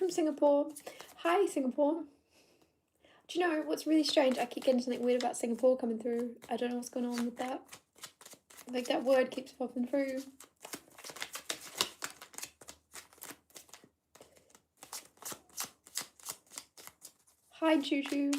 from Singapore. Hi, Singapore. Do you know what's really strange? I keep getting something weird about Singapore coming through. I don't know what's going on with that. Like, that word keeps popping through. Hi, Juju.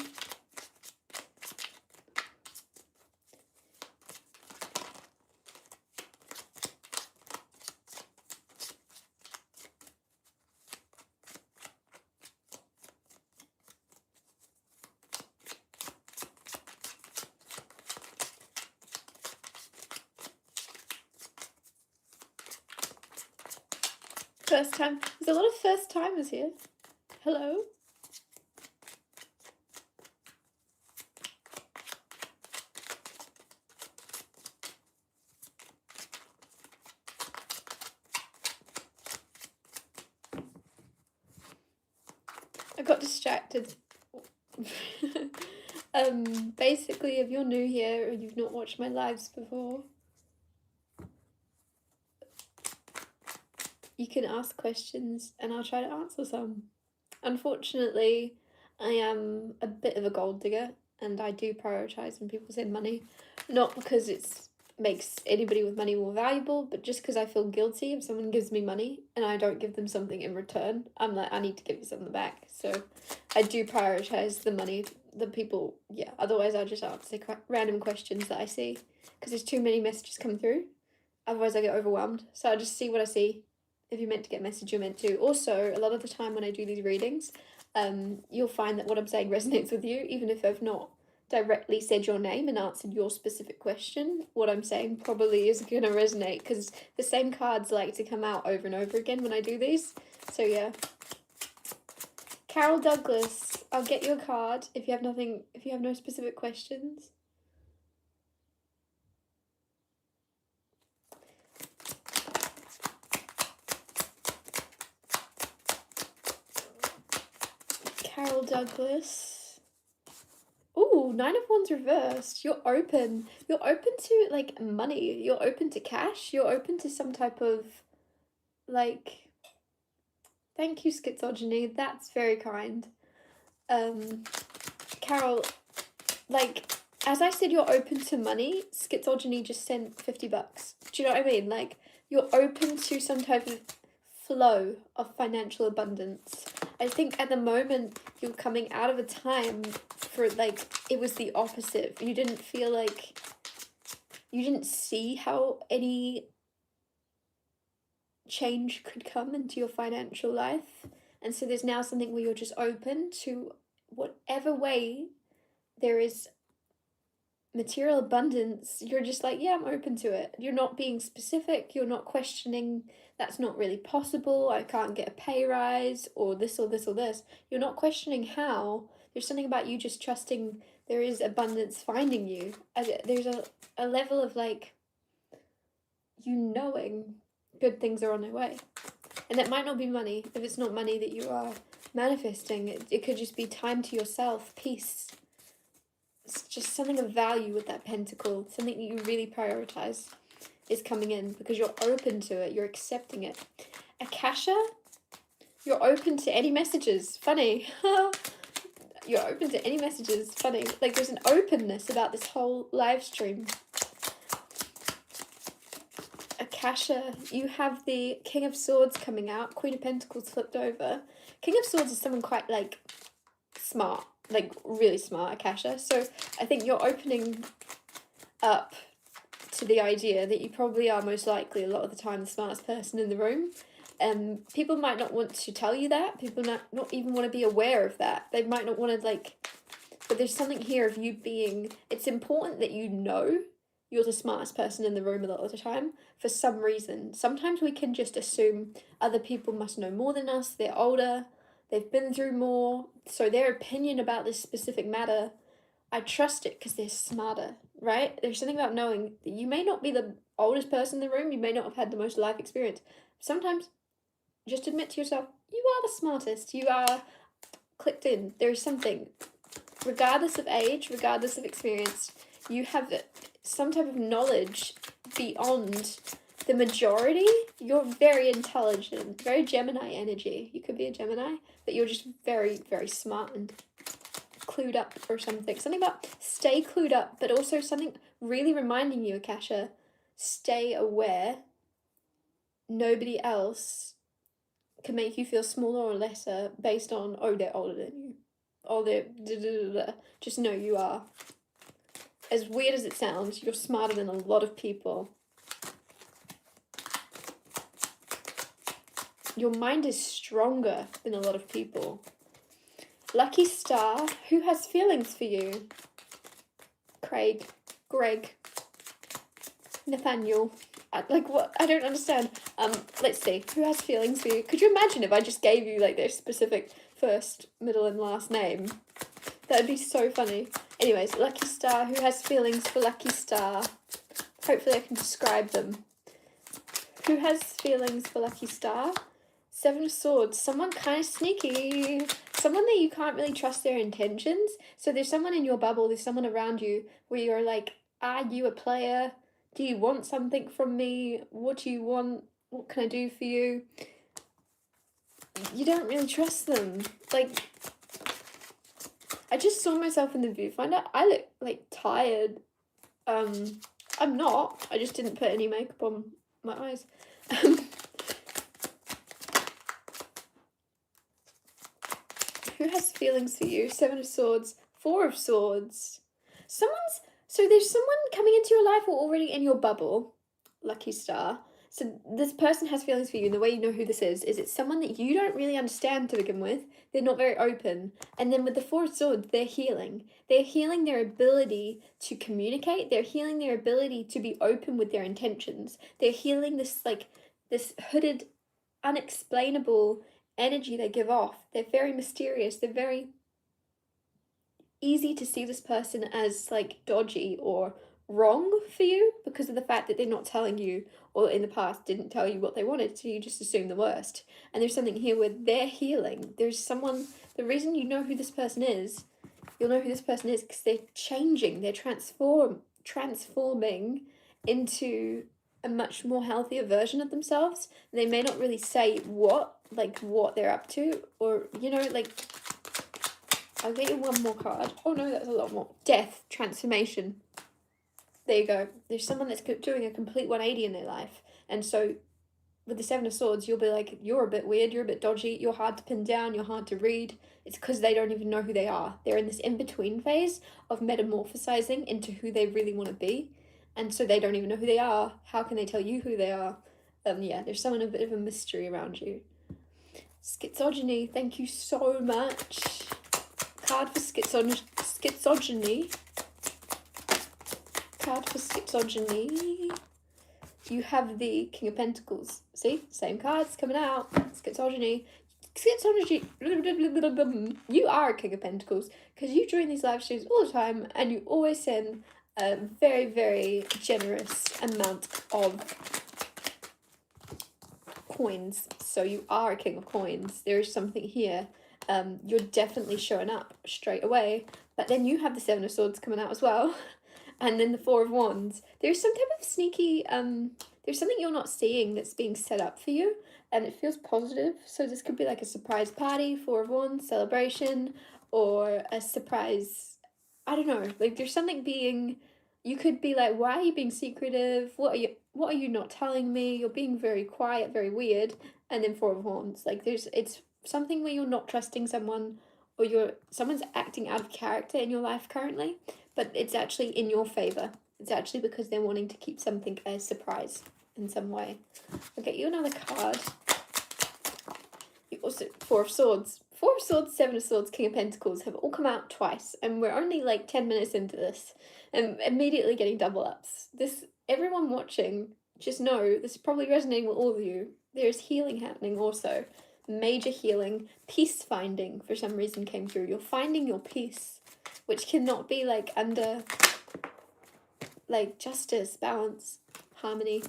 First time. There's a lot of first timers here. Hello. I got distracted. Basically, if you're new here or you've not watched my lives before, you can ask questions and I'll try to answer some. Unfortunately, I am a bit of a gold digger and I do prioritize when people say money, not because it makes anybody with money more valuable, but just because I feel guilty if someone gives me money and I don't give them something in return. I'm like, I need to give you something back. So I do prioritize the money, the people, yeah. Otherwise I'll just answer random questions that I see because there's too many messages come through. Otherwise I get overwhelmed. So I just see what I see. If you're meant to get a message, you're meant to. Also, a lot of the time when I do these readings, you'll find that what I'm saying resonates with you, even if I've not directly said your name and answered your specific question. What I'm saying probably is going to resonate because the same cards like to come out over and over again when I do these. So yeah. Carol Douglas, I'll get you a card if you have no specific questions. Carol Douglas. Ooh, 9 of Wands reversed. You're open. You're open to, like, money. You're open to cash. You're open to some type of, like... Thank you, Schizogeny. That's very kind. Carol, like, as I said you're open to money, Schizogeny just sent $50. Do you know what I mean? Like, you're open to some type of flow of financial abundance. I think at the moment you're coming out of a time for, like, it was the opposite. You didn't feel like, you didn't see how any change could come into your financial life. And so there's now something where you're just open to whatever way there is material abundance. You're just like, yeah, I'm open to it. You're not being specific. You're not questioning, that's not really possible. I can't get a pay rise or this or this or this. You're not questioning how. There's something about you just trusting there is abundance finding you. There's a level of, like, you knowing good things are on their way. And that might not be money. If it's not money that you are manifesting, it could just be time to yourself, peace. It's just something of value with that pentacle, something that you really prioritize is coming in because you're open to it, you're accepting it. Akasha, you're open to any messages. Funny. You're open to any messages. Funny. Like, there's an openness about this whole live stream. Akasha, you have the King of Swords coming out, Queen of Pentacles flipped over. King of Swords is someone quite, like, smart, like, really smart, Akasha. So I think you're opening up to the idea that you probably are most likely a lot of the time the smartest person in the room. People might not want to tell you that. People not even want to be aware of that. They might not want to, like, but there's something here of you being, it's important that you know you're the smartest person in the room a lot of the time for some reason. Sometimes we can just assume other people must know more than us, they're older, they've been through more, so their opinion about this specific matter, I trust it because they're smarter, right? There's something about knowing that you may not be the oldest person in the room, you may not have had the most life experience. Sometimes, just admit to yourself, you are the smartest, you are clicked in. There is something, regardless of age, regardless of experience, you have some type of knowledge beyond the majority, you're very intelligent, very Gemini energy. You could be a Gemini, but you're just very, very smart and clued up or something. Something about stay clued up, but also something really reminding you, Akasha, stay aware. Nobody else can make you feel smaller or lesser based on, oh, they're older than you. Oh, they're just know you are. As weird as it sounds, you're smarter than a lot of people. Your mind is stronger than a lot of people. Lucky star, who has feelings for you? Craig, Greg, Nathaniel. Like, what? I don't understand. Let's see. Who has feelings for you? Could you imagine if I just gave you, like, their specific first, middle, and last name? That would be so funny. Anyways, Lucky Star, who has feelings for Lucky Star? Hopefully I can describe them. Who has feelings for Lucky Star? Seven of Swords. Someone kind of sneaky. Someone that you can't really trust their intentions. So there's someone in your bubble, there's someone around you where you're like, are you a player? Do you want something from me? What do you want? What can I do for you? You don't really trust them. Like, I just saw myself in the viewfinder. I look, like, tired. I'm not. I just didn't put any makeup on my eyes. Who has feelings for you? Seven of Swords. Four of Swords. So there's someone coming into your life or already in your bubble. Lucky Star. So this person has feelings for you, and the way you know who this is it's someone that you don't really understand to begin with. They're not very open. And then with the Four of Swords, they're healing. They're healing their ability to communicate. They're healing their ability to be open with their intentions. They're healing this hooded, unexplainable energy they give off. They're very mysterious. They're very easy to see this person as, like, dodgy or wrong for you because of the fact that they're not telling you, or in the past didn't tell you what they wanted, so you just assume the worst. And there's something here where they're healing. There's someone, the reason you know who this person is, you'll know who this person is because they're changing, they're transforming into a much more healthier version of themselves. They may not really say what they're up to, or, you know, like, I'll get you one more card. Oh no, that's a lot more. Death, transformation. There you go. There's someone that's doing a complete 180 in their life. And so with the Seven of Swords, you'll be like, you're a bit weird, you're a bit dodgy, you're hard to pin down, you're hard to read. It's because they don't even know who they are. They're in this in-between phase of metamorphosizing into who they really want to be. And so they don't even know who they are. How can they tell you who they are? Yeah, there's someone a bit of a mystery around you. Schizogeny, thank you so much. Card for schizogeny. Card for schizogeny. You have the King of Pentacles. See? Same cards coming out. Schizogeny. You are a King of Pentacles because you join these live streams all the time and you always send a very, very generous amount of coins. So you are a King of Coins. There is something here. You're definitely showing up straight away. But then you have the Seven of Swords coming out as well. And then the Four of Wands. There's some type of sneaky, there's something you're not seeing that's being set up for you. And it feels positive. So this could be like a surprise party, Four of Wands, celebration, or a surprise, I don't know. Like, there's something being, you could be like, why are you being secretive? What are you not telling me? You're being very quiet, very weird. And then Four of Wands. Like, it's something where you're not trusting someone, or someone's acting out of character in your life currently, but it's actually in your favor. It's actually because they're wanting to keep something a surprise in some way. I'll get you another card. You also, Four of Swords, Seven of Swords, King of Pentacles have all come out twice, and we're only like 10 minutes into this, and immediately getting double ups. Everyone watching, just know this is probably resonating with all of you. There's healing happening also. Major healing. Peace finding for some reason came through. You're finding your peace, which cannot be like under like justice, balance, harmony.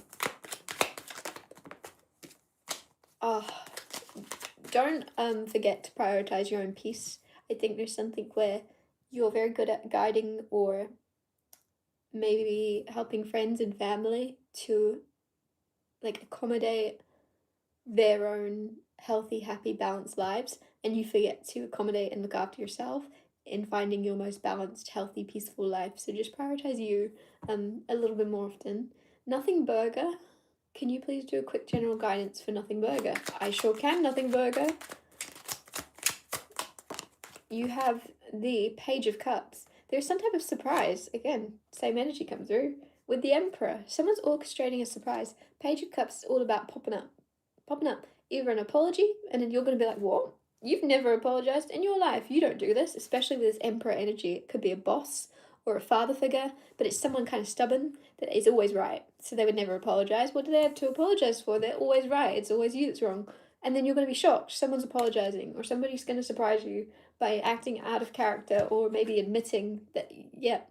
Don't forget to prioritize your own peace. I think there's something where you're very good at guiding or maybe helping friends and family to like accommodate their own healthy, happy, balanced lives, and you forget to accommodate and look after yourself in finding your most balanced, healthy, peaceful life. So just prioritize you a little bit more often. Nothing Burger. Can you please do a quick general guidance for Nothing Burger? I sure can, Nothing Burger. You have the Page of Cups. There's some type of surprise. Again, same energy come through. With the Emperor, someone's orchestrating a surprise. Page of Cups is all about popping up. Either an apology, and then you're going to be like, what? You've never apologized in your life. You don't do this, especially with this Emperor energy. It could be a boss or a father figure, but it's someone kind of stubborn that is always right. So they would never apologize. What do they have to apologize for? They're always right. It's always you that's wrong. And then you're going to be shocked. Someone's apologizing, or somebody's going to surprise you by acting out of character, or maybe admitting that, yeah,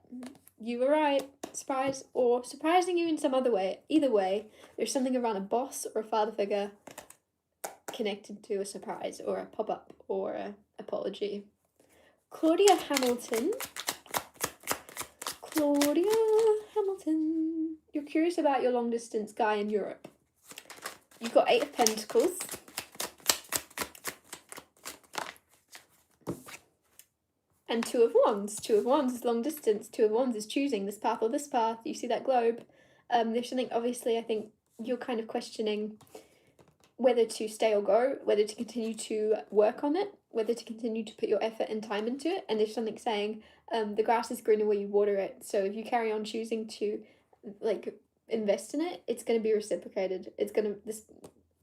you were right, surprise, or surprising you in some other way. Either way, there's something around a boss or a father figure connected to a surprise or a pop-up or a apology. Claudia Hamilton. You're curious about your long-distance guy in Europe. You've got 8 of Pentacles. And 2 of Wands. 2 of Wands is long distance. 2 of Wands is choosing this path or this path. You see that globe? There's something, obviously, I think you're kind of questioning whether to stay or go, whether to continue to work on it, whether to continue to put your effort and time into it. And there's something saying the grass is greener where you water it. So if you carry on choosing to like invest in it, it's going to be reciprocated.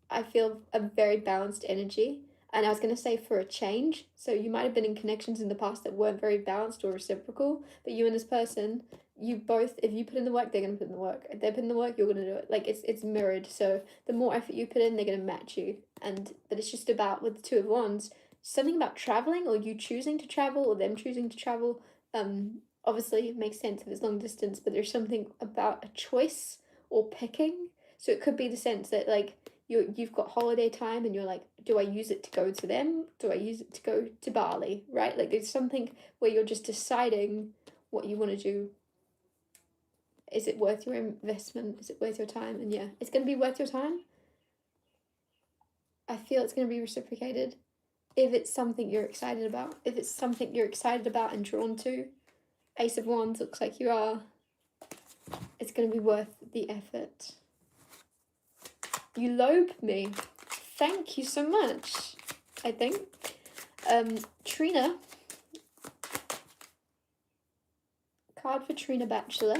I feel a very balanced energy. And I was going to say for a change. So you might have been in connections in the past that weren't very balanced or reciprocal, but you and this person, you both, if you put in the work, they're going to put in the work. If they put in the work, you're going to do it. Like it's mirrored. So the more effort you put in, they're going to match you. But it's just about, with the 2 of Wands, something about traveling, or you choosing to travel, or them choosing to travel. Obviously it makes sense if it's long distance, but there's something about a choice or picking. So it could be the sense that like you've got holiday time and you're like, do I use it to go to them? Do I use it to go to Bali? Right? Like there's something where you're just deciding what you want to do. Is it worth your investment? Is it worth your time? And yeah, it's going to be worth your time. I feel it's going to be reciprocated if it's something you're excited about. If it's something you're excited about and drawn to. Ace of Wands looks like you are. It's going to be worth the effort. You lobe me. Thank you so much, I think. Trina. Card for Trina Bachelor.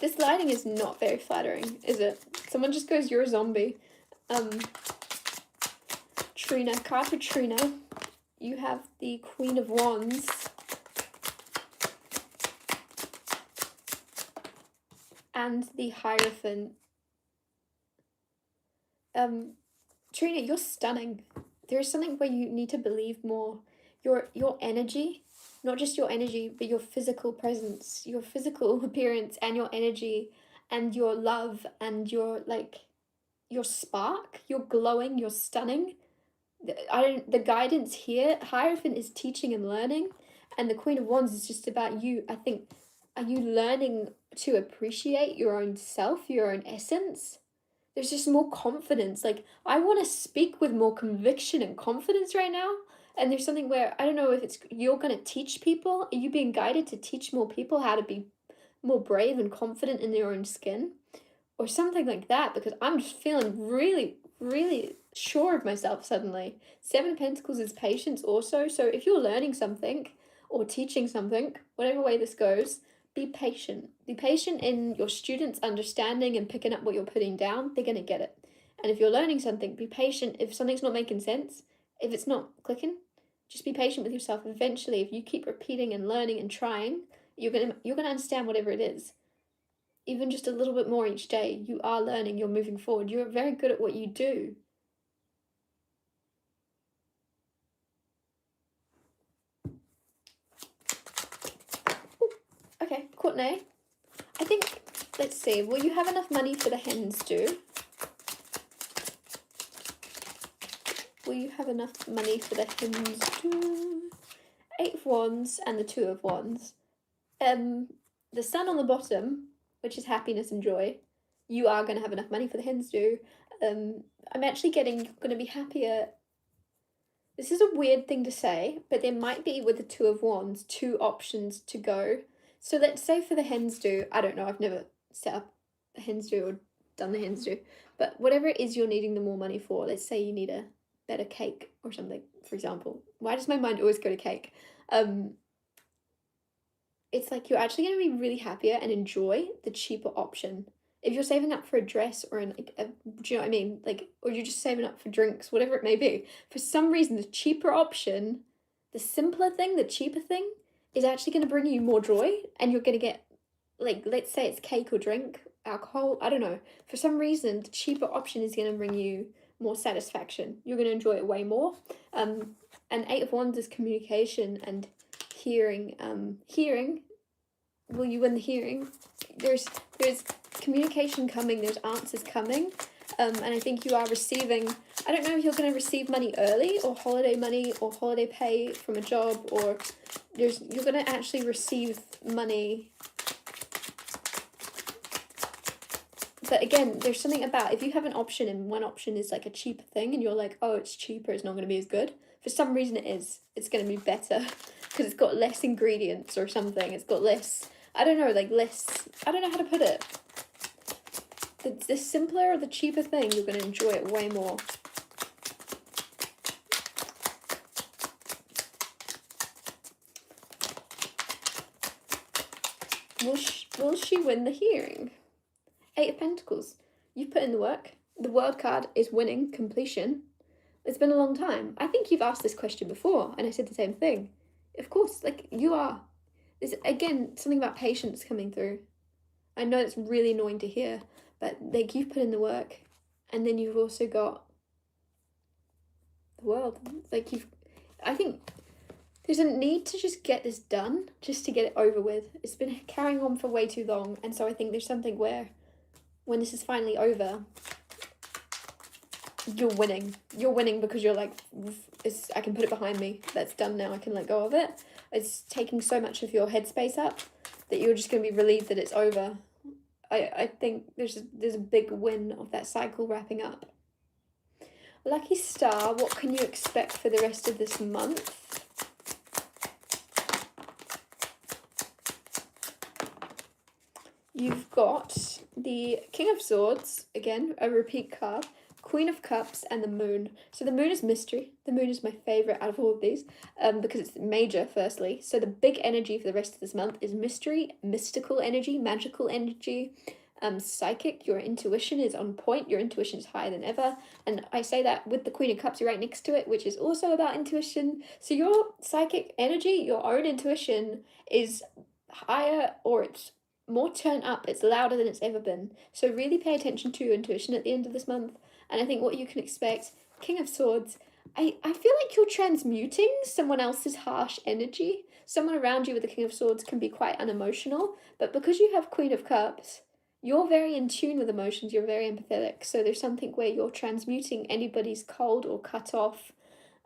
This lighting is not very flattering, is it? Someone just goes, you're a zombie. Trina. Card for Trina. You have the Queen of Wands. And the Hierophant. Trina, you're stunning. There's something where you need to believe more. Your energy, not just your energy, but your physical presence, your physical appearance, and your energy, and your love, and your spark. You're glowing. You're stunning. The guidance here, Hierophant is teaching and learning, and the Queen of Wands is just about you. I think, are you learning to appreciate your own self, your own essence? There's just more confidence. Like, I want to speak with more conviction and confidence right now. And there's something where, I don't know if it's, you're going to teach people. Are you being guided to teach more people how to be more brave and confident in their own skin? Or something like that, because I'm just feeling really, really sure of myself suddenly. 7 of Pentacles is patience also. So if you're learning something or teaching something, whatever way this goes, be patient. Be patient in your students understanding and picking up what you're putting down. They're going to get it. And if you're learning something, be patient. If something's not making sense, if it's not clicking, just be patient with yourself. Eventually, if you keep repeating and learning and trying, you're gonna understand whatever it is. Even just a little bit more each day, you are learning, you're moving forward. You're very good at what you do. Okay, Courtney. I think, let's see, will you have enough money for the hens do? Will you have enough money for the hens do? Eight of Wands and the Two of Wands. The Sun on the bottom, which is happiness and joy. You are going to have enough money for the hens do. I'm actually getting, you're going to be happier. This is a weird thing to say, but there might be, with the Two of Wands, two options to go. So let's say for the hens do, I don't know, I've never set up a hens do or done the hens do, but whatever it is you're needing the more money for, let's say you need a better cake or something, for example. Why does my mind always go to cake? It's like you're actually going to be really happier and enjoy the cheaper option. If you're saving up for a dress or do you know what I mean? Like, or you're just saving up for drinks, whatever it may be. For some reason, the cheaper option, the simpler thing, the cheaper thing, is actually going to bring you more joy, and you're going to get, like, let's say it's cake or drink, alcohol, I don't know. For some reason, the cheaper option is going to bring you more satisfaction. You're going to enjoy it way more. And Eight of Wands is communication and hearing. Will you win the hearing? There's communication coming, there's answers coming, and I think you are receiving, I don't know if you're going to receive money early, or holiday money, or holiday pay from a job, or you're going to actually receive money. But again, there's something about, if you have an option and one option is like a cheaper thing, and you're like, oh, it's cheaper, it's not going to be as good. For some reason it is. It's going to be better, because it's got less ingredients or something. It's got less, I don't know, like less, I don't know how to put it. The simpler or the cheaper thing, you're going to enjoy it way more. Will she win the hearing? Eight of Pentacles. You've put in the work. The World card is winning, completion. It's been a long time. I think you've asked this question before, and I said the same thing. Of course, like, you are. There's, again, something about patience coming through. I know it's really annoying to hear, but, like, you've put in the work, and then you've also got the World. Like, I think there's a need to just get this done, just to get it over with. It's been carrying on for way too long, and so I think there's something where, when this is finally over, you're winning. You're winning because you're like, I can put it behind me. That's done now. I can let go of it. It's taking so much of your headspace up that you're just going to be relieved that it's over. I think there's a big win of that cycle wrapping up. Lucky Star, what can you expect for the rest of this month? You've got the King of Swords, again, a repeat card, Queen of Cups, and the Moon. So the Moon is mystery. The Moon is my favourite out of all of these, because it's major, firstly. So the big energy for the rest of this month is mystery, mystical energy, magical energy, psychic. Your intuition is on point. Your intuition is higher than ever. And I say that with the Queen of Cups right next to it, which is also about intuition. So your psychic energy, your own intuition, is higher, or it's more turned up. It's louder than it's ever been. So really pay attention to your intuition at the end of this month. And I think what you can expect, King of Swords, I feel like you're transmuting someone else's harsh energy. Someone around you with the King of Swords can be quite unemotional, but because you have Queen of Cups, you're very in tune with emotions, you're very empathetic. So there's something where you're transmuting anybody's cold or cut off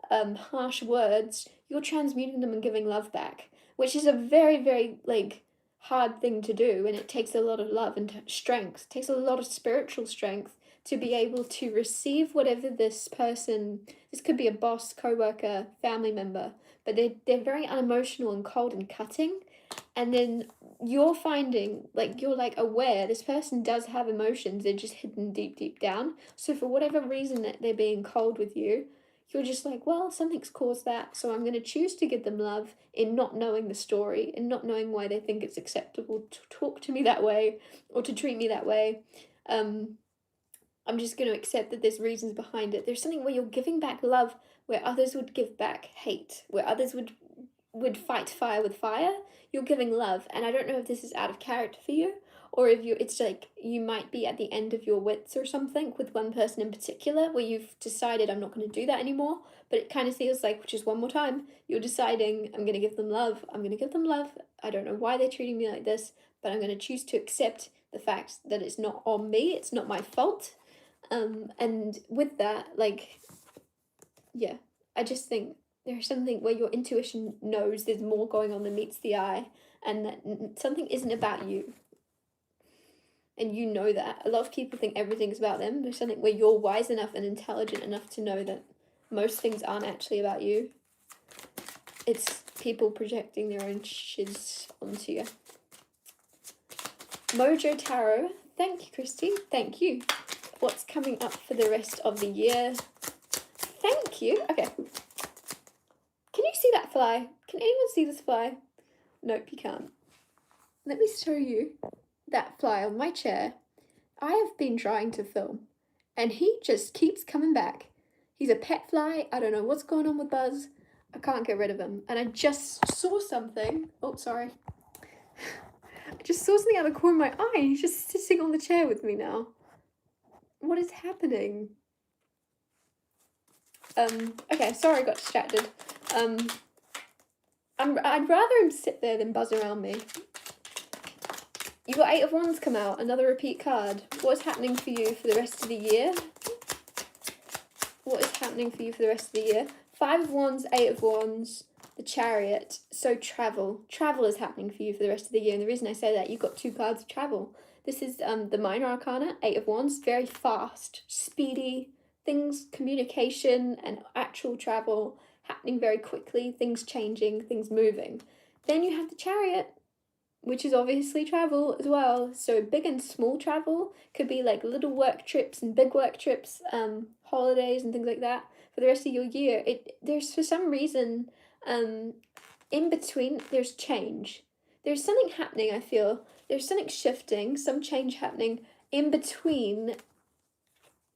harsh words, you're transmuting them and giving love back, which is a very, very, like, hard thing to do, and it takes a lot of love and strength. It takes a lot of spiritual strength to be able to receive whatever this person, this could be a boss, co-worker, family member, but they're very unemotional and cold and cutting, and then you're finding, like, you're like aware this person does have emotions, they're just hidden deep, deep down. So for whatever reason that they're being cold with you, you're just like, well, something's caused that, so I'm going to choose to give them love in not knowing the story, and not knowing why they think it's acceptable to talk to me that way, or to treat me that way. I'm just going to accept that there's reasons behind it. There's something where you're giving back love where others would give back hate, where others would fight fire with fire. You're giving love, and I don't know if this is out of character for you, or if it's like you might be at the end of your wits or something with one person in particular, where you've decided, I'm not going to do that anymore, but it kind of feels like, just one more time, you're deciding, I'm going to give them love, I'm going to give them love, I don't know why they're treating me like this, but I'm going to choose to accept the fact that it's not on me, it's not my fault. And with that, like, yeah, I just think there's something where your intuition knows there's more going on than meets the eye, and that something isn't about you. And you know that. A lot of people think everything's about them. There's something where you're wise enough and intelligent enough to know that most things aren't actually about you. It's people projecting their own shiz onto you. Mojo Tarot. Thank you, Kristie. Thank you. What's coming up for the rest of the year? Thank you. Okay. Can you see that fly? Can anyone see this fly? Nope, you can't. Let me show you that fly on my chair. I have been trying to film, and he just keeps coming back. He's a pet fly. I don't know what's going on with Buzz. I can't get rid of him. And I just saw something. Oh, sorry. I just saw something out of the corner of my eye. He's just sitting on the chair with me now. What is happening? Okay, sorry, I got distracted. I'd rather him sit there than buzz around me. You got 8 of Wands come out, another repeat card. What is happening for you for the rest of the year? What is happening for you for the rest of the year? 5 of Wands, 8 of Wands, the Chariot. So travel. Travel is happening for you for the rest of the year. And the reason I say that, you've got 2 cards of travel. This is the Minor Arcana, 8 of Wands, very fast, speedy, things, communication and actual travel happening very quickly, things changing, things moving. Then you have the Chariot, which is obviously travel as well. So big and small travel could be like little work trips and big work trips, holidays and things like that for the rest of your year. There's for some reason, in between, there's change. There's something happening, I feel. There's something shifting, some change happening in between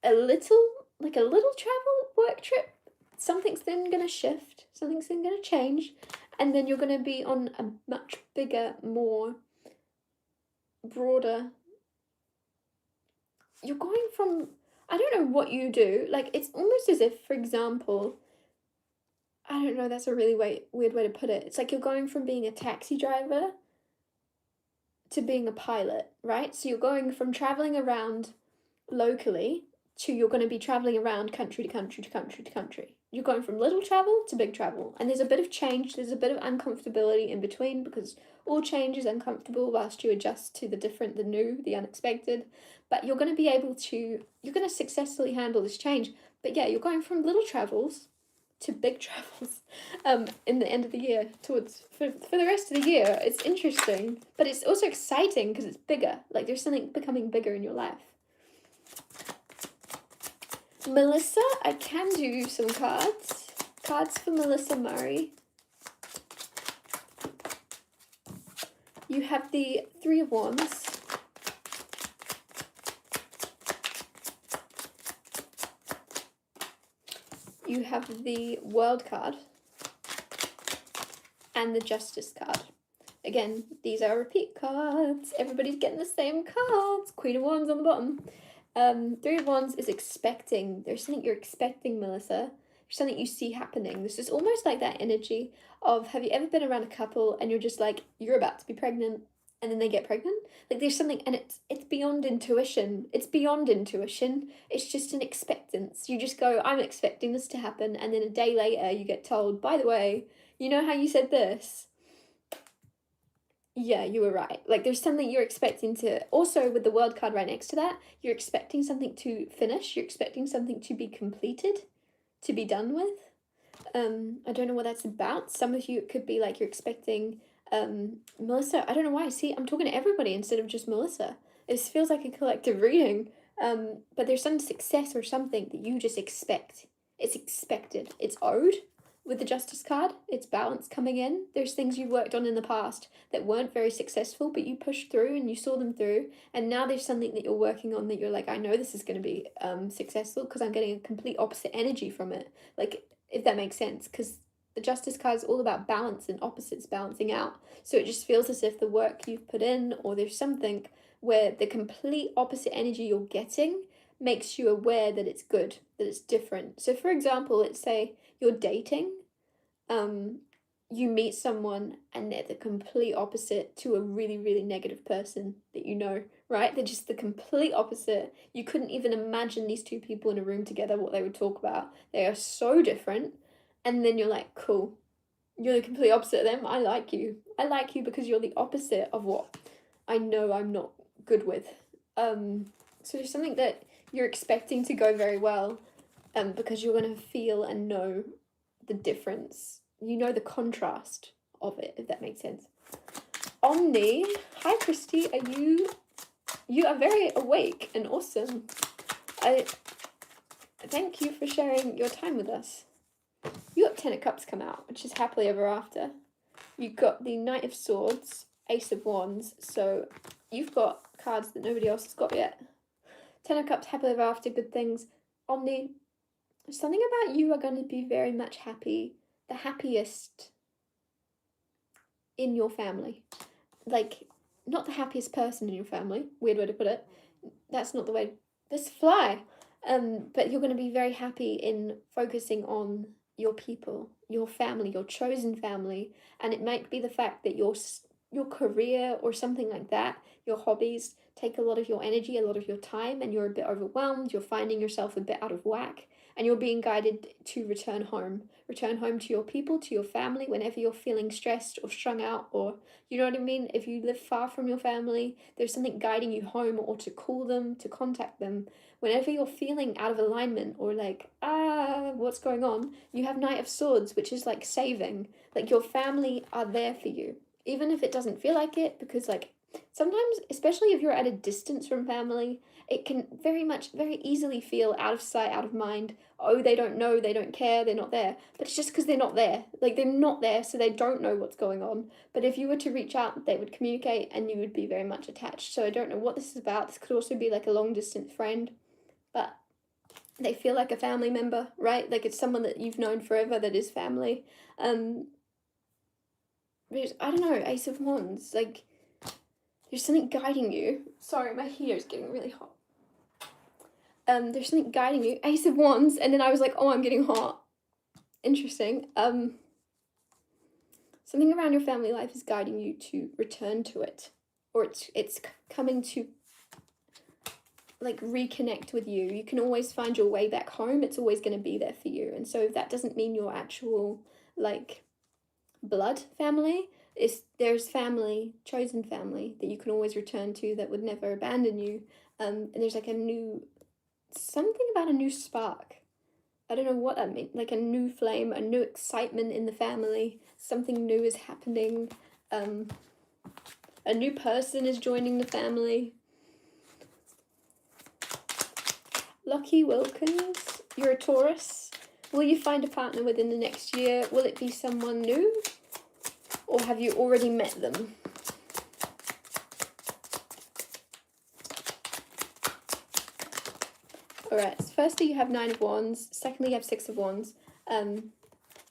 a little travel work trip. Something's then going to shift, something's then going to change, and then you're going to be on a much bigger, more broader. You're going from, I don't know what you do, like it's almost as if, for example, I don't know, that's a really weird way to put it. It's like you're going from being a taxi driver to being a pilot, right? So you're going from traveling around locally to you're going to be traveling around country to country to country to country. You're going from little travel to big travel. And there's a bit of change, there's a bit of uncomfortability in between, because all change is uncomfortable whilst you adjust to the different, the new, the unexpected. But you're going to be able to, you're going to successfully handle this change. But yeah, you're going from little travels to big travels in the end of the year towards for the rest of the year. It's interesting, but it's also exciting because it's bigger. Like there's something becoming bigger in your life. Melissa, I can do some cards. Cards for Melissa Murray. You have the 3 of Wands. You have the World card. And the Justice card. Again, these are repeat cards. Everybody's getting the same cards. Queen of Wands on the bottom. 3 of Wands is expecting. There's something you're expecting, Melissa. There's something you see happening. This is almost like that energy of, have you ever been around a couple and you're just like, you're about to be pregnant and then they get pregnant? Like there's something, and it's beyond intuition. It's beyond intuition. It's just an expectance. You just go, I'm expecting this to happen, and then a day later you get told, by the way, you know how you said this? Yeah, you were right. Like there's something you're expecting to, also with the World card right next to that, you're expecting something to finish, you're expecting something to be completed, to be done with. I don't know what that's about. Some of you, it could be like you're expecting, Melissa, I don't know why, see, I'm talking to everybody instead of just Melissa. It feels like a collective reading, but there's some success or something that you just expect. It's expected, it's owed. With the Justice card, it's balance coming in. There's things you worked on in the past that weren't very successful, but you pushed through and you saw them through. And now there's something that you're working on that you're like, I know this is going to be successful because I'm getting a complete opposite energy from it. Like, if that makes sense, because the Justice card is all about balance and opposites balancing out. So it just feels as if the work you've put in, or there's something where the complete opposite energy you're getting makes you aware that it's good, that it's different. So for example, let's say you're dating, you meet someone and they're the complete opposite to a really, really negative person that you know, right? They're just the complete opposite. You couldn't even imagine these 2 people in a room together, what they would talk about. They are so different. and then you're like, cool, you're the complete opposite of them. I like you. I like you because you're the opposite of what I know I'm not good with. So there's something that you're expecting to go very well, because you're gonna feel and know the difference. You know the contrast of it, if that makes sense. Omni, hi Kristie, you are very awake and awesome. I thank you for sharing your time with us. You got 10 of Cups come out, which is happily ever after. You got the Knight of Swords, Ace of Wands, so you've got cards that nobody else has got yet. 10 of Cups, happily ever after, good things. Omni, something about you are going to be very much happy, the happiest in your family. Like, not the happiest person in your family, weird way to put it. That's not the way, this fly. But you're going to be very happy in focusing on your people, your family, your chosen family, and it might be the fact that your career or something like that, your hobbies take a lot of your energy, a lot of your time, and you're a bit overwhelmed, you're finding yourself a bit out of whack, and you're being guided to return home to your people, to your family, whenever you're feeling stressed or strung out, or you know what I mean, if you live far from your family, there's something guiding you home, or to call them, to contact them. Whenever you're feeling out of alignment or like, what's going on, you have Knight of Swords, which is like saving. Like, your family are there for you, even if it doesn't feel like it, because like sometimes, especially if you're at a distance from family, it can very easily feel out of sight, out of mind. Oh, they don't know, they don't care, they're not there. But it's just because they're not there. Like, they're not there, so they don't know what's going on. But if you were to reach out, they would communicate and you would be very much attached. So I don't know what this is about. This could also be like a long distance friend, but they feel like a family member, right? Like, it's someone that you've known forever that is family. I don't know, Ace of Wands, like, there's something guiding you. Sorry, my hair is getting really hot. There's something guiding you. Ace of Wands, and then I was like, oh, I'm getting hot. Interesting. Something around your family life is guiding you to return to it, or it's coming to like reconnect with you. You can always find your way back home. It's always going to be there for you. And so if that doesn't mean your actual like blood family, there's family, chosen family that you can always return to that would never abandon you. And there's like something about a new spark. I don't know what that means. Like a new flame, a new excitement in the family. Something new is happening. A new person is joining the family. Lucky Wilkins, you're a Taurus. Will you find a partner within the next year? Will it be someone new? Or have you already met them? Alright, so firstly you have 9 of Wands. Secondly you have 6 of Wands.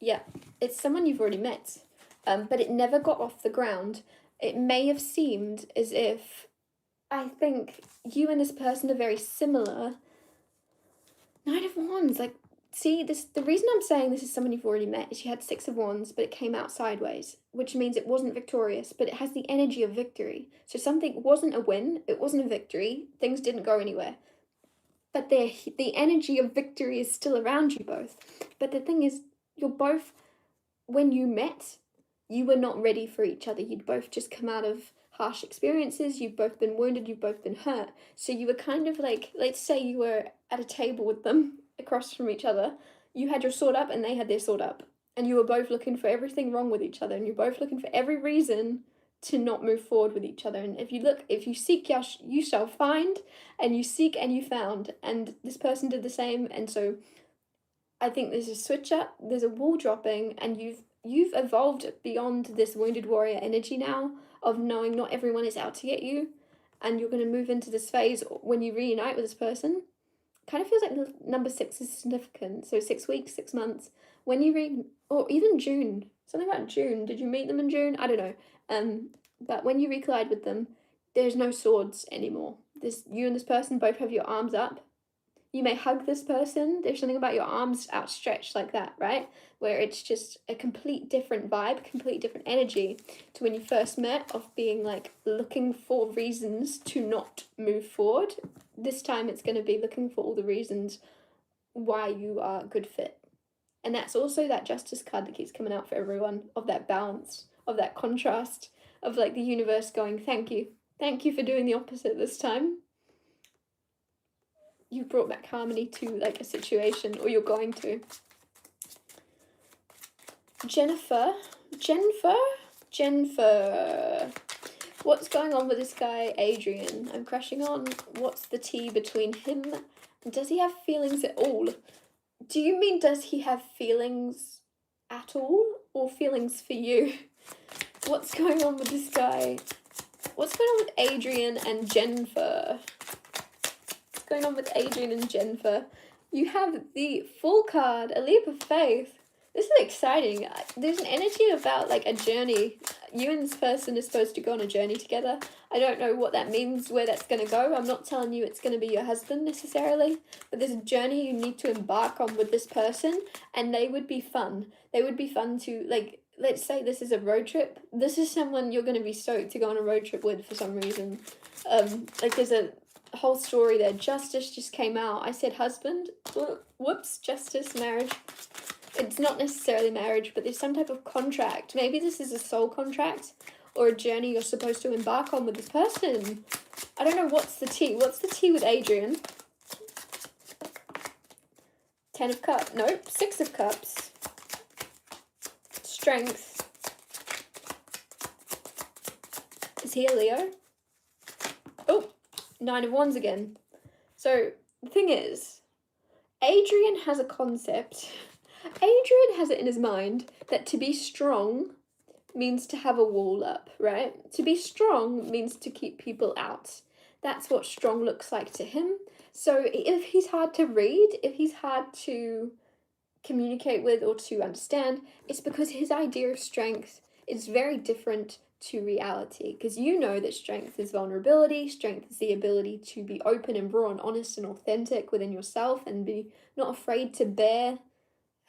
Yeah, it's someone you've already met. But it never got off the ground. It may have seemed as if, I think you and this person are very similar. 9 of Wands, like, see, the reason I'm saying this is someone you've already met is she had 6 of Wands, but it came out sideways, which means it wasn't victorious, but it has the energy of victory. So something wasn't a win, it wasn't a victory, things didn't go anywhere. But the energy of victory is still around you both. But the thing is, you're both, when you met, you were not ready for each other. You'd both just come out of harsh experiences, you've both been wounded, you've both been hurt. So you were kind of like, let's say you were at a table with them across from each other. You had your sword up and they had their sword up. And you were both looking for everything wrong with each other. And you're both looking for every reason to not move forward with each other. And if you seek, you shall find, and you seek and you found. And this person did the same. And so I think there's a switch up, there's a wall dropping, and you've evolved beyond this wounded warrior energy now of knowing not everyone is out to get you, and you're going to move into this phase when you reunite with this person. Kind of feels like the number 6 is significant. So 6 weeks, 6 months. When you or even June. Something about June. Did you meet them in June? I don't know. But when you recollide with them, there's no swords anymore. You and this person both have your arms up. You may hug this person. There's something about your arms outstretched like that, right? Where it's just a complete different vibe, complete different energy to when you first met, of being like looking for reasons to not move forward. This time it's going to be looking for all the reasons why you are a good fit. And that's also that justice card that keeps coming out for everyone, of that balance, of that contrast, of like the universe going, thank you. Thank you for doing the opposite this time. You brought back harmony to like a situation, or you're going to. Jennifer. What's going on with this guy, Adrian? I'm crashing on. What's the tea between him? Does he have feelings at all? Do you mean does he have feelings at all? Or feelings for you? What's going on with this guy? What's going on with Adrian and Jennifer? What's going on with Adrian and Jennifer? You have the Fool card, a leap of faith. This is exciting. There's an energy about like a journey. You and this person are supposed to go on a journey together. I don't know what that means, where that's going to go. I'm not telling you it's going to be your husband necessarily, but there's a journey you need to embark on with this person, and they would be fun. They would be fun to, like, let's say this is a road trip. This is someone you're going to be stoked to go on a road trip with for some reason. Like there's a whole story there. Justice just came out. I said husband. Whoops, justice, marriage. It's not necessarily marriage, but there's some type of contract. Maybe this is a soul contract or a journey you're supposed to embark on with this person. I don't know what's the tea. What's the tea with Adrian? 10 of Cups. Nope. 6 of Cups. Strength. Is he a Leo? Oh, 9 of Wands again. So, the thing is, Adrian has a concept. Adrian has it in his mind that to be strong means to have a wall up, right? To be strong means to keep people out. That's what strong looks like to him. So if he's hard to read, if he's hard to communicate with or to understand, it's because his idea of strength is very different to reality. Because you know that strength is vulnerability, strength is the ability to be open and raw and honest and authentic within yourself and be not afraid to bear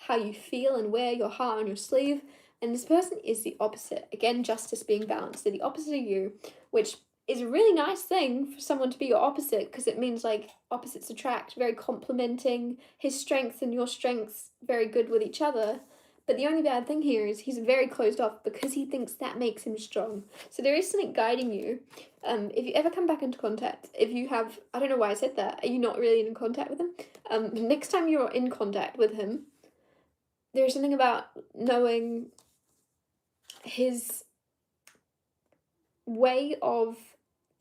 how you feel and wear your heart on your sleeve. And this person is the opposite. Again, justice being balanced. They're the opposite of you, which is a really nice thing for someone to be your opposite, because it means like opposites attract, very complementing. His strengths and your strengths very good with each other. But the only bad thing here is he's very closed off because he thinks that makes him strong. So there is something guiding you. If you ever come back into contact, if you have, I don't know why I said that, are you not really in contact with him? Next time you're in contact with him, there's something about knowing his way of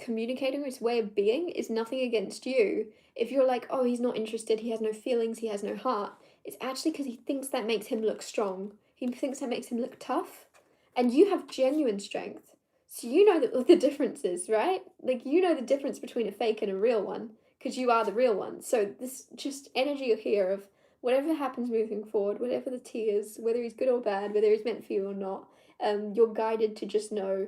communicating, his way of being is nothing against you. If you're like, oh, he's not interested, he has no feelings, he has no heart, it's actually because he thinks that makes him look strong. He thinks that makes him look tough. And you have genuine strength. So you know that the difference is, right? Like, you know the difference between a fake and a real one, because you are the real one. So this just energy here of whatever happens moving forward, whatever the tea is, whether he's good or bad, whether he's meant for you or not, you're guided to just know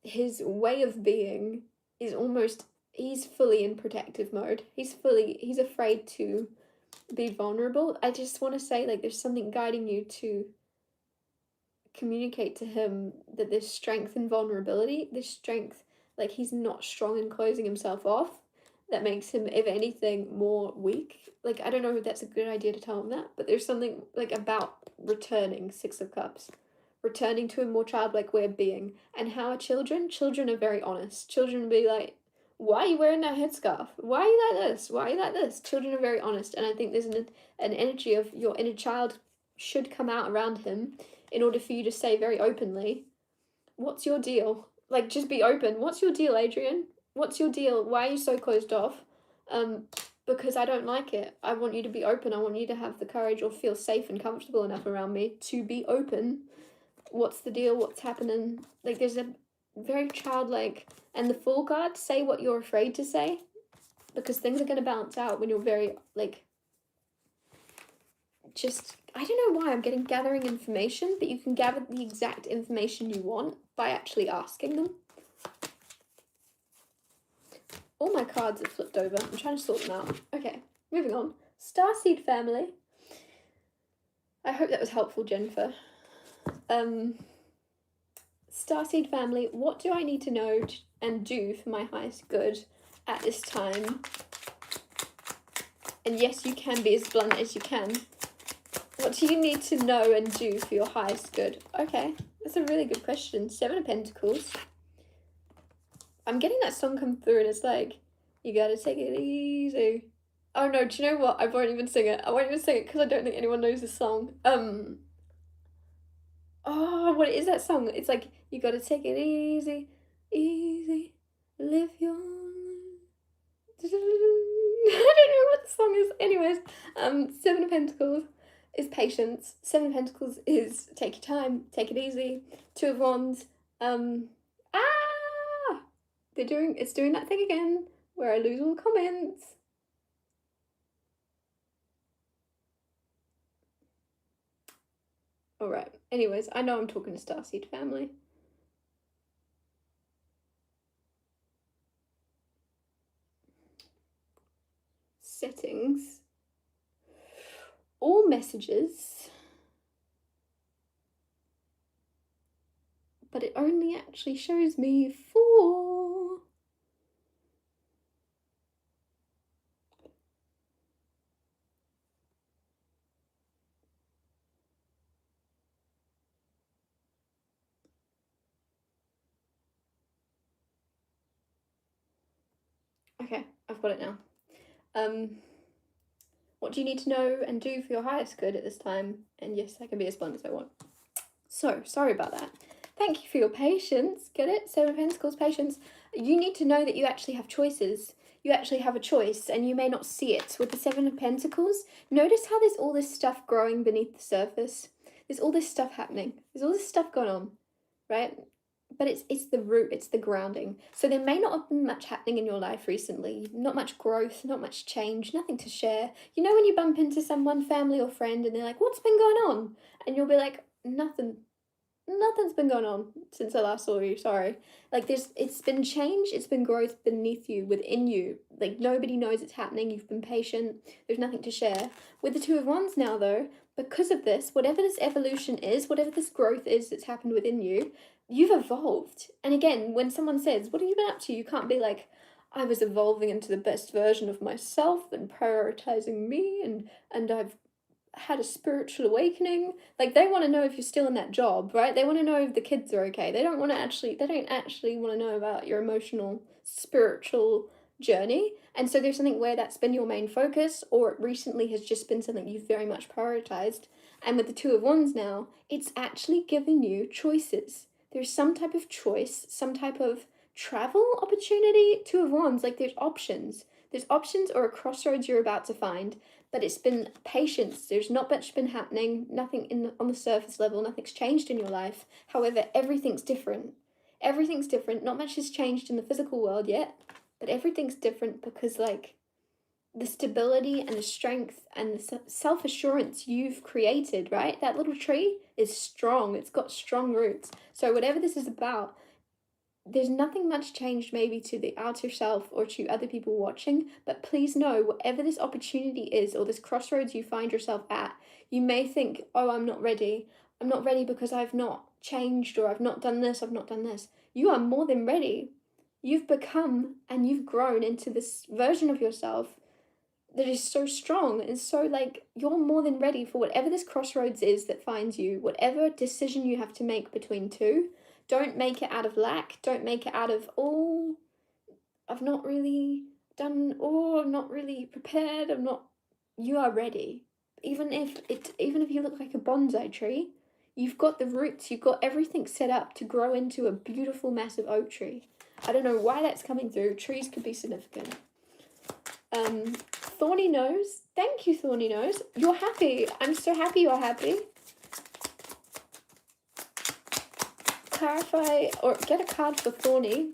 his way of being is almost, he's fully in protective mode. He's afraid to be vulnerable. I just want to say, like, there's something guiding you to communicate to him that this strength and vulnerability, this strength, like, he's not strong in closing himself off. That makes him, if anything, more weak. Like, I don't know if that's a good idea to tell him that, but there's something, like, about returning, 6 of Cups. Returning to a more childlike way of being. And how are children? Children are very honest. Children will be like, why are you wearing that headscarf? Why are you like this? Why are you like this? Children are very honest. And I think there's an energy of your inner child should come out around him in order for you to say very openly, what's your deal? Like, just be open. What's your deal, Adrian? What's your deal? Why are you so closed off? Because I don't like it. I want you to be open. I want you to have the courage or feel safe and comfortable enough around me to be open. What's the deal? What's happening? Like, there's a very childlike, and the Fool card, say what you're afraid to say, because things are going to balance out when you're very, like, just, I don't know why I'm gathering information, but you can gather the exact information you want by actually asking them. All my cards are flipped over. I'm trying to sort them out. Okay, moving on. Starseed family. I hope that was helpful, Jennifer. Starseed family, what do I need to know and do for my highest good at this time? And yes, you can be as blunt as you can. What do you need to know and do for your highest good? Okay, that's a really good question. 7 of Pentacles. I'm getting that song come through and it's like, you gotta take it easy. Oh no, do you know what? I won't even sing it. I won't even sing it because I don't think anyone knows this song. Oh, what is that song? It's like, you gotta take it easy, easy, live your... I don't know what the song is. Anyways, 7 of Pentacles is patience. 7 of Pentacles is take your time, take it easy. 2 of Wands, it's doing that thing again where I lose all the comments. Alright, anyways, I know I'm talking to Starseed family. Settings. All messages. But it only actually shows me 4. Okay, I've got it now. What do you need to know and do for your highest good at this time? And yes, I can be as blunt as I want. So, sorry about that. Thank you for your patience. Get it? 7 of Pentacles, patience. You need to know that you actually have choices. You actually have a choice and you may not see it. With the 7 of Pentacles, notice how there's all this stuff growing beneath the surface. There's all this stuff happening. There's all this stuff going on, right? But it's the root, it's the grounding. So there may not have been much happening in your life recently. Not much growth, not much change, nothing to share. You know when you bump into someone, family or friend, and they're like, what's been going on? And you'll be like, nothing's been going on since I last saw you, sorry. Like it's been change, it's been growth beneath you, within you. Like nobody knows it's happening, you've been patient, there's nothing to share. With the 2 of Wands now though, because of this, whatever this evolution is, whatever this growth is that's happened within you, you've evolved. And again, when someone says, what have you been up to? You can't be like, I was evolving into the best version of myself and prioritizing me and I've had a spiritual awakening. Like they want to know if you're still in that job, right? They want to know if the kids are okay. They don't actually want to know about your emotional, spiritual journey. And so there's something where that's been your main focus, or it recently has just been something you've very much prioritized. And with the 2 of Wands now, it's actually giving you choices. There's some type of choice, some type of travel opportunity. 2 of Wands, like there's options. There's options or a crossroads you're about to find, but it's been patience. There's not much been happening, nothing on the surface level, nothing's changed in your life. However, everything's different. Everything's different. Not much has changed in the physical world yet, but everything's different because like the stability and the strength and the self-assurance you've created, right? That little tree is strong. It's got strong roots. So whatever this is about, there's nothing much changed maybe to the outer self or to other people watching, but please know whatever this opportunity is or this crossroads you find yourself at, you may think, oh, I'm not ready. I'm not ready because I've not changed, or I've not done this, I've not done this. You are more than ready. You've become and you've grown into this version of yourself that is so strong and so like you're more than ready for whatever this crossroads is that finds you, whatever decision you have to make between two. Don't make it out of lack. Don't make it out of, oh, I've not really done, oh, I'm not really prepared. You are ready. Even if you look like a bonsai tree, you've got the roots, you've got everything set up to grow into a beautiful, massive oak tree. I don't know why that's coming through. Trees could be significant. Thorny Nose. Thank you, Thorny Nose. You're happy. I'm so happy you're happy. Clarify or get a card for Thorny.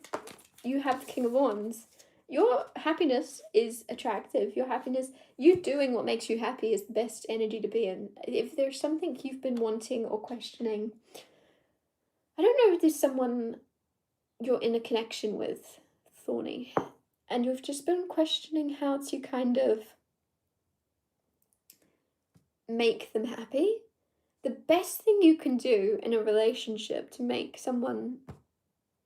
You have the King of Wands. Your happiness is attractive. Your happiness, you doing what makes you happy is the best energy to be in. If there's something you've been wanting or questioning, I don't know if there's someone you're in a connection with, Thorny, and you've just been questioning how to kind of make them happy. The best thing you can do in a relationship to make someone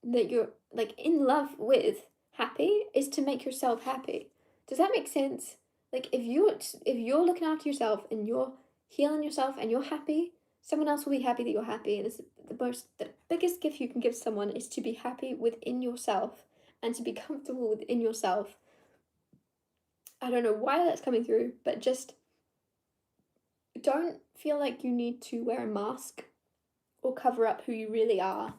that you're like in love with happy is to make yourself happy. Does that make sense? Like if you're looking after yourself and you're healing yourself and you're happy, someone else will be happy that you're happy. And it's the biggest gift you can give someone is to be happy within yourself and to be comfortable within yourself. I don't know why that's coming through, but just don't feel like you need to wear a mask or cover up who you really are.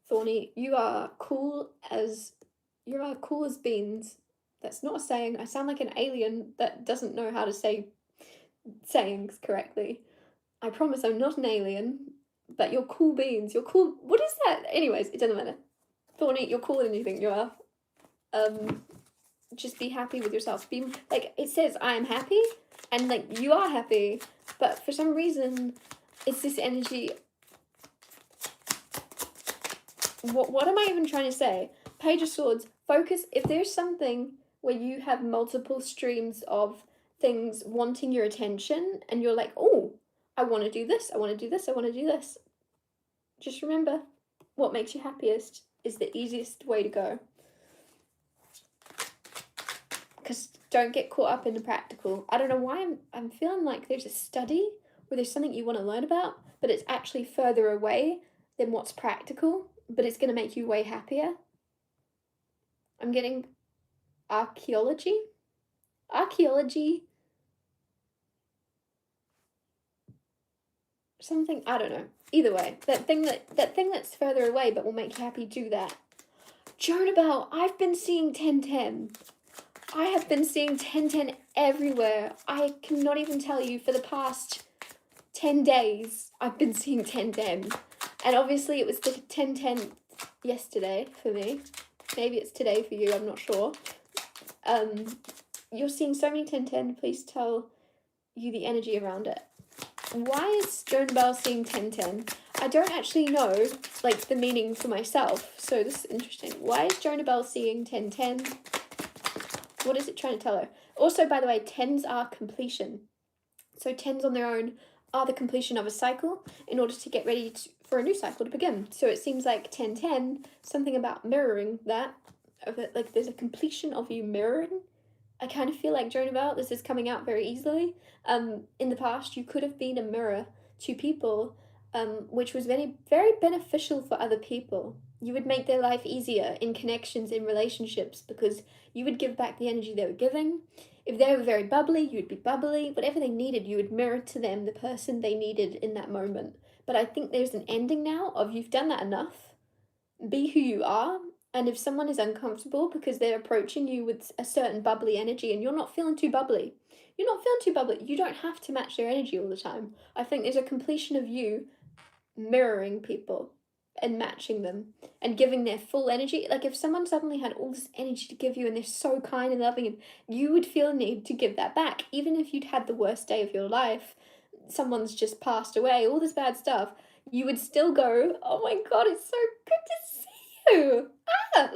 Thorny, you are cool as beans. That's not a saying. I sound like an alien that doesn't know how to say sayings correctly. I promise I'm not an alien, but you're cool beans. You're cool. What is that? Anyways, it doesn't matter. Thorny, you're cooler than you think you are. Just be happy with yourself. Be like, it says I am happy, and like you are happy, but for some reason it's this energy. What am I even trying to say? Page of Swords, focus. If there's something where you have multiple streams of things wanting your attention and you're like, oh, I want to do this, I want to do this, I want to do this, just remember, what makes you happiest is the easiest way to go. Because don't get caught up in the practical. I don't know why I'm feeling like there's a study where there's something you want to learn about, but it's actually further away than what's practical, but it's going to make you way happier. I'm getting archaeology, something, I don't know. Either way, that thing that's further away but will make you happy, do that. Jonabelle, I've been seeing 1010. I have been seeing 1010 everywhere. I cannot even tell you, for the past 10 days, I've been seeing 1010. And obviously it was the 1010 yesterday for me. Maybe it's today for you, I'm not sure. You're seeing so many 1010, please tell you the energy around it. Why is Jonabelle seeing 1010? I don't actually know, like, the meaning for myself, so this is interesting. Why is Jonabelle seeing 1010? What is it trying to tell her? Also, by the way, 10s are completion. So 10s on their own are the completion of a cycle in order to get ready for a new cycle to begin. So it seems like 1010, something about mirroring that, like there's a completion of you mirroring. I kind of feel like Jonabelle, this is coming out very easily. In the past, you could have been a mirror to people, which was very, very beneficial for other people. You would make their life easier in connections, in relationships, because you would give back the energy they were giving. If they were very bubbly, you'd be bubbly. Whatever they needed, you would mirror to them the person they needed in that moment. But I think there's an ending now of you've done that enough. Be who you are. And if someone is uncomfortable because they're approaching you with a certain bubbly energy and you're not feeling too bubbly, you don't have to match their energy all the time. I think there's a completion of you mirroring people and matching them and giving their full energy. Like if someone suddenly had all this energy to give you and they're so kind and loving, and you would feel a need to give that back. Even if you'd had the worst day of your life, someone's just passed away, all this bad stuff, you would still go, oh my god, it's so good to see you.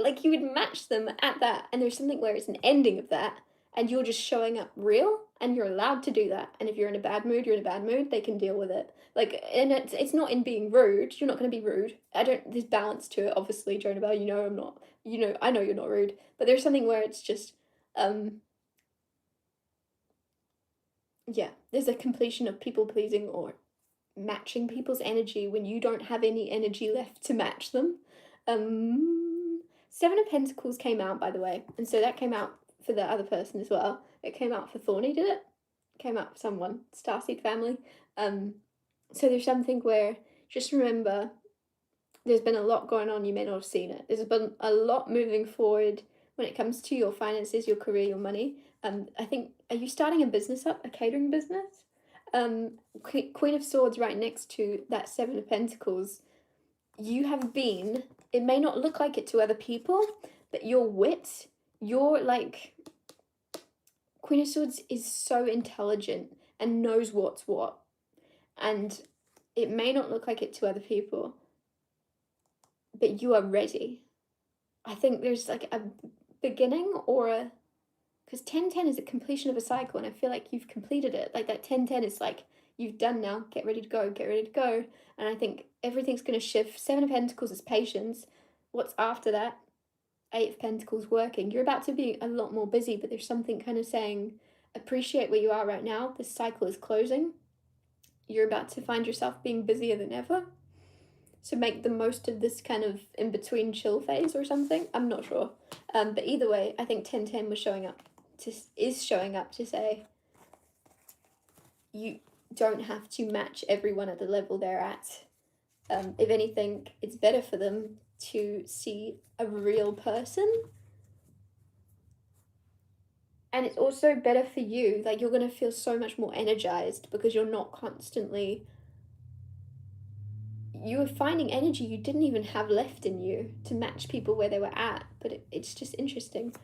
Like you would match them at that. And there's something where it's an ending of that and you're just showing up real, and you're allowed to do that. And if you're in a bad mood, you're in a bad mood, they can deal with it. Like, and it's not in being rude. You're not going to be rude. There's balance to it, obviously, Jonabelle. You know I'm not, I know you're not rude. But there's something where it's just, yeah, there's a completion of people pleasing or matching people's energy when you don't have any energy left to match them. Seven of Pentacles came out, by the way. And so that came out for the other person as well. It came out for Thorny, did it? Came out for someone. Starseed family. So there's something where, just remember, there's been a lot going on, you may not have seen it. There's been a lot moving forward when it comes to your finances, your career, your money. I think, are you starting a business up, a catering business? Queen of Swords right next to that Seven of Pentacles. You have been, it may not look like it to other people, but your wit, your like, Queen of Swords is so intelligent and knows what's what. And it may not look like it to other people, but you are ready. I think there's like a beginning or a, because 1010 is a completion of a cycle, and I feel like you've completed it. Like that 1010 is like, you've done now, get ready to go, get ready to go. And I think everything's going to shift. Seven of Pentacles is patience. What's after that? Eight of Pentacles, working. You're about to be a lot more busy, but there's something kind of saying, appreciate where you are right now. This cycle is closing. you're about to find yourself being busier than ever. So make the most of this kind of in-between chill phase or something. I'm not sure. But either way, I think 1010 is showing up to say you don't have to match everyone at the level they're at. If anything, it's better for them to see a real person. And it's also better for you. Like, you're going to feel so much more energized because you're not constantly... You were finding energy you didn't even have left in you to match people where they were at. But it's just interesting.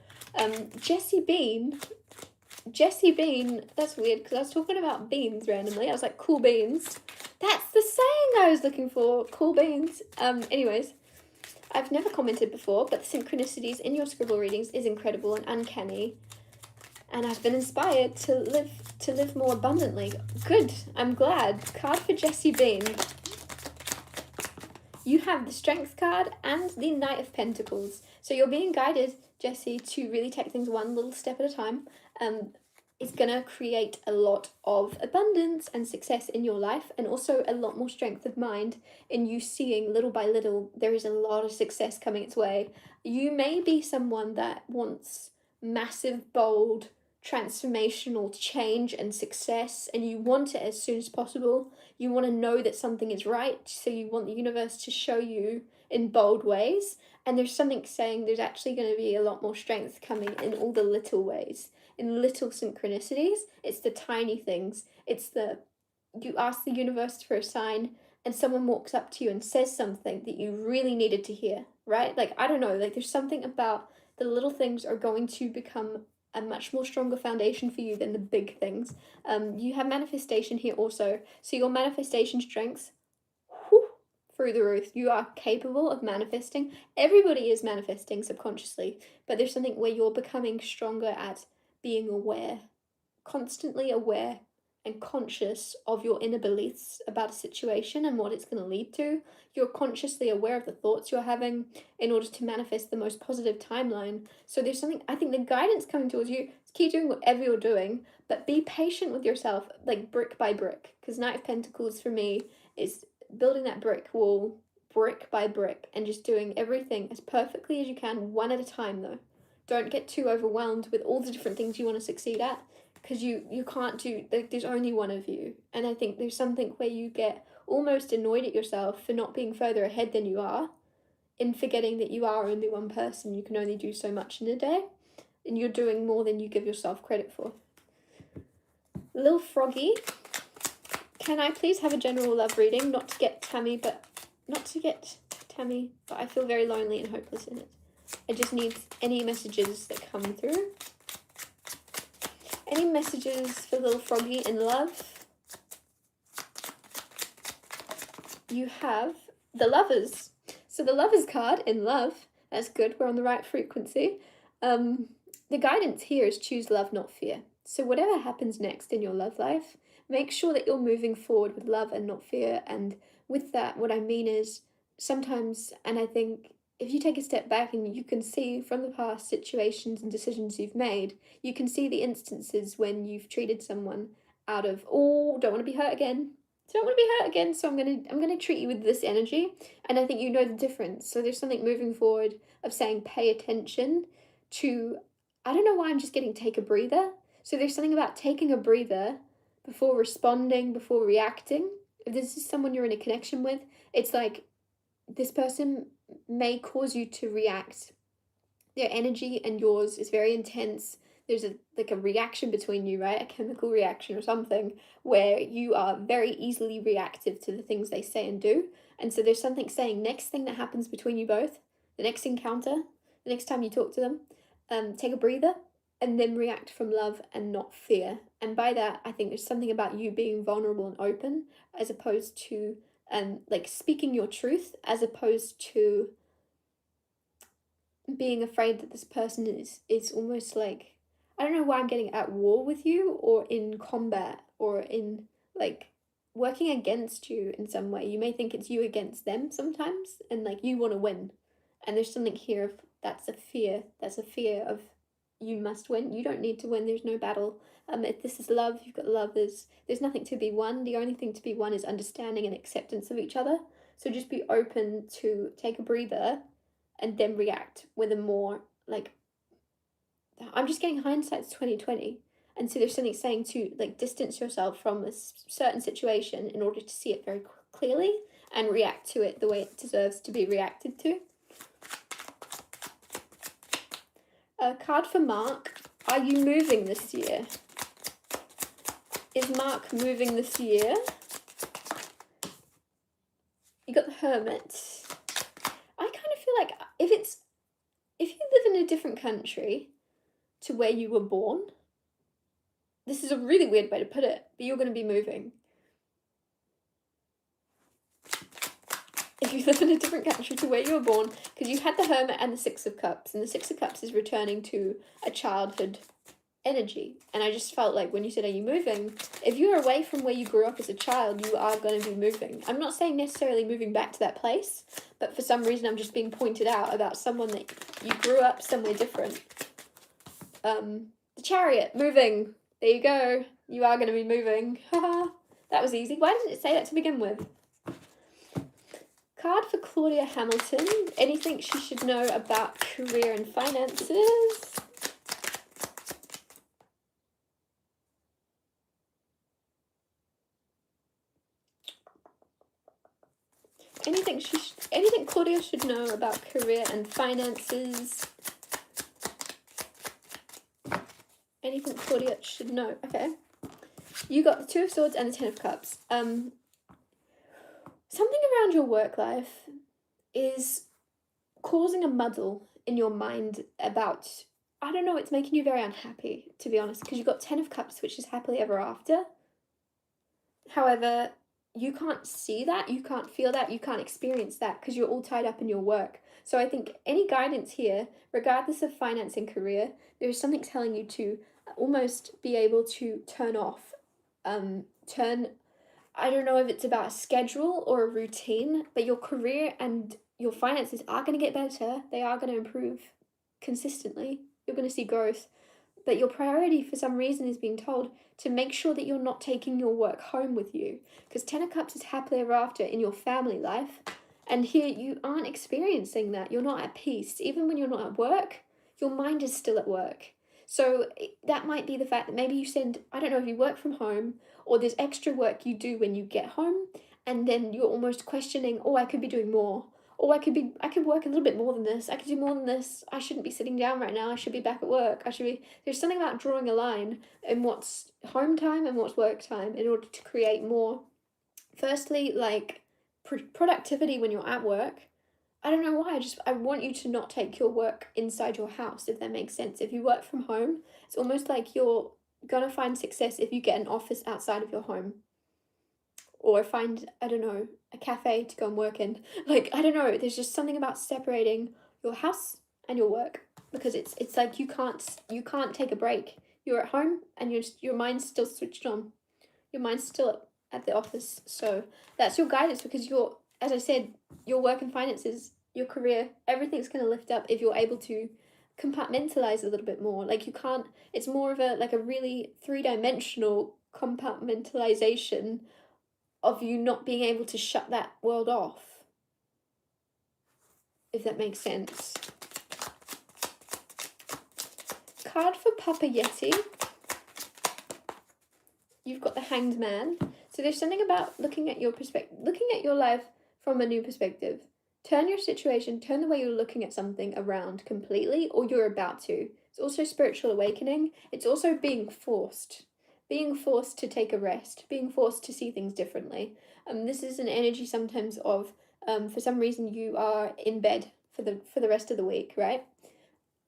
Jessie Bean, that's weird because I was talking about beans randomly. I was like, cool beans. That's the saying I was looking for, cool beans. Anyways, I've never commented before, but the synchronicities in your scribble readings is incredible and uncanny. And I've been inspired to live more abundantly. Good, I'm glad. Card for Jessie Bean. You have the Strength card and the Knight of Pentacles. So you're being guided, Jessie, to really take things one little step at a time. It's going to create a lot of abundance and success in your life, and also a lot more strength of mind in you seeing little by little there is a lot of success coming its way. You may be someone that wants massive, bold, transformational change and success, and you want it as soon as possible. You want to know that something is right, so you want the universe to show you in bold ways. And there's something saying there's actually going to be a lot more strength coming in all the little ways, in little synchronicities. It's the tiny things. It's you ask the universe for a sign and someone walks up to you and says something that you really needed to hear, right? Like, I don't know, like there's something about the little things are going to become a much more stronger foundation for you than the big things. You have manifestation here also. So your manifestation strengths, through the roof. You are capable of manifesting. Everybody is manifesting subconsciously, but there's something where you're becoming stronger at being aware, constantly aware and conscious of your inner beliefs about a situation and what it's going to lead to. You're consciously aware of the thoughts you're having in order to manifest the most positive timeline. So there's something, I think the guidance coming towards you is keep doing whatever you're doing, but be patient with yourself, like brick by brick. Because Knight of Pentacles for me is building that brick wall brick by brick and just doing everything as perfectly as you can, one at a time though. Don't get too overwhelmed with all the different things you want to succeed at, because you can't do, like, there's only one of you. And I think there's something where you get almost annoyed at yourself for not being further ahead than you are, in forgetting that you are only one person. You can only do so much in a day, and you're doing more than you give yourself credit for. Lil Froggy, can I please have a general love reading? Not to get Tammy, but I feel very lonely and hopeless in it. I just need any messages that come through. Any messages for Little Froggy in love? You have the Lovers. So the Lovers card in love, that's good, we're on the right frequency. The guidance here is choose love, not fear. So whatever happens next in your love life, make sure that you're moving forward with love and not fear. And with that, what I mean is sometimes, and I think if you take a step back and you can see from the past situations and decisions you've made, you can see the instances when you've treated someone out of, oh, don't want to be hurt again. Don't want to be hurt again, so I'm gonna treat you with this energy. And I think you know the difference. So there's something moving forward of saying pay attention to, I don't know why I'm just getting take a breather. So there's something about taking a breather before responding, before reacting. If this is someone you're in a connection with, it's like this person may cause you to react. Their energy and yours is very intense. There's a reaction between you, right? A chemical reaction or something where you are very easily reactive to the things they say and do. And so there's something saying next thing that happens between you both, the next encounter, the next time you talk to them, take a breather and then react from love and not fear. And by that, I think there's something about you being vulnerable and open as opposed to like speaking your truth, as opposed to being afraid that this person is almost like, I don't know why I'm getting at war with you or in combat or in like working against you in some way. You may think it's you against them sometimes and like you want to win. And there's something here of that's a fear of you must win. You don't need to win. There's no battle. If this is love, you've got love. There's nothing to be won. The only thing to be won is understanding and acceptance of each other. So just be open to take a breather and then react with a more, like, I'm just getting hindsight's 2020. And so there's something saying to, like, distance yourself from a certain situation in order to see it very clearly and react to it the way it deserves to be reacted to. A card for Mark. Are you moving this year? Is Mark moving this year? You got the Hermit. I kind of feel like if you live in a different country to where you were born, this is a really weird way to put it, but you're going to be moving. If you live in a different country to where you were born, because you had the Hermit and the Six of Cups, and the Six of Cups is returning to a childhood energy. And I just felt like when you said, are you moving? If you're away from where you grew up as a child, you are going to be moving. I'm not saying necessarily moving back to that place, but for some reason I'm just being pointed out about someone that you grew up somewhere different. The Chariot, moving. There you go. You are going to be moving. Haha. That was easy. Why didn't it say that to begin with? Card for Claudia Hamilton. Anything she should know about career and finances? Anything Claudia should know about career and finances? Anything Claudia should know. Okay. You got the Two of Swords and the Ten of Cups. Something around your work life is causing a muddle in your mind about, I don't know, it's making you very unhappy, to be honest, because you've got Ten of Cups, which is happily ever after. However, you can't see that, you can't feel that, you can't experience that because you're all tied up in your work. So I think any guidance here, regardless of finance and career, there is something telling you to almost be able to turn off, I don't know if it's about a schedule or a routine, but your career and your finances are going to get better. They are going to improve consistently. You're going to see growth. But your priority for some reason is being told to make sure that you're not taking your work home with you. Because Ten of Cups is happily ever after in your family life. And here you aren't experiencing that. You're not at peace. Even when you're not at work, your mind is still at work. So that might be the fact that maybe you send, I don't know if you work from home or there's extra work you do when you get home, and then you're almost questioning, oh, I could be doing more. Or I could work a little bit more than this. I could do more than this. I shouldn't be sitting down right now. I should be back at work. There's something about drawing a line in what's home time and what's work time in order to create more, firstly, like productivity when you're at work. I don't know why, I want you to not take your work inside your house, if that makes sense. If you work from home, it's almost like you're gonna find success if you get an office outside of your home. Or find, I don't know, a cafe to go and work in. Like, I don't know, there's just something about separating your house and your work. Because it's like you can't take a break. You're at home and your mind's still switched on. Your mind's still at the office. So that's your guidance, because as I said, your work and finances, your career, everything's going to lift up if you're able to compartmentalize a little bit more. Like, you can't, it's more of a really three-dimensional compartmentalization of you not being able to shut that world off, if that makes sense. Card for Papa Yeti. You've got the Hanged Man. So there's something about looking at your life from a new perspective. Turn your situation, turn the way you're looking at something around completely, or you're about to. It's also spiritual awakening. It's also being forced to take a rest, being forced to see things differently. This is an energy sometimes of, for some reason you are in bed for the rest of the week, right?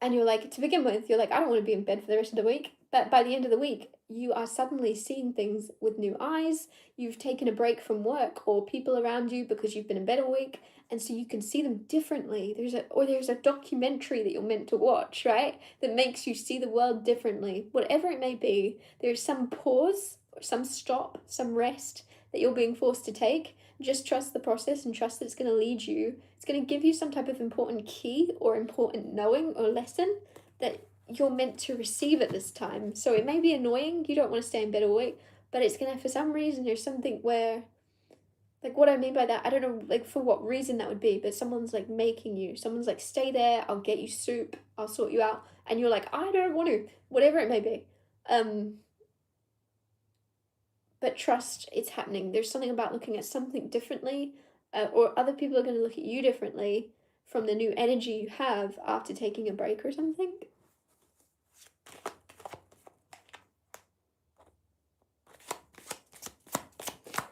And you're like, to begin with, you're like, I don't want to be in bed for the rest of the week. But by the end of the week, you are suddenly seeing things with new eyes. You've taken a break from work or people around you because you've been in bed all week. And so you can see them differently. There's a documentary that you're meant to watch, right? That makes you see the world differently. Whatever it may be, there's some pause, or some stop, some rest that you're being forced to take. Just trust the process and trust that it's going to lead you. It's going to give you some type of important key or important knowing or lesson that you're meant to receive at this time. So it may be annoying, you don't want to stay in bed all week, but it's gonna, for some reason, there's something where, like, what I mean by that, I don't know, like, for what reason that would be, but someone's, like, making you. Someone's like, stay there, I'll get you soup, I'll sort you out. And you're like, I don't want to, whatever it may be. But trust it's happening. There's something about looking at something differently, or other people are going to look at you differently from the new energy you have after taking a break or something.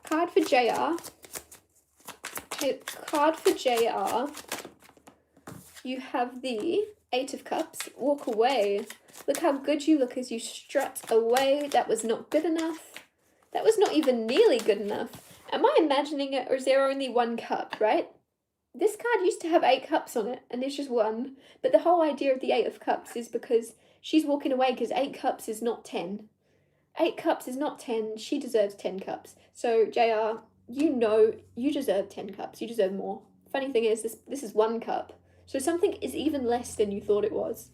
Card for JR. Okay, card for JR. You have the 8 of Cups. Walk away. Look how good you look as you strut away. That was not good enough. That was not even nearly good enough. Am I imagining it, or is there only 1 cup, right? This card used to have 8 cups on it, and there's just 1. But the whole idea of the 8 of Cups is because she's walking away because 8 cups is not 10. 8 cups is not 10. She deserves 10 cups. So, JR, you know you deserve 10 cups. You deserve more. Funny thing is, this is 1 cup. So something is even less than you thought it was.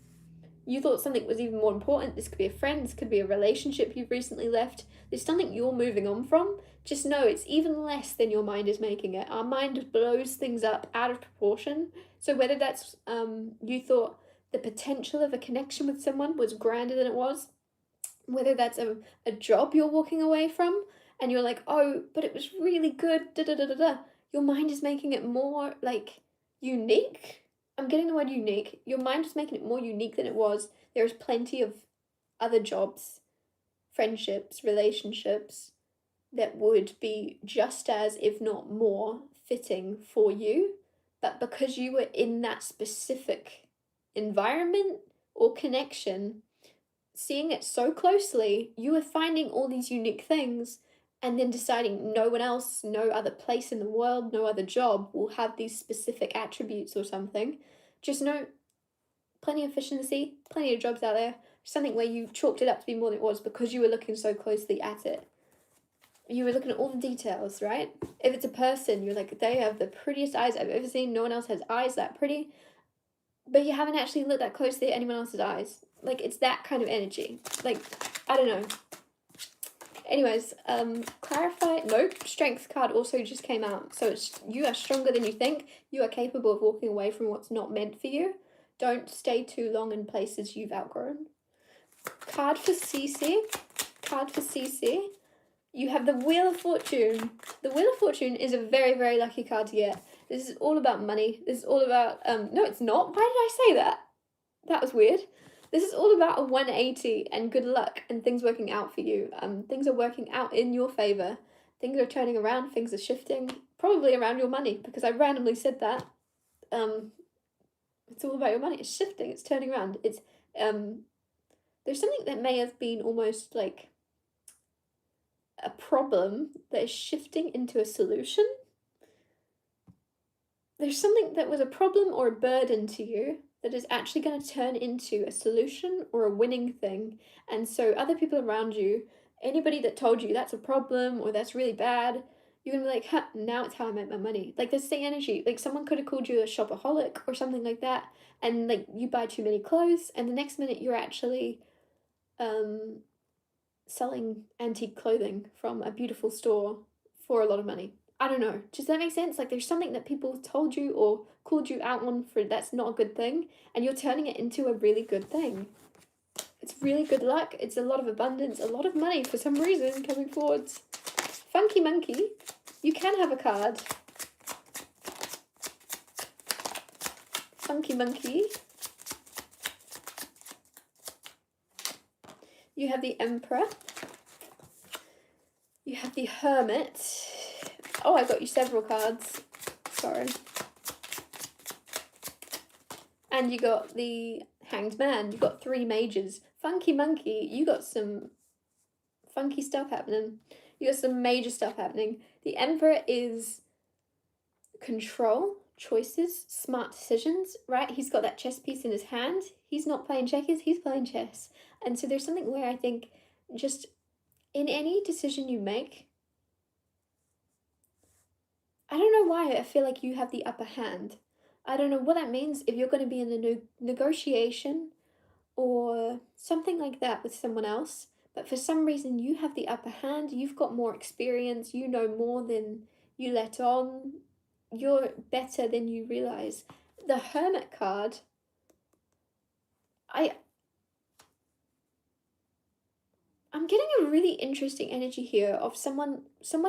You thought something was even more important. This could be a friend. This could be a relationship you've recently left. There's something you're moving on from. Just know it's even less than your mind is making it. Our mind blows things up out of proportion. So whether that's you thought the potential of a connection with someone was grander than it was, whether that's a job you're walking away from and you're like, oh, but it was really good, da da da da da. Your mind is making it more, like, unique. I'm getting the word unique. Your mind is making it more unique than it was. There's plenty of other jobs, friendships, relationships that would be just as, if not more, fitting for you. But because you were in that specific environment or connection, seeing it so closely, you were finding all these unique things and then deciding no one else, no other place in the world, no other job will have these specific attributes or something. Just know, plenty of fish in the sea, plenty of jobs out there, something where you chalked it up to be more than it was because you were looking so closely at it. You were looking at all the details, right? If it's a person, you're like, they have the prettiest eyes I've ever seen, no one else has eyes that pretty, but you haven't actually looked that closely at anyone else's eyes. Like, it's that kind of energy. Like, I don't know. Anyways, clarify. Nope, strength card also just came out. So it's, you are stronger than you think. You are capable of walking away from what's not meant for you. Don't stay too long in places you've outgrown. Card for Cece. Card for Cece. You have the Wheel of Fortune. The Wheel of Fortune is a very, very lucky card to get. This is all about money. This is all about, no, it's not. Why did I say that? That was weird. This is all about a 180 and good luck and things working out for you. Things are working out in your favor. Things are turning around. Things are shifting. Probably around your money, because I randomly said that. It's all about your money. It's shifting. It's turning around. It's there's something that may have been almost like a problem that is shifting into a solution. There's something that was a problem or a burden to you that is actually going to turn into a solution or a winning thing. And so other people around you, anybody that told you that's a problem or that's really bad, you're going to be like, huh, now it's how I make my money. Like, there's the energy. Like, someone could have called you a shopaholic or something like that, and like you buy too many clothes, and the next minute you're actually selling antique clothing from a beautiful store for a lot of money. I don't know. Does that make sense? Like, there's something that people told you or called you out on for that's not a good thing, and you're turning it into a really good thing. It's really good luck. It's a lot of abundance, a lot of money for some reason coming forwards. Funky Monkey. You can have a card. Funky Monkey. You have the Emperor. You have the Hermit. Oh, I got you several cards. Sorry. And you got the Hanged Man. You got 3 mages. Funky Monkey, you got some funky stuff happening. You got some major stuff happening. The Emperor is control, choices, smart decisions, right? He's got that chess piece in his hand. He's not playing checkers, he's playing chess. And so there's something where I think just in any decision you make, I don't know why I feel like you have the upper hand. I don't know what that means if you're going to be in a negotiation or something like that with someone else. But for some reason, you have the upper hand, you've got more experience, you know more than you let on, you're better than you realize. The Hermit card, I I'm getting a really interesting energy here of someone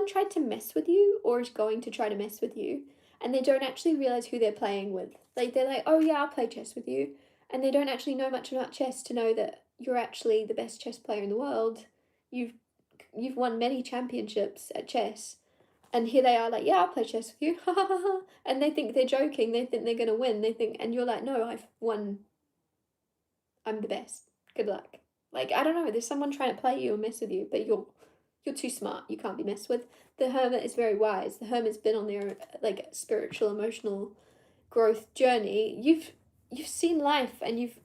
tried to mess with you or is going to try to mess with you, and they don't actually realize who they're playing with. Like they're like, "Oh yeah, I'll play chess with you." And they don't actually know much about chess to know that you're actually the best chess player in the world. You've you've won many championships at chess. And here they are like, "Yeah, I'll play chess with you." And they think they're joking. They think they're going to win. They think and you're like, "No, I've won. I'm the best. Good luck." Like, I don't know, there's someone trying to play you or mess with you, but you're too smart. You can't be messed with. The hermit is very wise. The hermit's been on their like spiritual, emotional growth journey. You've seen life and you've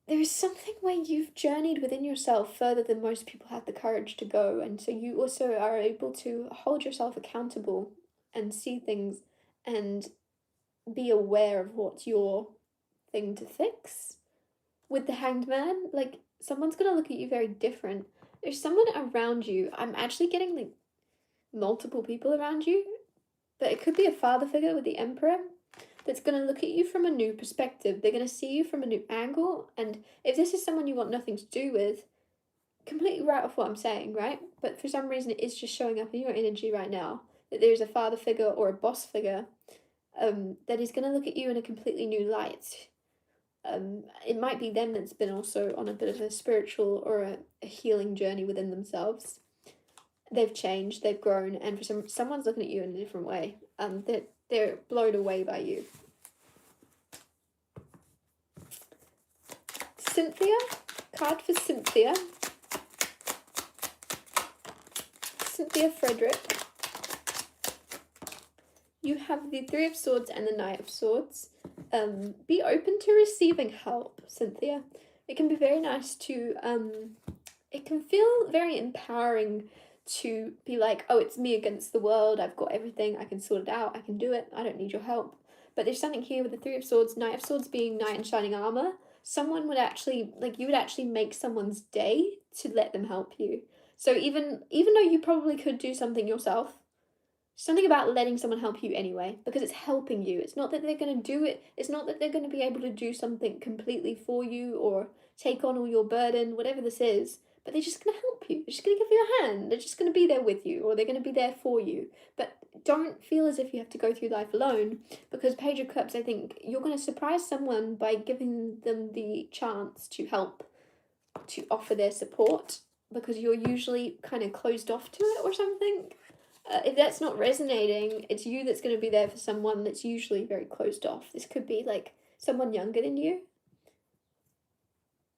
there's something where you've journeyed within yourself further than most people have the courage to go, and so you also are able to hold yourself accountable and see things and be aware of what's your thing to fix. With the hanged man, like someone's gonna look at you very different. There's someone around you. I'm actually getting like multiple people around you, but it could be a father figure with the emperor that's gonna look at you from a new perspective. They're gonna see you from a new angle, and if this is someone you want nothing to do with, completely right off what I'm saying, right? But for some reason, it is just showing up in your energy right now that there's a father figure or a boss figure that is gonna look at you in a completely new light. It might be them that's been also on a bit of a spiritual or a healing journey within themselves. They've changed, they've grown, and for someone's looking at you in a different way. They're blown away by you. Cynthia, card for Cynthia. Cynthia Frederick. You have the Three of Swords and the Knight of Swords. Be open to receiving help, Cynthia. It can be very nice to, it can feel very empowering to be like, "Oh, it's me against the world, I've got everything, I can sort it out, I can do it, I don't need your help." But there's something here with the Three of Swords, Knight of Swords being knight in shining armor. Someone would actually, like, you would actually make someone's day to let them help you. So even though you probably could do something yourself, something about letting someone help you anyway, because it's helping you. It's not that they're going to do it, it's not that they're going to be able to do something completely for you or take on all your burden, whatever this is, but they're just going to help you. They're just going to give you a hand. They're just going to be there with you, or they're going to be there for you. But don't feel as if you have to go through life alone, because Page of Cups, I think you're going to surprise someone by giving them the chance to help, to offer their support, because you're usually kind of closed off to it or something. If that's not resonating, it's you that's going to be there for someone that's usually very closed off. This could be like someone younger than you,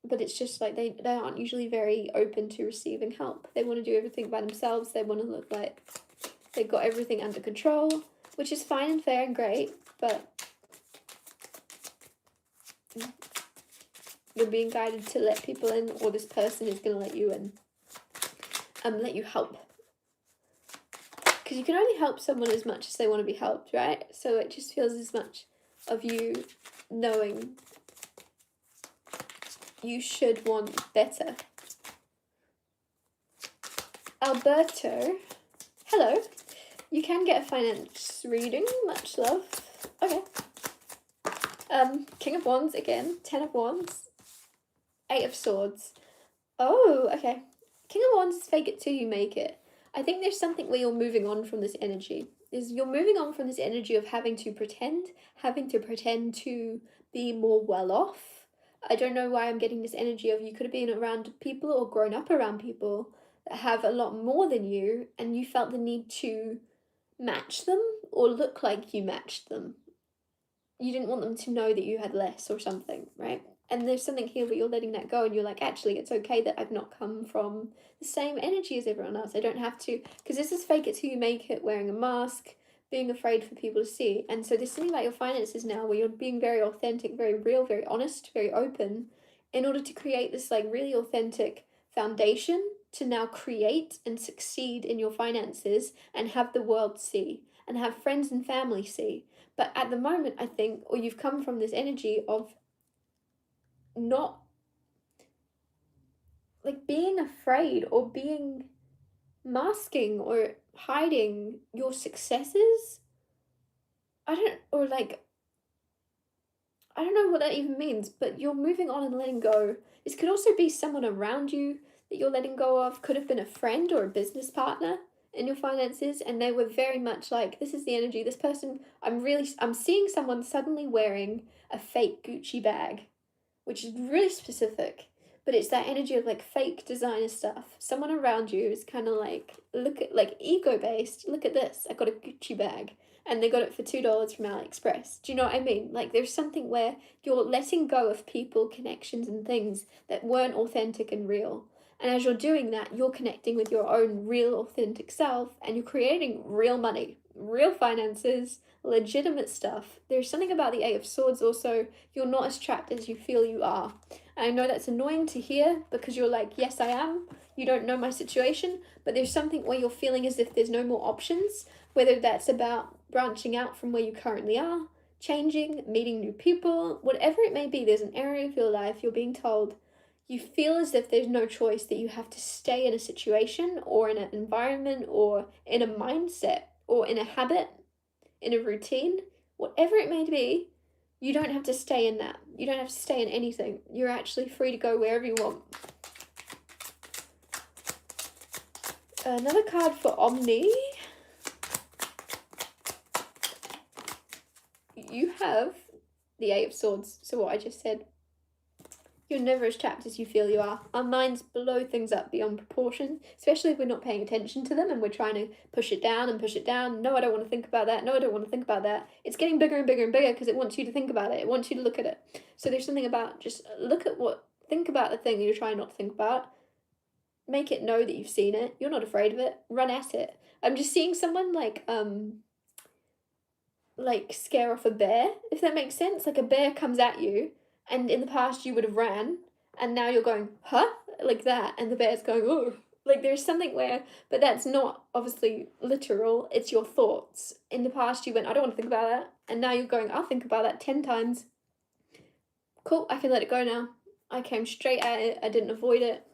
but it's just like they aren't usually very open to receiving help. They want to do everything by themselves. They want to look like they've got everything under control, which is fine and fair and great, but you're being guided to let people in, or this person is going to let you in, let you help. Because you can only help someone as much as they want to be helped, right? So it just feels as much of you knowing you should want better. Alberto, hello. You can get a finance reading, much love. Okay. King of Wands again, 10 of Wands, 8 of Swords. Oh, okay. King of Wands is fake it till you make it. I think there's something where you're moving on from this energy. You're moving on from this energy of having to pretend to be more well off. I don't know why I'm getting this energy of you could have been around people or grown up around people that have a lot more than you, and you felt the need to match them or look like you matched them. You didn't want them to know that you had less or something, right? And there's something here where you're letting that go and you're like, actually, it's okay that I've not come from the same energy as everyone else. I don't have to, because this is fake it till you make it, wearing a mask, being afraid for people to see. And so there's something about your finances now where you're being very authentic, very real, very honest, very open, in order to create this like really authentic foundation to now create and succeed in your finances and have the world see. and have friends and family see. But at the moment, I think, or you've come from this energy of not like being afraid or being masking or hiding your successes. Or like, I don't know what that even means, but you're moving on and letting go. This could also be someone around you that you're letting go of, could have been a friend or a business partner in your finances, and they were very much like, this is the energy, this person, I'm seeing someone suddenly wearing a fake Gucci bag, which is really specific, but it's that energy of like fake designer stuff. Someone around you is kind of like, look at like ego based, look at this, I got a Gucci bag. And they got it for $2 from AliExpress. Do you know what I mean? Like there's something where you're letting go of people, connections, and things that weren't authentic and real. And as you're doing that, you're connecting with your own real, authentic self, and you're creating real money, real finances, legitimate stuff. There's something about the Eight of Swords also, you're not as trapped as you feel you are. And I know that's annoying to hear because you're like, yes, I am. You don't know my situation, but there's something where you're feeling as if there's no more options, whether that's about branching out from where you currently are, changing, meeting new people, whatever it may be. There's an area of your life you're being told you feel as if there's no choice, that you have to stay in a situation or in an environment or in a mindset or in a habit, in a routine, whatever it may be. You don't have to stay in that. You don't have to stay in anything. You're actually free to go wherever you want. Another card for Omni. You have the Eight of Swords, so what I just said. You're never as trapped as you feel you are. Our minds blow things up beyond proportion, especially if we're not paying attention to them and we're trying to push it down and push it down. No, I don't want to think about that. No, I don't want to think about that. It's getting bigger and bigger and bigger because it wants you to think about it. It wants you to look at it. So there's something about just think about the thing you're trying not to think about. Make it know that you've seen it. You're not afraid of it. Run at it. I'm just seeing someone like scare off a bear, if that makes sense. Like a bear comes at you, and in the past you would have ran, and now you're going, huh? Like that, and the bear's going, oh. Like there's something where, but that's not obviously literal, it's your thoughts. In the past you went, I don't want to think about that, and now you're going, I'll think about that 10 times. Cool, I can let it go now. I came straight at it, I didn't avoid it.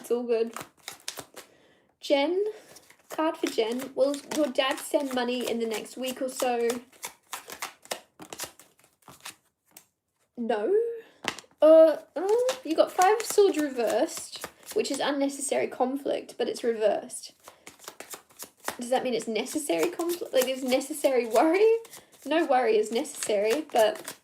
It's all good. Jen, card for Jen. Will your dad send money in the next week or so? No. You got Five of Swords reversed, which is unnecessary conflict, but it's reversed. Does that mean it's necessary conflict? Like there's necessary worry? No worry is necessary, but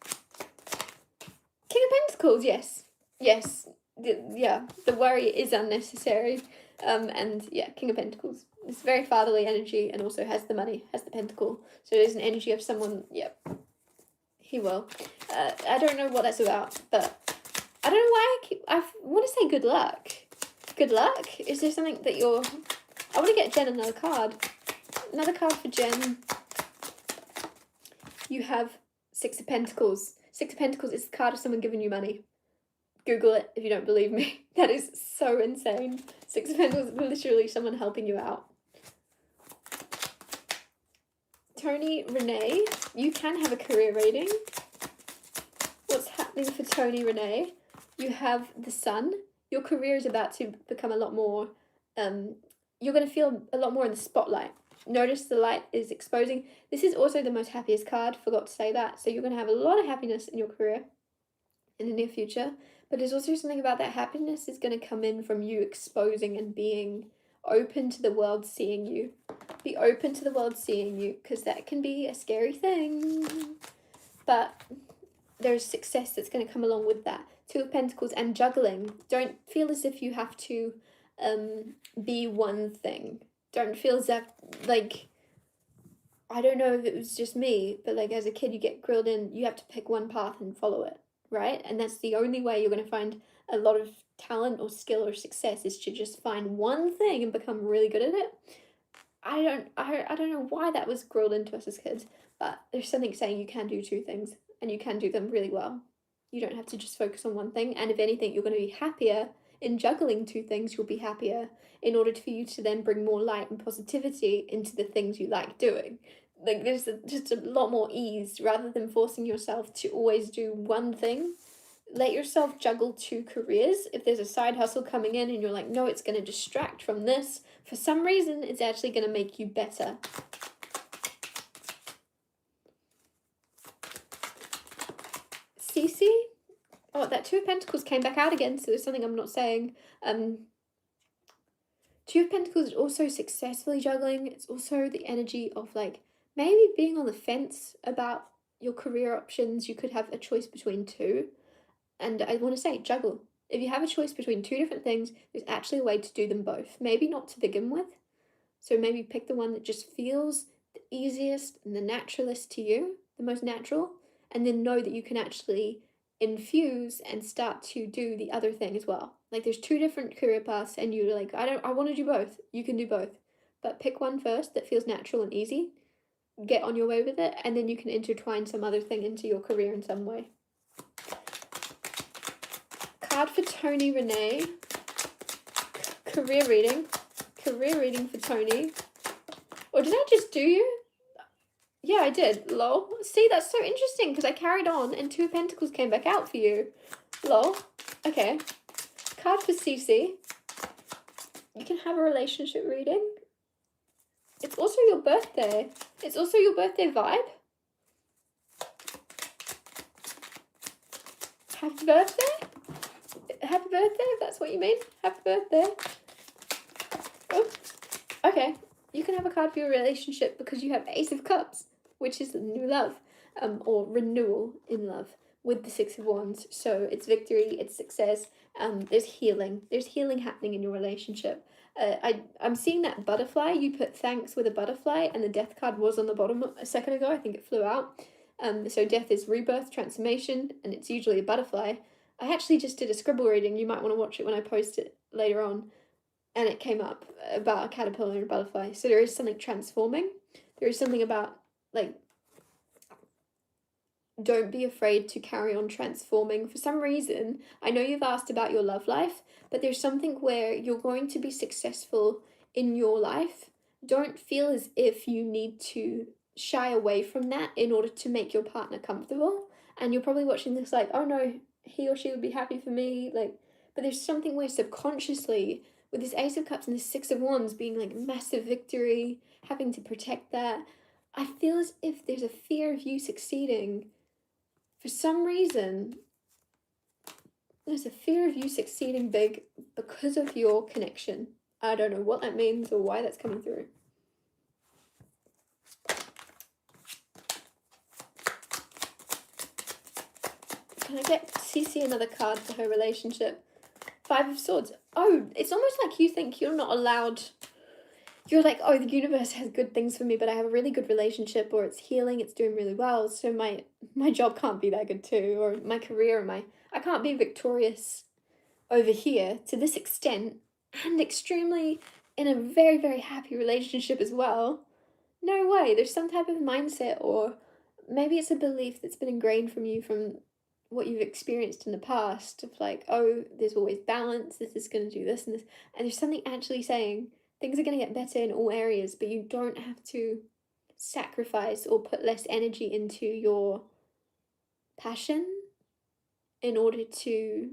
King of Pentacles, yes. Yes. The worry is unnecessary. And yeah, King of Pentacles. It's very fatherly energy and also has the money, has the pentacle. So there's an energy of someone, yep. He will. I don't know what that's about, but I don't know why I want to say good luck. Good luck? Is there something that you're... I want to get Jen another card. Another card for Jen. You have Six of Pentacles. Six of Pentacles is the card of someone giving you money. Google it if you don't believe me. That is so insane. Six of Pentacles is literally someone helping you out. Tony Renee, you can have a career rating. What's happening for Tony Renee? You have the Sun. Your career is about to become a lot more, you're going to feel a lot more in the spotlight. Notice the light is exposing. This is also the most happiest card, forgot to say that. So you're going to have a lot of happiness in your career in the near future. But there's also something about that happiness is going to come in from you exposing and being open to the world seeing you. Be open to the world seeing you, because that can be a scary thing. But there's success that's going to come along with that. Two of Pentacles and juggling. Don't feel as if you have to be one thing. Don't feel as if, like, I don't know if it was just me, but like as a kid you get grilled in, you have to pick one path and follow it, right? And that's the only way you're going to find a lot of talent or skill or success, is to just find one thing and become really good at it. I don't know why that was grilled into us as kids, but there's something saying you can do two things and you can do them really well. You don't have to just focus on one thing, and if anything, you're going to be happier in juggling two things. You'll be happier in order for you to then bring more light and positivity into the things you like doing. Like there's just a lot more ease rather than forcing yourself to always do one thing. Let yourself juggle two careers. If there's a side hustle coming in and you're like, no, it's going to distract from this, for some reason, it's actually going to make you better. Cece? Oh, that Two of Pentacles came back out again, so there's something I'm not saying. Two of Pentacles is also successfully juggling. It's also the energy of like maybe being on the fence about your career options. You could have a choice between two. And I want to say juggle. If you have a choice between two different things, there's actually a way to do them both. Maybe not to begin with. So maybe pick the one that just feels the easiest and the naturalist to you, the most natural, and then know that you can actually infuse and start to do the other thing as well. Like there's two different career paths and you're like, I want to do both. You can do both. But pick one first that feels natural and easy. Get on your way with it, and then you can intertwine some other thing into your career in some way. Card for Tony Renee. Career reading. Career reading for Tony. Or did I just do you? Yeah, I did. Lol. See, that's so interesting because I carried on and Two of Pentacles came back out for you. Lol. Okay. Card for Cece. You can have a relationship reading. It's also your birthday. It's also your birthday vibe. Happy birthday? Happy birthday, if that's what you mean. Happy birthday. Oh. Okay. You can have a card for your relationship because you have Ace of Cups, which is new love, or renewal in love with the Six of Wands. So it's victory, it's success, there's healing. There's healing happening in your relationship. I'm seeing that butterfly. You put thanks with a butterfly and the death card was on the bottom a second ago. I think it flew out. So death is rebirth, transformation, and it's usually a butterfly. I actually just did a scribble reading. You might want to watch it when I post it later on. And it came up about a caterpillar and a butterfly. So there is something transforming. There is something about, like, don't be afraid to carry on transforming. For some reason, I know you've asked about your love life, but there's something where you're going to be successful in your life. Don't feel as if you need to shy away from that in order to make your partner comfortable. And you're probably watching this like, oh no, he or she would be happy for me. Like, but there's something where subconsciously, with this Ace of Cups and this Six of Wands being like massive victory, having to protect that, I feel as if there's a fear of you succeeding. For some reason, there's a fear of you succeeding big because of your connection. I don't know what that means or why that's coming through. Can I get Cece another card for her relationship? Five of Swords. Oh, it's almost like you think you're not allowed. You're like, oh, the universe has good things for me, but I have a really good relationship, or it's healing, it's doing really well, so my job can't be that good too, or my career, I can't be victorious over here to this extent, and extremely in a very, very happy relationship as well. No way. There's some type of mindset, or maybe it's a belief that's been ingrained from you from what you've experienced in the past of like, oh, there's always balance, this is going to do this and this, and there's something actually saying things are going to get better in all areas, but you don't have to sacrifice or put less energy into your passion in order to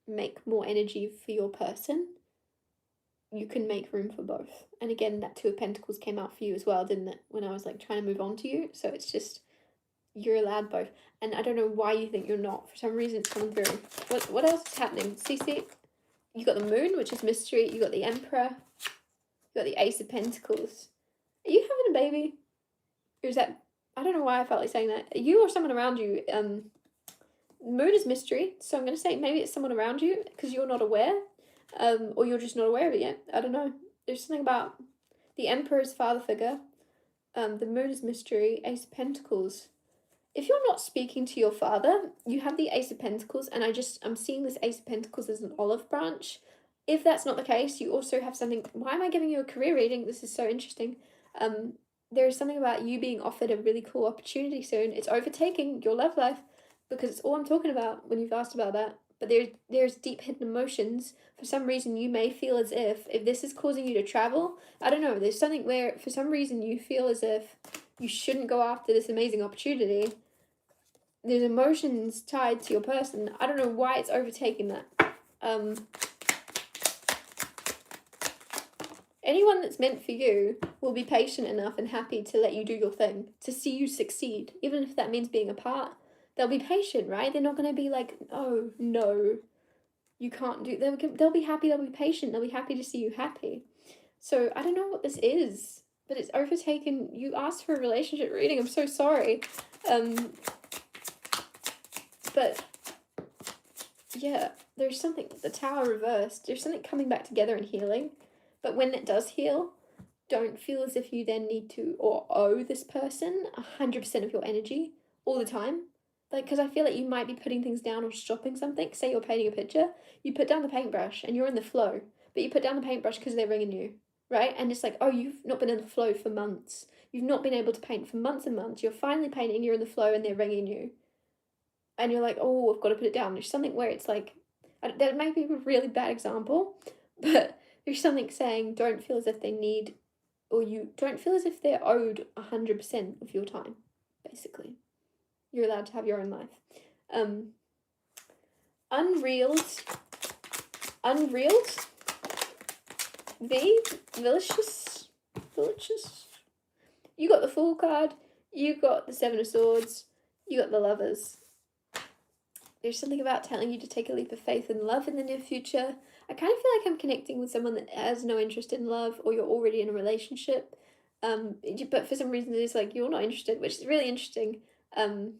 make more energy for your person. You can make room for both. And again, that Two of Pentacles came out for you as well, didn't it? When I was like trying to move on to you. So it's just, you're allowed both. And I don't know why you think you're not. For some reason it's coming through. What else is happening? Cece, you got the Moon, which is mystery. You got the Emperor. You got the Ace of Pentacles. Are you having a baby? Or is that, I don't know why I felt like saying that. You or someone around you, Moon is mystery. So I'm going to say maybe it's someone around you because you're not aware. Or you're just not aware of it yet. I don't know. There's something about the Emperor's father figure. The Moon is mystery. Ace of Pentacles. If you're not speaking to your father, you have the Ace of Pentacles, and I'm seeing this Ace of Pentacles as an olive branch. If that's not the case, you also have something. Why am I giving you a career reading? This is so interesting. There is something about you being offered a really cool opportunity soon. It's overtaking your love life because it's all I'm talking about when you've asked about that. But there's deep hidden emotions. For some reason, you may feel as if this is causing you to travel, I don't know, there's something where for some reason you feel as if you shouldn't go after this amazing opportunity. There's emotions tied to your person. I don't know why it's overtaking that. Anyone that's meant for you will be patient enough and happy to let you do your thing, to see you succeed, even if that means being apart. They'll be patient, right? They're not going to be like, oh, no, you can't do... They'll be happy, they'll be patient, they'll be happy to see you happy. So I don't know what this is, but it's overtaken... You asked for a relationship reading, I'm so sorry. But, yeah, there's something... The Tower reversed. There's something coming back together and healing. But when it does heal, don't feel as if you then need to or owe this person 100% of your energy all the time. Like, because I feel like you might be putting things down or stopping something. Say you're painting a picture, you put down the paintbrush and you're in the flow, but you put down the paintbrush because they're ringing you, right? And it's like, oh, you've not been in the flow for months. You've not been able to paint for months and months. You're finally painting, you're in the flow and they're ringing you. And you're like, oh, I've got to put it down. There's something where it's like, that might be a really bad example, but... There's something saying don't feel as if they need, or you don't feel as if they're owed 100% of your time, basically. You're allowed to have your own life. Unreeled, Delicious. You got the Fool card, you got the Seven of Swords, you got the Lovers. There's something about telling you to take a leap of faith and love in the near future. I kind of feel like I'm connecting with someone that has no interest in love, or you're already in a relationship. But for some reason it's like you're not interested, which is really interesting. Do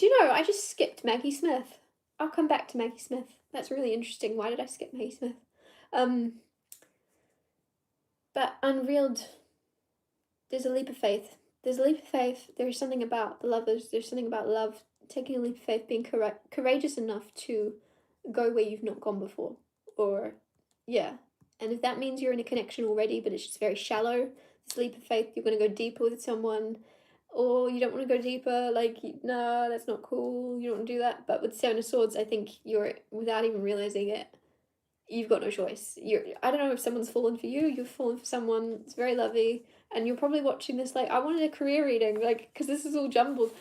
you know, I just skipped Maggie Smith. I'll come back to Maggie Smith. That's really interesting. Why did I skip Maggie Smith? But Unreeled, there's a leap of faith. There's a leap of faith. There's something about the Lovers. There's something about love. Taking a leap of faith, being courageous enough to go where you've not gone before, or yeah. And if that means you're in a connection already but it's just very shallow, this leap of faith, you're going to go deeper with someone, or you don't want to go deeper, like, no, that's not cool, you don't want to do that. But with Seven of Swords, I think you're, without even realizing it, you've got no choice. I don't know if someone's fallen for you, you've fallen for someone, it's very lovely, and you're probably watching this like, I wanted a career reading, like, because this is all jumbled.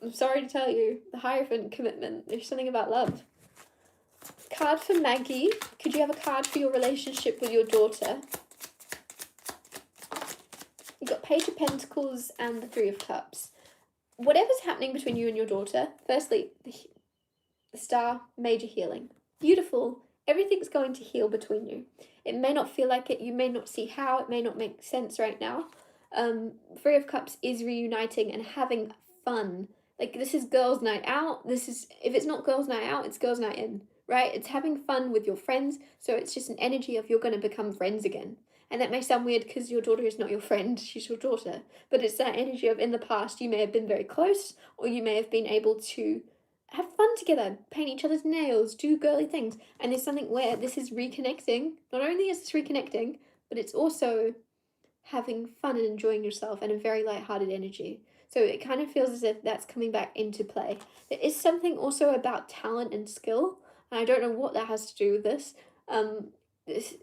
I'm sorry to tell you, the Hierophant, commitment, there's something about love. Card for Maggie. Could you have a card for your relationship with your daughter? You've got Page of Pentacles and the Three of Cups. Whatever's happening between you and your daughter, firstly, the Star, major healing. Beautiful. Everything's going to heal between you. It may not feel like it. You may not see how. It may not make sense right now. Three of Cups is reuniting and having fun. Like, this is girls' night out. This is, if it's not girls' night out, it's girls' night in. Right? It's having fun with your friends, so it's just an energy of you're going to become friends again. And that may sound weird because your daughter is not your friend, she's your daughter. But it's that energy of in the past you may have been very close, or you may have been able to have fun together, paint each other's nails, do girly things. And there's something where this is reconnecting. Not only is this reconnecting, but it's also having fun and enjoying yourself and a very lighthearted energy. So it kind of feels as if that's coming back into play. There is something also about talent and skill. I don't know what that has to do with this.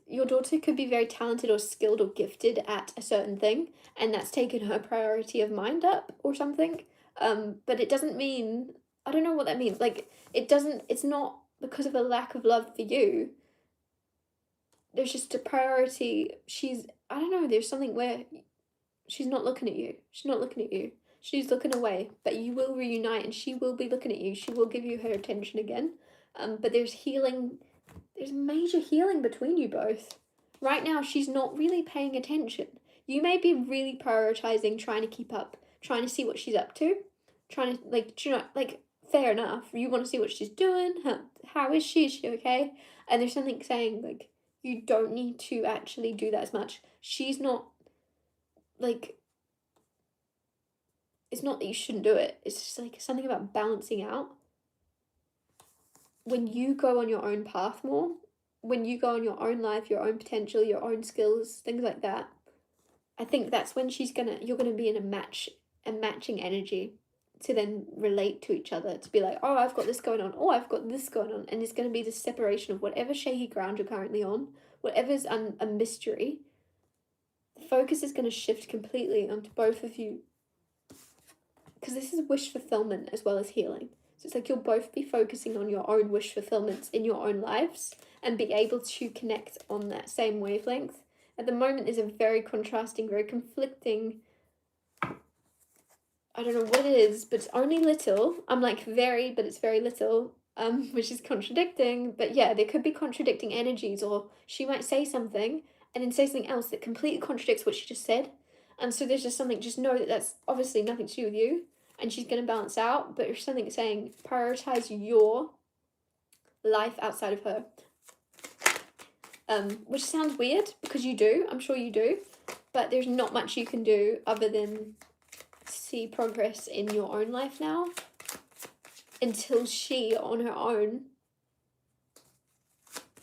Your daughter could be very talented or skilled or gifted at a certain thing, and that's taken her priority of mind up or something. But it doesn't mean, I don't know what that means. Like, it's not because of a lack of love for you. There's just a priority. I don't know, there's something where she's not looking at you. She's looking away, but you will reunite and she will be looking at you. She will give you her attention again. But there's healing, there's major healing between you both. Right now, she's not really paying attention. You may be really prioritizing, trying to keep up, trying to see what she's up to, trying to, like, you know, like, fair enough. You want to see what she's doing, how is she okay? And there's something saying, like, you don't need to actually do that as much. She's not, like, it's not that you shouldn't do it. It's just, like, something about balancing out. When you go on your own path more, when you go on your own life, your own potential, your own skills, things like that, I think that's when you're gonna be in a matching energy to then relate to each other, to be like, oh, I've got this going on, oh, I've got this going on, and there's gonna be this separation of whatever shaky ground you're currently on, whatever's a mystery. focus is going to shift completely onto both of you, because this is wish fulfillment as well as healing. So it's like you'll both be focusing on your own wish fulfillments in your own lives and be able to connect on that same wavelength. At the moment, there's a very contrasting, very conflicting, I don't know what it is, but it's only little. I'm like very, but it's very little, which is contradicting. But yeah, there could be contradicting energies, or she might say something and then say something else that completely contradicts what she just said. And so there's just something, just know that that's obviously nothing to do with you, and she's going to balance out, but there's something saying prioritize your life outside of her. Which sounds weird because you do, I'm sure you do, but there's not much you can do other than see progress in your own life now until she on her own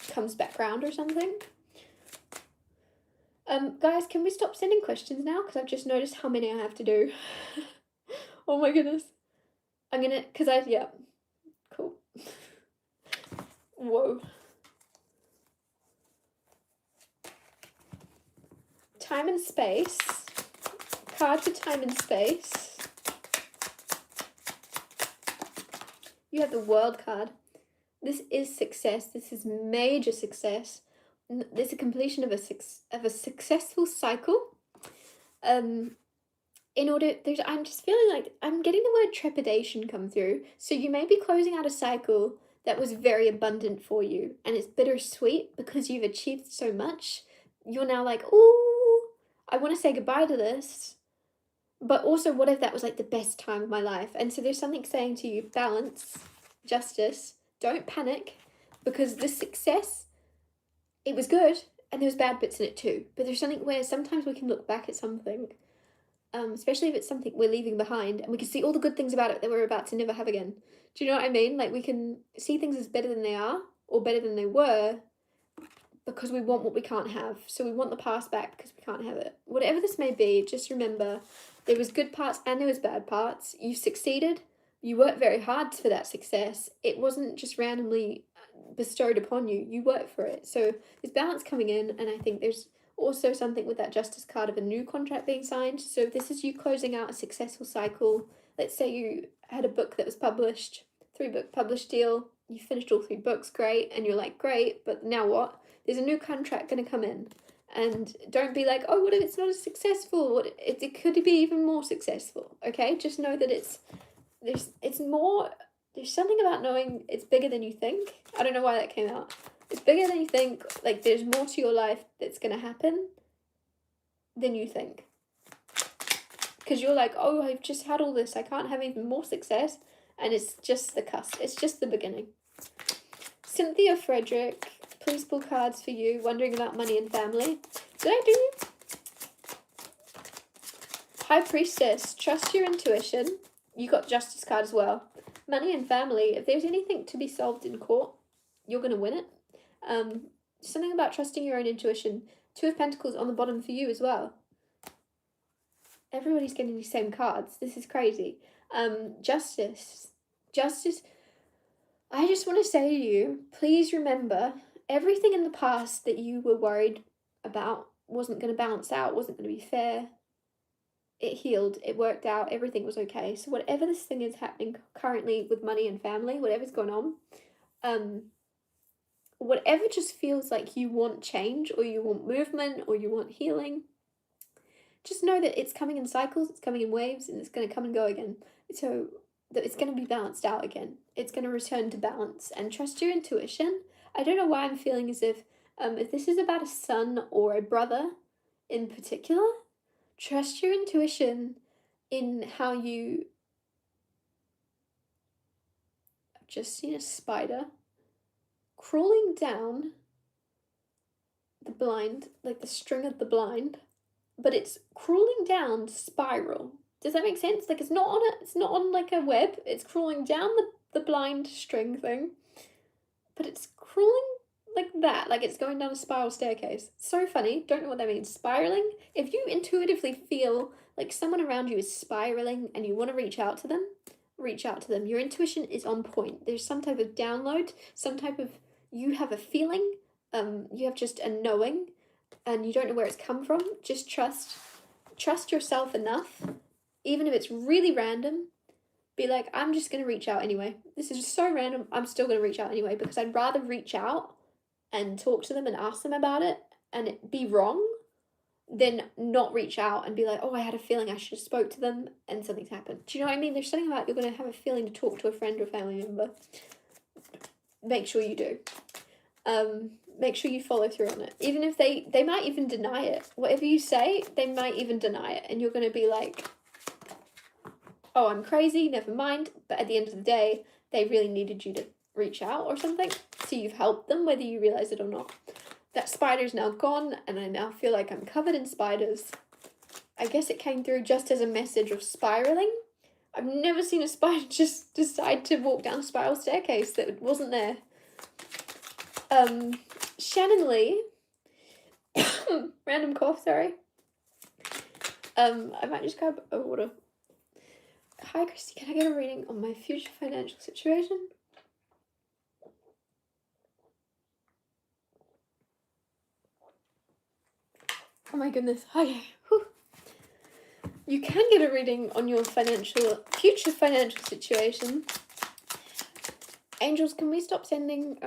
comes back round or something. Guys, can we stop sending questions now? Because I've just noticed how many I have to do. Oh my goodness. I'm gonna, yeah, cool. Whoa. Time and space. Card for time and space. You have the World card. This is success. This is major success. There's a completion of a successful cycle. I'm just feeling like I'm getting the word trepidation come through. So you may be closing out a cycle that was very abundant for you, and it's bittersweet because you've achieved so much. You're now like, ooh, I want to say goodbye to this. But also, what if that was like the best time of my life? And so there's something saying to you, balance, justice, don't panic, because this success, it was good, and there was bad bits in it too. But there's something where sometimes we can look back at something, especially if it's something we're leaving behind, and we can see all the good things about it that we're about to never have again. Do you know what I mean? Like, we can see things as better than they are, or better than they were, because we want what we can't have. So we want the past back because we can't have it. Whatever this may be, just remember there was good parts and there was bad parts. You succeeded. You worked very hard for that success. It wasn't just randomly bestowed upon you. You worked for it. So there's balance coming in, and I think there's also something with that Justice card of a new contract being signed. So if this is you closing out a successful cycle, let's say you had a book that was published, 3-book published deal, you finished all 3 books, great, and you're like, great, but now what? There's a new contract going to come in. And don't be like, oh, what if it's not as successful? It could be even more successful, okay? Just know that there's something about knowing it's bigger than you think. I don't know why that came out. It's bigger than you think. Like, there's more to your life that's going to happen than you think. Because you're like, oh, I've just had all this. I can't have even more success. And it's just the cusp. It's just the beginning. Cynthia Frederick, please pull cards for you. Wondering about money and family. Did I do you? High Priestess, trust your intuition. You got Justice card as well. Money and family. If there's anything to be solved in court, you're going to win it. Something about trusting your own intuition. 2 of Pentacles on the bottom for you as well. Everybody's getting these same cards. This is crazy. Justice. Justice. I just want to say to you, please remember, everything in the past that you were worried about wasn't going to balance out, wasn't going to be fair. It healed, it worked out, everything was okay. So whatever this thing is happening currently with money and family, whatever's going on, whatever just feels like you want change, or you want movement, or you want healing, just know that it's coming in cycles, it's coming in waves, and it's going to come and go again. So that it's going to be balanced out again. It's going to return to balance, and trust your intuition. I don't know why I'm feeling as if this is about a son or a brother in particular, trust your intuition in how you... I've just seen a spider crawling down the blind, like the string of the blind, but it's crawling down spiral. Does that make sense? Like, it's not on like a web. It's crawling down the blind string thing, but it's crawling like that, like it's going down a spiral staircase. So funny. Don't know what that means. Spiraling. If you intuitively feel like someone around you is spiraling and you want to reach out to them, reach out to them. Your intuition is on point. There's some type of download, some type of, you have a feeling, you have just a knowing, and you don't know where it's come from, just trust yourself enough, even if it's really random. Be like, I'm just going to reach out anyway. This is just so random. I'm still going to reach out anyway, because I'd rather reach out and talk to them and ask them about it and it be wrong than not reach out and be like, oh, I had a feeling I should have spoke to them and something's happened. Do you know what I mean? There's something about you're going to have a feeling to talk to a friend or family member. Make sure you do. Make sure you follow through on it. Even if they might even deny it. Whatever you say, they might even deny it. And you're going to be like, oh, I'm crazy, never mind. But at the end of the day, they really needed you to reach out or something. So you've helped them, whether you realize it or not. That spider's now gone, and I now feel like I'm covered in spiders. I guess it came through just as a message of spiraling. I've never seen a spider just decide to walk down a spiral staircase that wasn't there. Shannon Lee. Random cough, sorry. I might just grab a water. Hi, Kristie, can I get a reading on my future financial situation? Oh my goodness. Okay. Whew. You can get a reading on your future financial situation. Angels, can we stop sending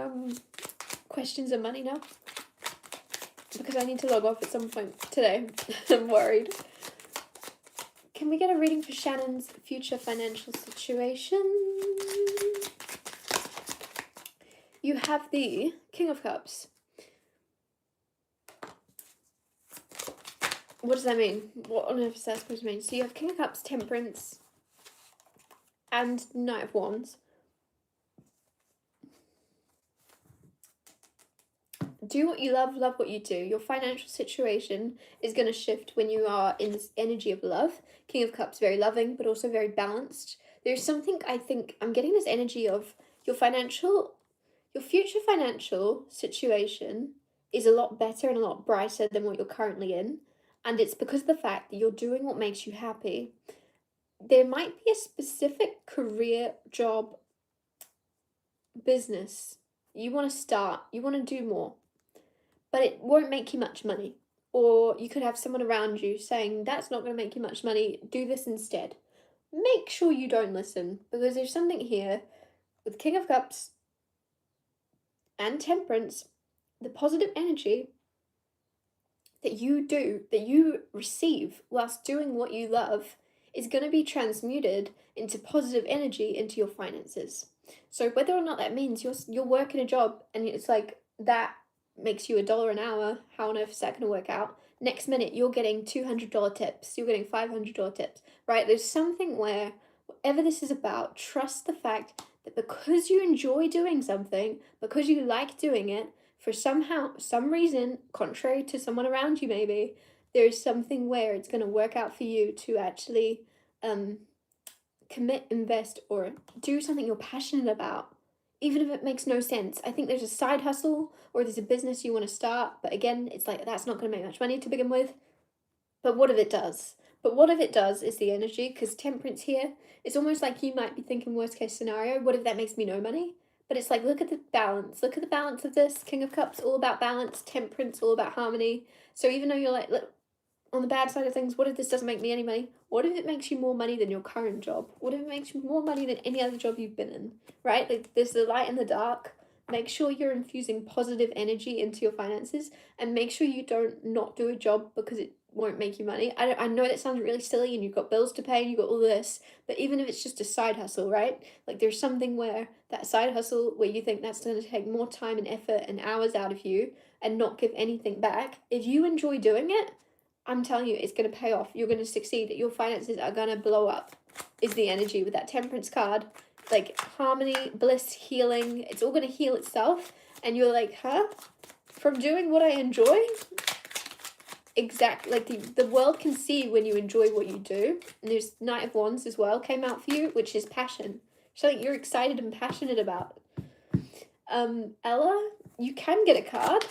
questions of money now? Because I need to log off at some point today. I'm worried. Can we get a reading for Shannon's future financial situation? You have the King of Cups. What does that mean? What on earth is that supposed to mean? So you have King of Cups, Temperance, and Knight of Wands. Do what you love what you do. Your financial situation is going to shift when you are in this energy of love. King of Cups, very loving, but also very balanced. There's something, I think, I'm getting this energy of your future financial situation is a lot better and a lot brighter than what you're currently in. And it's because of the fact that you're doing what makes you happy. There might be a specific career, job, business you want to start, you want to do more, but it won't make you much money. Or you could have someone around you saying, that's not going to make you much money, do this instead. Make sure you don't listen, because there's something here with King of Cups and Temperance, the positive energy that you receive whilst doing what you love is going to be transmuted into positive energy into your finances. So whether or not that means you're working a job and it's like that makes you $1 an hour, how on earth is that going to work out? Next minute you're getting $200 tips, you're getting $500 tips, right? There's something where whatever this is about, trust the fact that because you enjoy doing something, because you like doing it, for some reason, contrary to someone around you maybe, there's something where it's going to work out for you to actually commit, invest, or do something you're passionate about, even if it makes no sense. I think there's a side hustle or there's a business you want to start, but again, it's like that's not going to make much money to begin with. But what if it does? But what if it does is the energy, because Temperance here, it's almost like you might be thinking worst case scenario, what if that makes me no money? But it's like, look at the balance. Look at the balance of this. King of Cups, all about balance. Temperance, all about harmony. So even though you're like, look, on the bad side of things, what if this doesn't make me any money? What if it makes you more money than your current job? What if it makes you more money than any other job you've been in? Right? Like, there's the light and the dark. Make sure you're infusing positive energy into your finances, and make sure you don't not do a job because it won't make you money. I know that sounds really silly and you've got bills to pay and you've got all this, but even if it's just a side hustle, right? Like there's something where that side hustle where you think that's going to take more time and effort and hours out of you and not give anything back, if you enjoy doing it, I'm telling you, it's going to pay off. You're going to succeed. Your finances are going to blow up, is the energy with that Temperance card. Like harmony, bliss, healing, it's all going to heal itself. And you're like, huh? From doing what I enjoy? Exactly. Like the world can see when you enjoy what you do. And there's Knight of Wands as well came out for you, which is passion. Something you're excited and passionate about. Ella, you can get a card.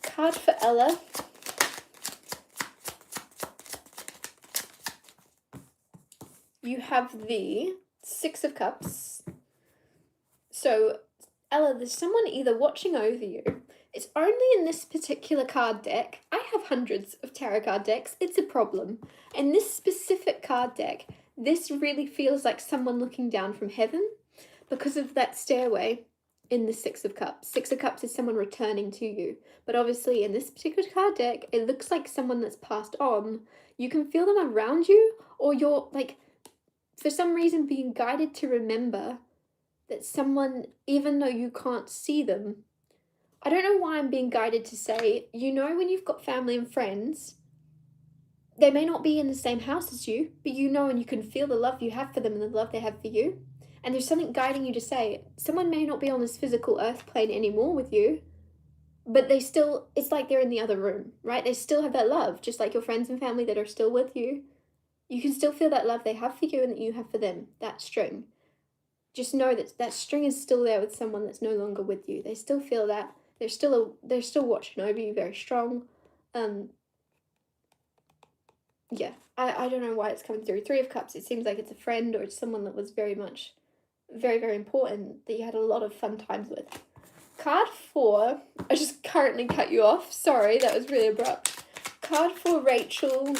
Card for Ella. You have the Six of Cups. So, Ella, there's someone either watching over you. It's only in this particular card deck. I have hundreds of tarot card decks. It's a problem. In this specific card deck, this really feels like someone looking down from heaven because of that stairway in the Six of Cups. Six of Cups is someone returning to you. But obviously in this particular card deck, it looks like someone that's passed on. You can feel them around you, or you're like, for some reason, being guided to remember that someone, even though you can't see them, I don't know why I'm being guided to say, you know, when you've got family and friends, they may not be in the same house as you, but you know, and you can feel the love you have for them and the love they have for you. And there's something guiding you to say, someone may not be on this physical earth plane anymore with you, but they still, it's like they're in the other room, right? They still have that love, just like your friends and family that are still with you. You can still feel that love they have for you and that you have for them, that string. Just know that that string is still there with someone that's no longer with you. They still feel that. They're still watching over you, very strong. Yeah, I don't know why it's coming through. Three of Cups, it seems like it's a friend or it's someone that was very much, very, very important that you had a lot of fun times with. Card 4, I just currently cut you off. Sorry, that was really abrupt. Card 4, Rachel.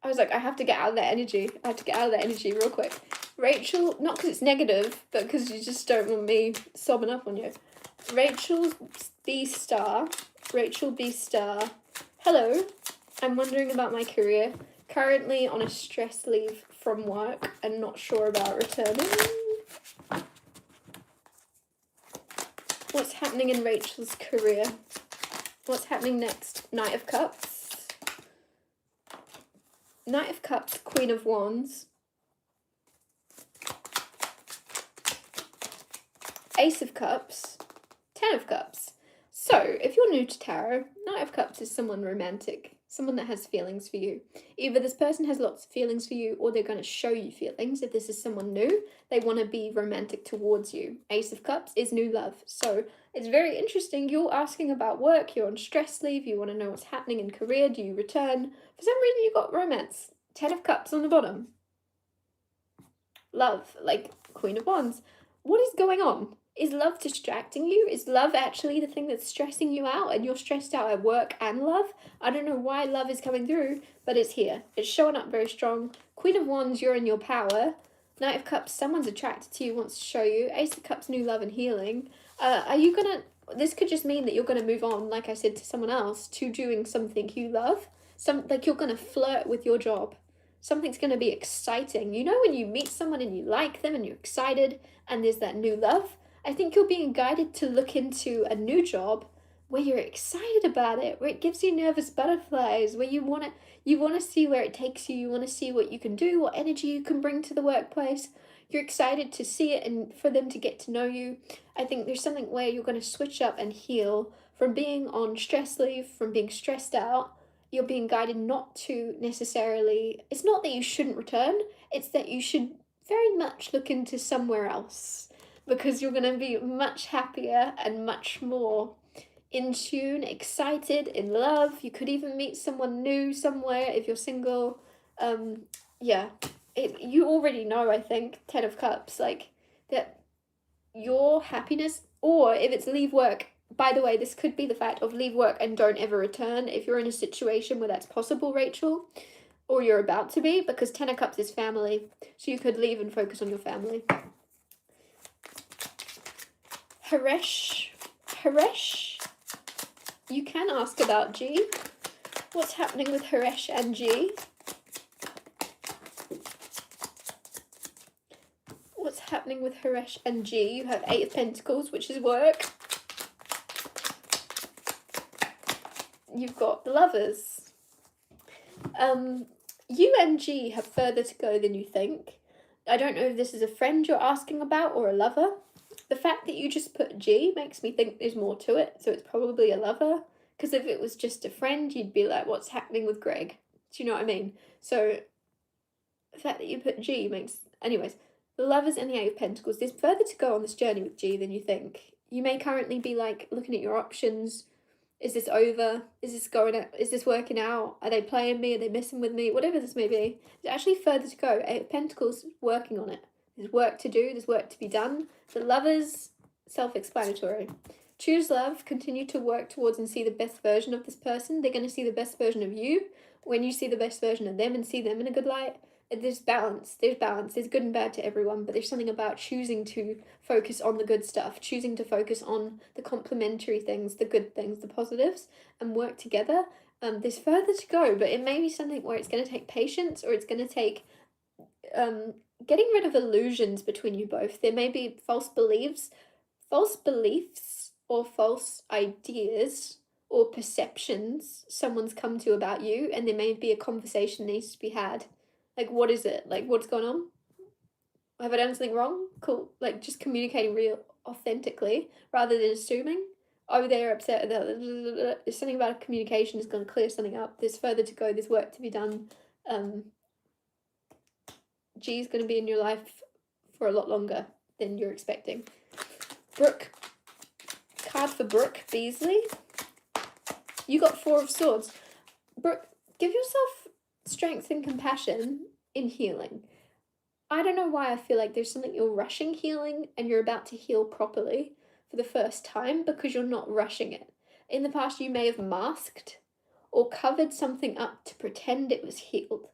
I was like, I have to get out of that energy. I have to get out of that energy real quick. Rachel, not because it's negative, but because you just don't want me sobbing up on you. Rachel B star. Rachel B star. Hello, I'm wondering about my career. Currently on a stress leave from work and not sure about returning. What's happening in Rachel's career? What's happening next? Knight of Cups. Knight of Cups, Queen of Wands. Ace of Cups, Ten of Cups. So, if you're new to tarot, Knight of Cups is someone romantic, someone that has feelings for you. Either this person has lots of feelings for you or they're going to show you feelings. If this is someone new, they want to be romantic towards you. Ace of Cups is new love. So, it's very interesting. You're asking about work, you're on stress leave, you want to know what's happening in career, do you return? For some reason, you got romance. Ten of Cups on the bottom. Love, like Queen of Wands. What is going on? Is love distracting you? Is love actually the thing that's stressing you out and you're stressed out at work and love? I don't know why love is coming through, but it's here. It's showing up very strong. Queen of Wands, you're in your power. Knight of Cups, someone's attracted to you, wants to show you. Ace of Cups, new love and healing. Are you gonna, this could just mean that you're gonna move on, like I said, to someone else, to doing something you love. Like you're gonna flirt with your job. Something's going to be exciting. You know when you meet someone and you like them and you're excited and there's that new love? I think you're being guided to look into a new job where you're excited about it, where it gives you nervous butterflies, where you want to see where it takes you, you want to see what you can do, what energy you can bring to the workplace. You're excited to see it and for them to get to know you. I think there's something where you're going to switch up and heal from being on stress leave, from being stressed out. You're being guided not to necessarily, it's not that you shouldn't return, it's that you should very much look into somewhere else because you're going to be much happier and much more in tune, excited, in love. You could even meet someone new somewhere if you're single. Yeah, you already know, I think, Ten of Cups, like that your happiness, or if it's leave work. By the way, this could be the fact of leave work and don't ever return if you're in a situation where that's possible, Rachel, or you're about to be, because Ten of Cups is family, so you could leave and focus on your family. Haresh, you can ask about G. What's happening with Haresh and G? What's happening with Haresh and G? You have Eight of Pentacles, which is work. You've got the Lovers. You and G have further to go than you think. I don't know if this is a friend you're asking about or a lover. The fact that you just put G makes me think there's more to it, so it's probably a lover. Because if it was just a friend, you'd be like, what's happening with Greg? Do you know what I mean? So the fact that you put G makes... Anyways, the Lovers and the Eight of Pentacles, there's further to go on this journey with G than you think. You may currently be like looking at your options. Is this over? Is this working out? Are they playing me? Are they messing with me? Whatever this may be. There's actually further to go. Eight of Pentacles, working on it. There's work to do. There's work to be done. The Lovers, self-explanatory. Choose love, continue to work towards and see the best version of this person. They're going to see the best version of you when you see the best version of them and see them in a good light. There's balance, there's good and bad to everyone, but there's something about choosing to focus on the good stuff, choosing to focus on the complementary things, the good things, the positives, and work together. There's further to go, but it may be something where it's going to take patience, or it's going to take getting rid of illusions between you both. There may be false beliefs or false ideas or perceptions someone's come to about you, and there may be a conversation that needs to be had. Like, what is it? Like, what's going on? Have I done something wrong? Cool. Like, just communicating real authentically rather than assuming. Oh, they're upset. There's something about communication is going to clear something up. There's further to go. There's work to be done. G's going to be in your life for a lot longer than you're expecting. Brooke. Card for Brooke Beasley. You got 4 of Swords. Brooke, give yourself strength and compassion in healing. I don't know why I feel like there's something you're rushing healing and you're about to heal properly for the first time because you're not rushing it. In the past, you may have masked or covered something up to pretend it was healed.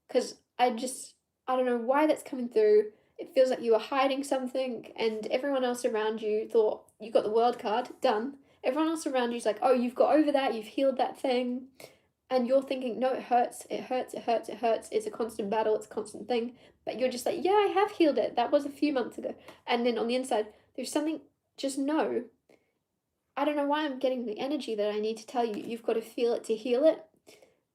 Because I don't know why that's coming through. It feels like you were hiding something and everyone else around you thought, you got the World card, done. Everyone else around you's like, oh, you've got over that, you've healed that thing. And you're thinking, no, it hurts, it's a constant battle, it's a constant thing. But you're just like, yeah, I have healed it. That was a few months ago. And then on the inside, there's something, just know. I don't know why I'm getting the energy that I need to tell you. You've got to feel it to heal it.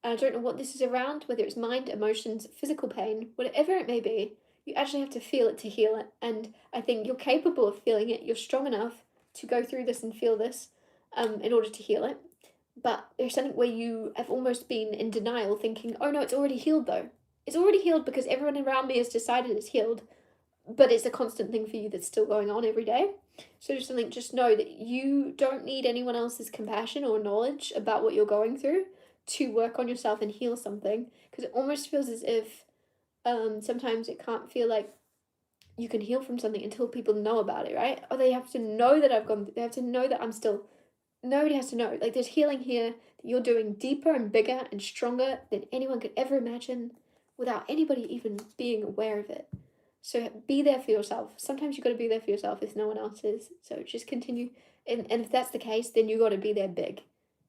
And I don't know what this is around, whether it's mind, emotions, physical pain, whatever it may be. You actually have to feel it to heal it. And I think you're capable of feeling it. You're strong enough to go through this and feel this in order to heal it. But there's something where you have almost been in denial, thinking, oh no, it's already healed though. It's already healed because everyone around me has decided it's healed, but it's a constant thing for you that's still going on every day. So just know that you don't need anyone else's compassion or knowledge about what you're going through to work on yourself and heal something, because it almost feels as if sometimes it can't feel like you can heal from something until people know about it, right? Or they have to know that they have to know that I'm still. Nobody has to know. Like, there's healing here that you're doing deeper and bigger and stronger than anyone could ever imagine without anybody even being aware of it. So be there for yourself. Sometimes you've got to be there for yourself if no one else is. So just continue. And if that's the case, then you got to be there big,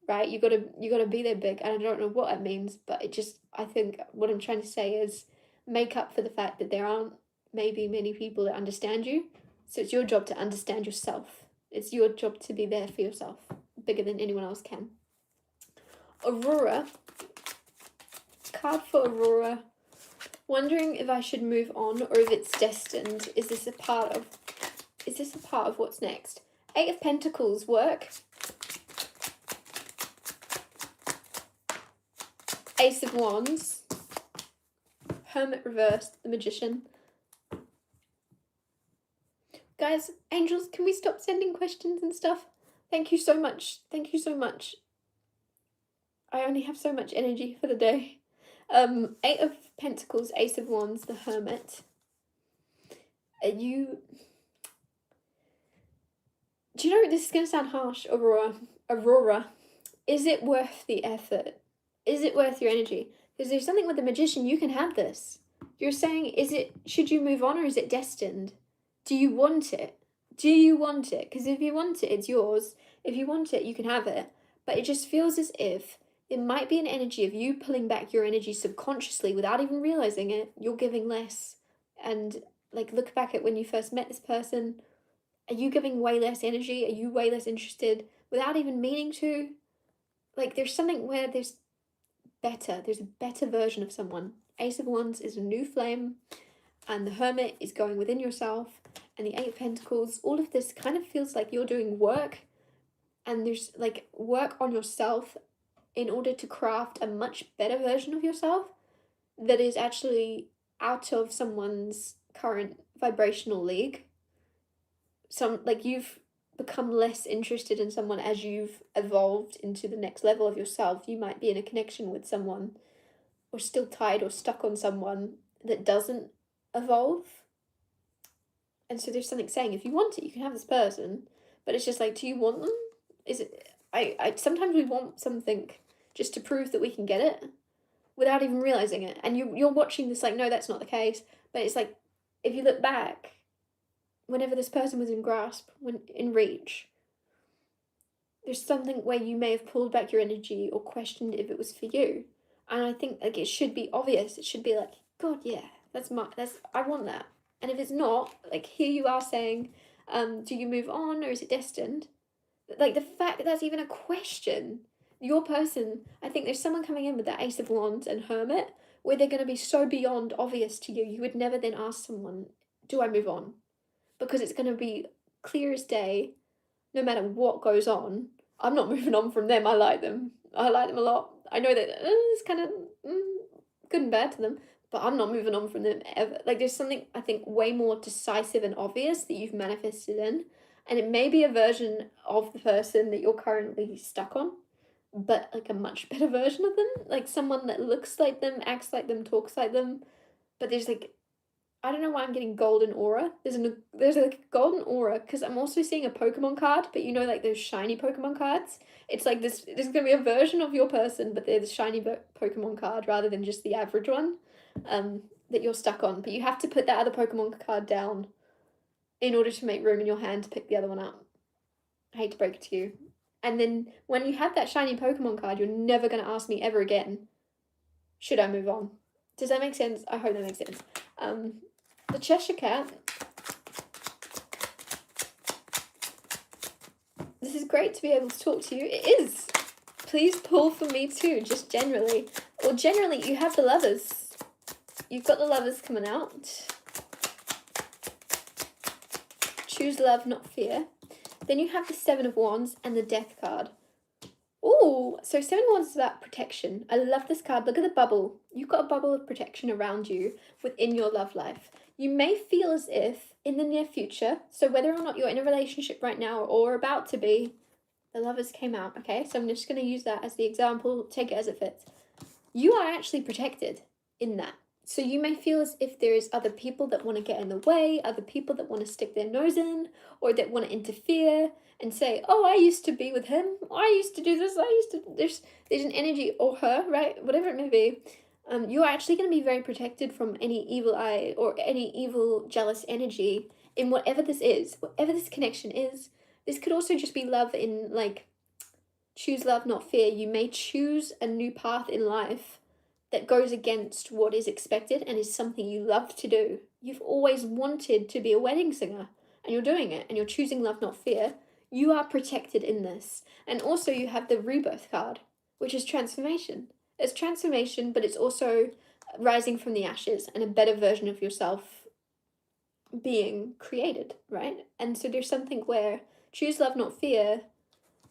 right? You got to be there big. And I don't know what that means, but I think what I'm trying to say is make up for the fact that there aren't maybe many people that understand you. So it's your job to understand yourself. It's your job to be there for yourself, bigger than anyone else can. Aurora. Card for Aurora. Wondering if I should move on or if it's destined. Is this a part of what's next? 8 of Pentacles work. Ace of Wands. Hermit reversed. The Magician. Guys, angels, can we stop sending questions and stuff? Thank you so much. Thank you so much. I only have so much energy for the day. 8 of Pentacles, Ace of Wands, the Hermit. Do you know, this is going to sound harsh, Aurora. Is it worth the effort? Is it worth your energy? Because there's something with the Magician, you can have this. You're saying, should you move on or is it destined? Do you want it? Do you want it? Because if you want it, it's yours. If you want it, you can have it. But it just feels as if it might be an energy of you pulling back your energy subconsciously without even realizing it. You're giving less. And like, look back at when you first met this person. Are you giving way less energy? Are you way less interested without even meaning to? Like, there's something where there's a better version of someone. Ace of Wands is a new flame. And the Hermit is going within yourself, and the 8 of Pentacles, all of this kind of feels like you're doing work, and there's like work on yourself in order to craft a much better version of yourself that is actually out of someone's current vibrational league. You've become less interested in someone as you've evolved into the next level of yourself. You might be in a connection with someone, or still tied or stuck on someone that doesn't evolve, And so there's something saying, if you want it, you can have this person. But it's just like, do you want them? Is it... I sometimes we want something just to prove that we can get it without even realizing it. And you're watching this like, no, that's not the case. But it's like, if you look back, whenever this person was in grasp, when in reach, there's something where you may have pulled back your energy or questioned if it was for you. And I think like it should be obvious. It should be like, God, yeah, I want that. And if it's not, like here you are saying, do you move on or is it destined? Like the fact that that's even a question, your person, I think there's someone coming in with the Ace of Wands and Hermit, where they're going to be so beyond obvious to you, you would never then ask someone, do I move on? Because it's going to be clear as day, no matter what goes on, I'm not moving on from them. I like them a lot. I know that it's kind of good and bad to them, but I'm not moving on from them ever. Like there's something, I think, way more decisive and obvious that you've manifested in. And it may be a version of the person that you're currently stuck on, but like a much better version of them. Like someone that looks like them, acts like them, talks like them. But there's like, I don't know why I'm getting golden aura. There's like a golden aura because I'm also seeing a Pokemon card, but you know, like those shiny Pokemon cards. It's like this. There's gonna be a version of your person, but they're the shiny Pokemon card rather than just the average one, that you're stuck on. But you have to put that other Pokemon card down in order to make room in your hand to pick the other one up. I hate to break it to you. And then when you have that shiny Pokemon card, you're never going to ask me ever again, should I move on? Does that make sense? I hope that makes sense. The Cheshire Cat. This is great to be able to talk to you. It is. Please pull for me too, just generally. Or generally, you have the Lovers. You've got the Lovers coming out. Choose love, not fear. Then you have the Seven of Wands and the Death card. Oh, so Seven of Wands is about protection. I love this card. Look at the bubble. You've got a bubble of protection around you within your love life. You may feel as if in the near future, so whether or not you're in a relationship right now or about to be, the Lovers came out, okay? So I'm just going to use that as the example. Take it as it fits. You are actually protected in that. So you may feel as if there is other people that want to get in the way, other people that want to stick their nose in, or that want to interfere and say, oh, I used to be with him, I used to do this, there's an energy, or her, right, whatever it may be. You're actually going to be very protected from any evil eye or any evil, jealous energy in whatever this is, whatever this connection is. This could also just be love in, like, choose love, not fear. You may choose a new path in life that goes against what is expected and is something you love to do. You've always wanted to be a wedding singer and you're doing it and you're choosing love, not fear. You are protected in this. And also you have the Rebirth card, which is transformation. It's transformation, but it's also rising from the ashes and a better version of yourself being created, right? And so there's something where choose love, not fear.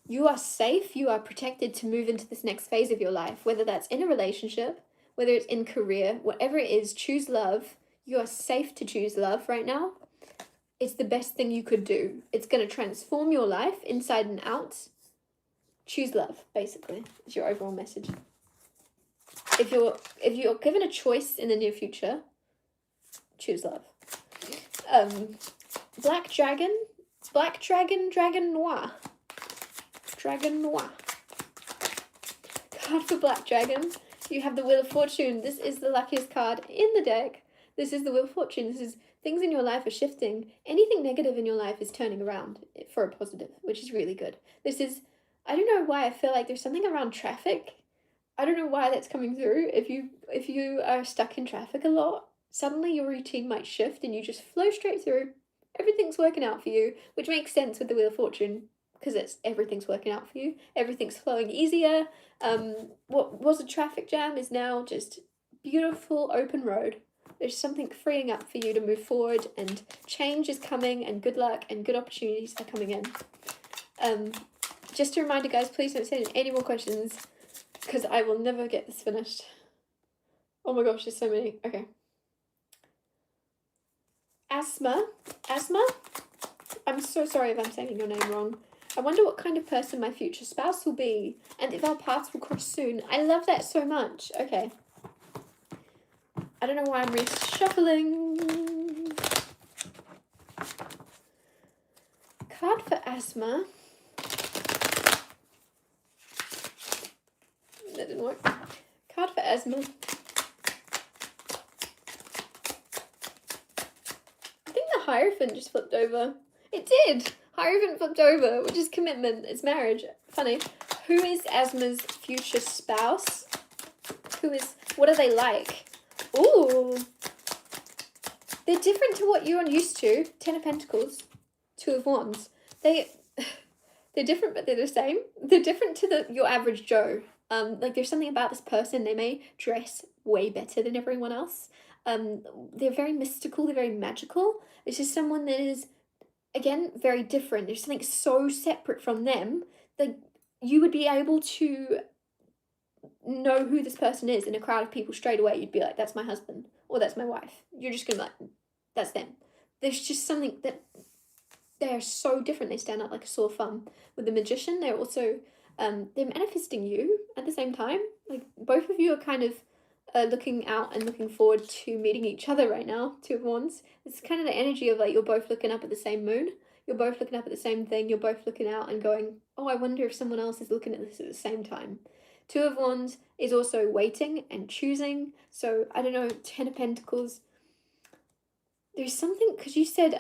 You are safe, you are protected to move into this next phase of your life, whether that's in a relationship, whether it's in career, whatever it is, choose love. You are safe to choose love right now. It's the best thing you could do. It's going to transform your life inside and out. Choose love, basically, is your overall message. If you're given a choice in the near future, choose love. Black Dragon, Dragon Noir. Dragon Noir. Card for Black Dragon. You have the Wheel of Fortune. This is the luckiest card in the deck. This is the Wheel of Fortune. This is things in your life are shifting. Anything negative in your life is turning around for a positive, which is really good. This is, I don't know why I feel like there's something around traffic. I don't know why that's coming through. If you are stuck in traffic a lot, suddenly your routine might shift and you just flow straight through. Everything's working out for you, which makes sense with the Wheel of Fortune because everything's working out for you. Everything's flowing easier. What was a traffic jam is now just beautiful open road. There's something freeing up for you to move forward and change is coming and good luck and good opportunities are coming in. Just a reminder, guys, please don't send in any more questions because I will never get this finished. Oh my gosh, there's so many. Okay. Asma? I'm so sorry if I'm saying your name wrong. I wonder what kind of person my future spouse will be and if our paths will cross soon. I love that so much. Okay. I don't know why I'm reshuffling. Card for asthma. That didn't work. Card for asthma. I think the Hierophant just flipped over. It did! Hierophant flipped over, which is commitment. It's marriage. Funny. Who is asthma's future spouse? What are they like? Ooh. They're different to what you're used to. 10 of Pentacles. 2 of Wands. They're different, but they're the same. They're different to your average Joe. Like there's something about this person. They may dress way better than everyone else. They're very mystical. They're very magical. It's just someone that is, again, very different. There's something so separate from them that you would be able to know who this person is in a crowd of people straight away. You'd be like, that's my husband, or that's my wife. You're just gonna be like, that's them. There's just something that they're so different. They stand out like a sore thumb. With the Magician, they're also they're manifesting you at the same time. Like both of you are kind of looking out and looking forward to meeting each other right now. 2 of Wands. It's kind of the energy of like you're both looking up at the same moon. You're both looking up at the same thing. You're both looking out and going, oh, I wonder if someone else is looking at this at the same time. 2 of Wands is also waiting and choosing. So, I don't know, 10 of Pentacles. There's something, because you said,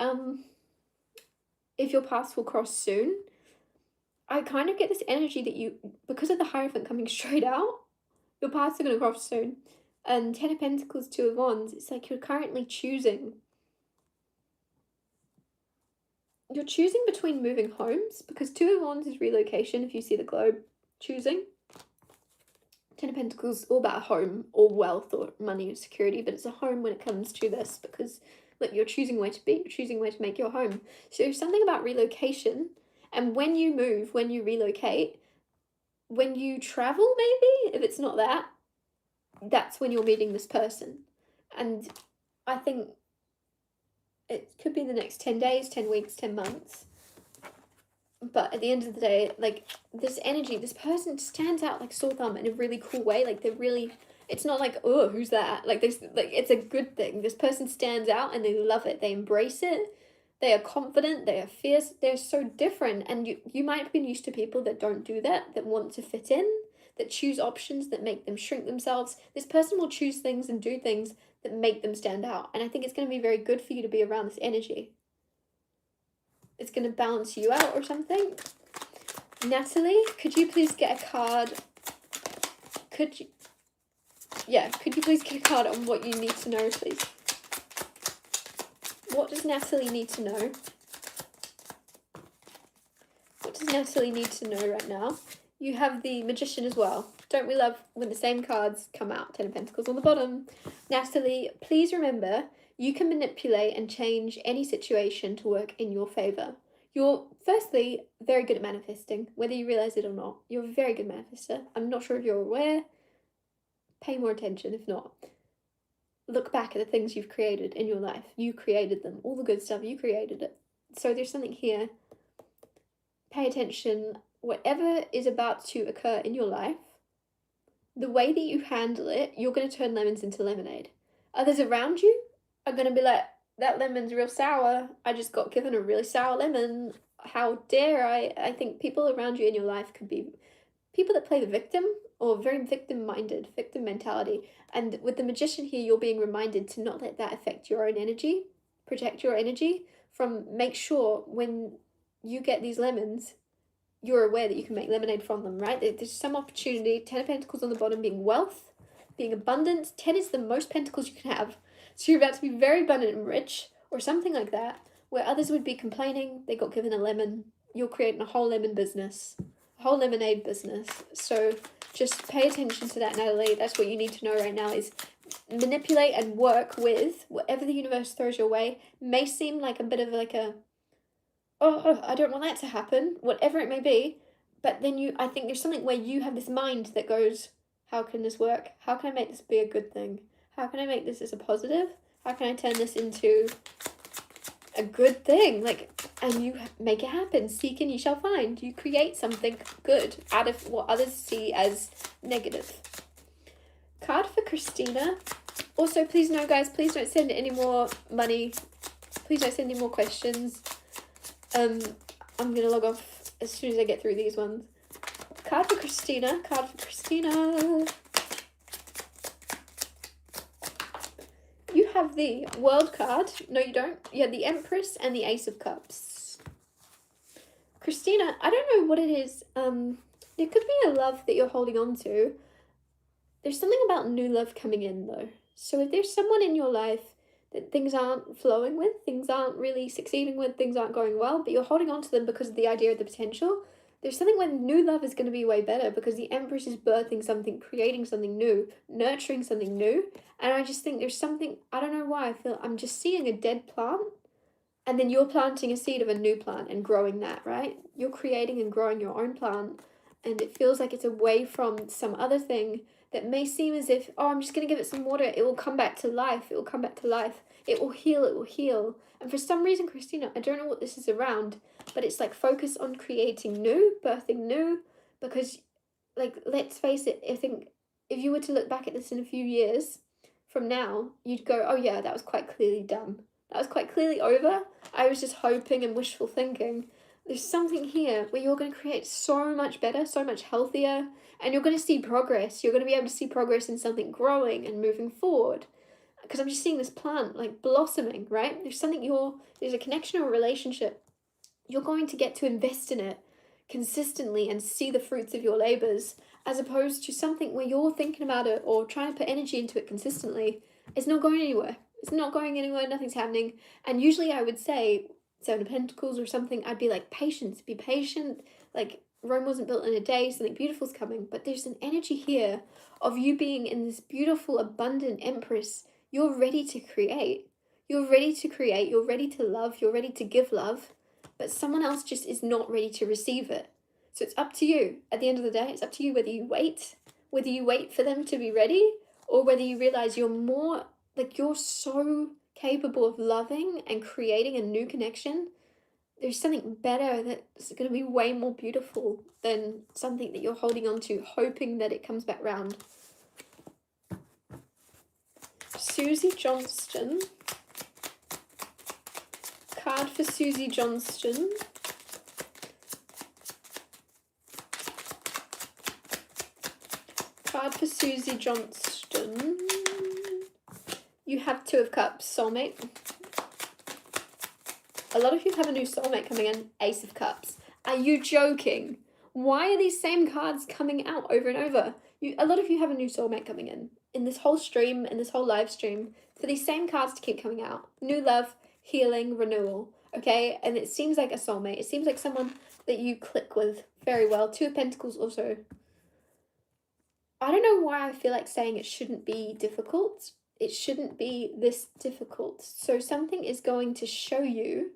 if your paths will cross soon. I kind of get this energy that you, because of the Hierophant coming straight out, your paths are going to cross soon. And 10 of Pentacles, 2 of Wands, it's like you're currently choosing. You're choosing between moving homes, because 2 of Wands is relocation, if you see the globe. Choosing. 10 of Pentacles, all about home, or wealth, or money, or security, but it's a home when it comes to this, because look, you're choosing where to be, you're choosing where to make your home. So there's something about relocation, and when you move, when you relocate, when you travel maybe, if it's not that, that's when you're meeting this person. And I think it could be the next 10 days, 10 weeks, 10 months. But at the end of the day, like, this energy, this person stands out like sore thumb in a really cool way. Like, they're really, it's not like, oh, who's that? Like, this, like, it's a good thing. This person stands out and they love it. They embrace it. They are confident. They are fierce. They're so different. And you might have been used to people that don't do that, that want to fit in, that choose options that make them shrink themselves. This person will choose things and do things that make them stand out. And I think it's going to be very good for you to be around this energy. It's going to balance you out or something. Natalie, could you please get a card? Could you please get a card on what you need to know, please? What does Natalie need to know? What does Natalie need to know right now? You have the Magician as well. Don't we love when the same cards come out? 10 of Pentacles on the bottom. Natalie, please remember, you can manipulate and change any situation to work in your favour. You're, firstly, very good at manifesting, whether you realise it or not. You're a very good manifester. I'm not sure if you're aware. Pay more attention, if not. Look back at the things you've created in your life. You created them. All the good stuff, you created it. So there's something here. Pay attention. Whatever is about to occur in your life, the way that you handle it, you're going to turn lemons into lemonade. Others around you are going to be like, that lemon's real sour. I just got given a really sour lemon. How dare I? I think people around you in your life could be people that play the victim or very victim-minded, victim mentality. And with the Magician here, you're being reminded to not let that affect your own energy. Protect your energy make sure when you get these lemons, you're aware that you can make lemonade from them, right? There's some opportunity. 10 of Pentacles on the bottom being wealth, being abundance. 10 is the most pentacles you can have. So you're about to be very abundant and rich or something like that, where others would be complaining they got given a lemon. You're creating a whole lemon business, a whole lemonade business. So just pay attention to that, Natalie. That's what you need to know right now is manipulate and work with whatever the universe throws your way. May seem like a bit of like a, oh, I don't want that to happen, whatever it may be. But then I think there's something where you have this mind that goes, how can this work? How can I make this be a good thing? How can I make this as a positive? How can I turn this into a good thing? Like, and you make it happen. Seek and you shall find. You create something good out of what others see as negative. Card for Christina. Also, please no, guys, please don't send any more money. Please don't send any more questions. I'm going to log off as soon as I get through these ones. Card for Christina. You have the World card. No, you don't. You have the Empress and the Ace of Cups. Christina, I don't know what it is. There could be a love that you're holding on to. There's something about new love coming in, though. So if there's someone in your life that things aren't flowing with, things aren't really succeeding with, things aren't going well, but you're holding on to them because of the idea of the potential, there's something when new love is going to be way better because the Empress is birthing something, creating something new, nurturing something new. And I just think there's something, I don't know why, I'm just seeing a dead plant and then you're planting a seed of a new plant and growing that, right? You're creating and growing your own plant and it feels like it's away from some other thing that may seem as if, oh, I'm just going to give it some water. It will come back to life. It will come back to life. It will heal. It will heal. And for some reason, Christina, I don't know what this is around, but it's like focus on creating new, birthing new, because like, let's face it, I think if you were to look back at this in a few years from now, you'd go, oh yeah, that was quite clearly done. That was quite clearly over. I was just hoping and wishful thinking. There's something here where you're going to create so much better, so much healthier, and you're going to see progress. You're going to be able to see progress in something growing and moving forward. Because I'm just seeing this plant like blossoming, right? There's a connection or a relationship. You're going to get to invest in it consistently and see the fruits of your labors, as opposed to something where you're thinking about it or trying to put energy into it consistently. It's not going anywhere. It's not going anywhere. Nothing's happening. And usually I would say Seven of Pentacles or something, I'd be like, patience, be patient. Like, Rome wasn't built in a day, something beautiful's coming. But there's an energy here of you being in this beautiful, abundant Empress. You're ready to create. You're ready to create. You're ready to love. You're ready to give love. But someone else just is not ready to receive it. So it's up to you. At the end of the day, it's up to you whether you wait for them to be ready, or whether you realize you're more, like, you're so capable of loving and creating a new connection. There's something better that's going to be way more beautiful than something that you're holding on to, hoping that it comes back round. Susie Johnston. Card for Susie Johnston. Card for Susie Johnston. You have Two of Cups, soulmate. A lot of you have a new soulmate coming in. Ace of Cups. Are you joking? Why are these same cards coming out over and over? A lot of you have a new soulmate coming in this whole stream, in this whole live stream, for these same cards to keep coming out. New love, healing, renewal, okay? And it seems like a soulmate. It seems like someone that you click with very well. Two of Pentacles also. I don't know why I feel like saying it shouldn't be difficult. It shouldn't be this difficult. So something is going to show you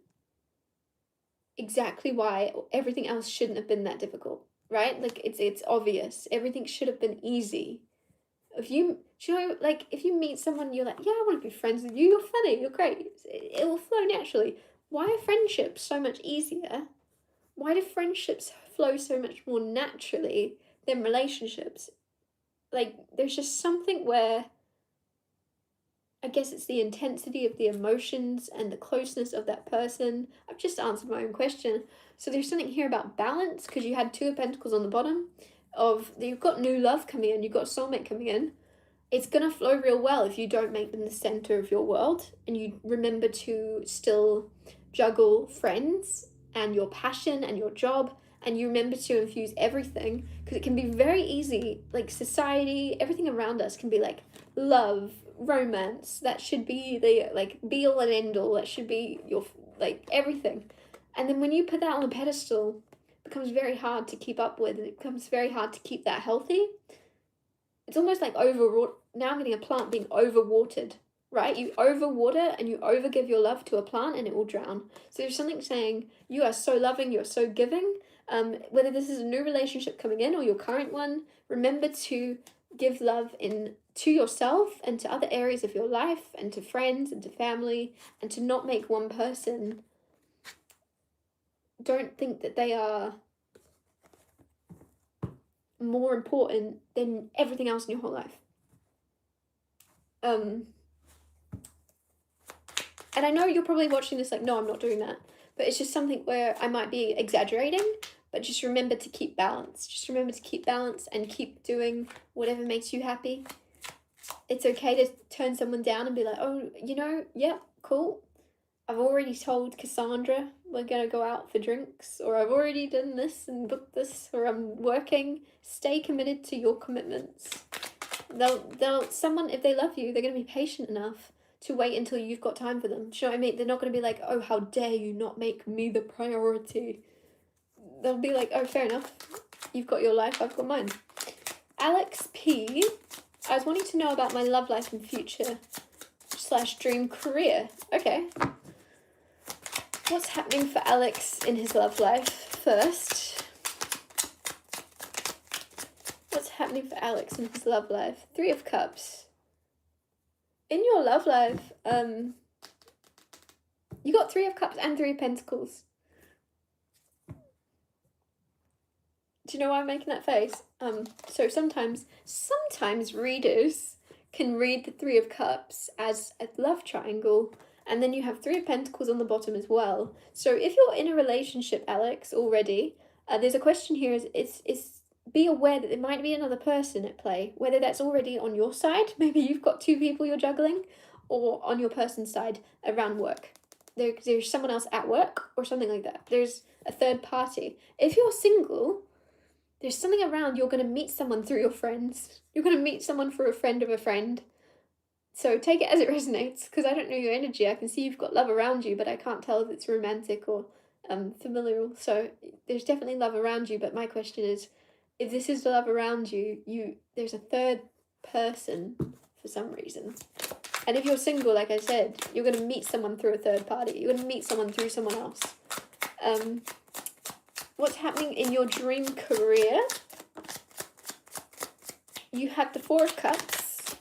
exactly why everything else shouldn't have been that difficult, right? Like, it's obvious. Everything should have been easy. If you meet someone, you're like, yeah, I want to be friends with you. You're funny. You're great. It will flow naturally. Why are friendships so much easier? Why do friendships flow so much more naturally than relationships? Like, there's just something where I guess it's the intensity of the emotions and the closeness of that person. I've just answered my own question. So there's something here about balance, because you had Two of Pentacles on the bottom, of you've got new love coming in, you've got soulmate coming in. It's going to flow real well if you don't make them the center of your world and you remember to still juggle friends and your passion and your job, and you remember to infuse everything, because it can be very easy, like society, everything around us can be like love, romance, that should be the like be all and end all, that should be your like everything. And then when you put that on a pedestal, it becomes very hard to keep up with, and it becomes very hard to keep that healthy. It's almost like now I'm getting a plant being overwatered, right? You overwater and you overgive your love to a plant and it will drown. So there's something saying you are so loving, you're so giving. Whether this is a new relationship coming in or your current one, remember to give love to yourself and to other areas of your life and to friends and to family, and to not make one person, don't think that they are more important than everything else in your whole life. And I know you're probably watching this like, no, I'm not doing that. but it's just something where I might be exaggerating, but just remember to keep balance. Just remember to keep balance and keep doing whatever makes you happy. It's okay to turn someone down and be like, oh, yeah, cool. I've already told Cassandra we're gonna go out for drinks, or I've already done this and booked this, or I'm working. Stay committed to your commitments. Someone, if they love you, they're gonna be patient enough to wait until you've got time for them. Do you know what I mean? They're not gonna be like, oh, how dare you not make me the priority. They'll be like, oh, fair enough. You've got your life, I've got mine. Alex P. I was wanting to know about my love life and future / dream career. Okay. What's happening for Alex in his love life first? What's happening for Alex in his love life? 3 of Cups. In your love life, you got 3 of Cups and 3 of Pentacles. Do you know why I'm making that face? So sometimes readers can read the 3 of Cups as a love triangle, and then you have 3 of Pentacles on the bottom as well. So if you're in a relationship, Alex, already, there's a question here, is be aware that there might be another person at play, whether that's already on your side, maybe you've got 2 people you're juggling, or on your person's side around work. There's someone else at work or something like that. There's a third party. If you're single, there's something around, you're going to meet someone through your friends. You're going to meet someone through a friend of a friend. So take it as it resonates, because I don't know your energy. I can see you've got love around you, but I can't tell if it's romantic or familial. So there's definitely love around you, but my question is, if this is the love around you, there's a third person for some reason. And if you're single, like I said, you're going to meet someone through a third party. You're going to meet someone through someone else. What's happening in your dream career? You have the 4 of Cups.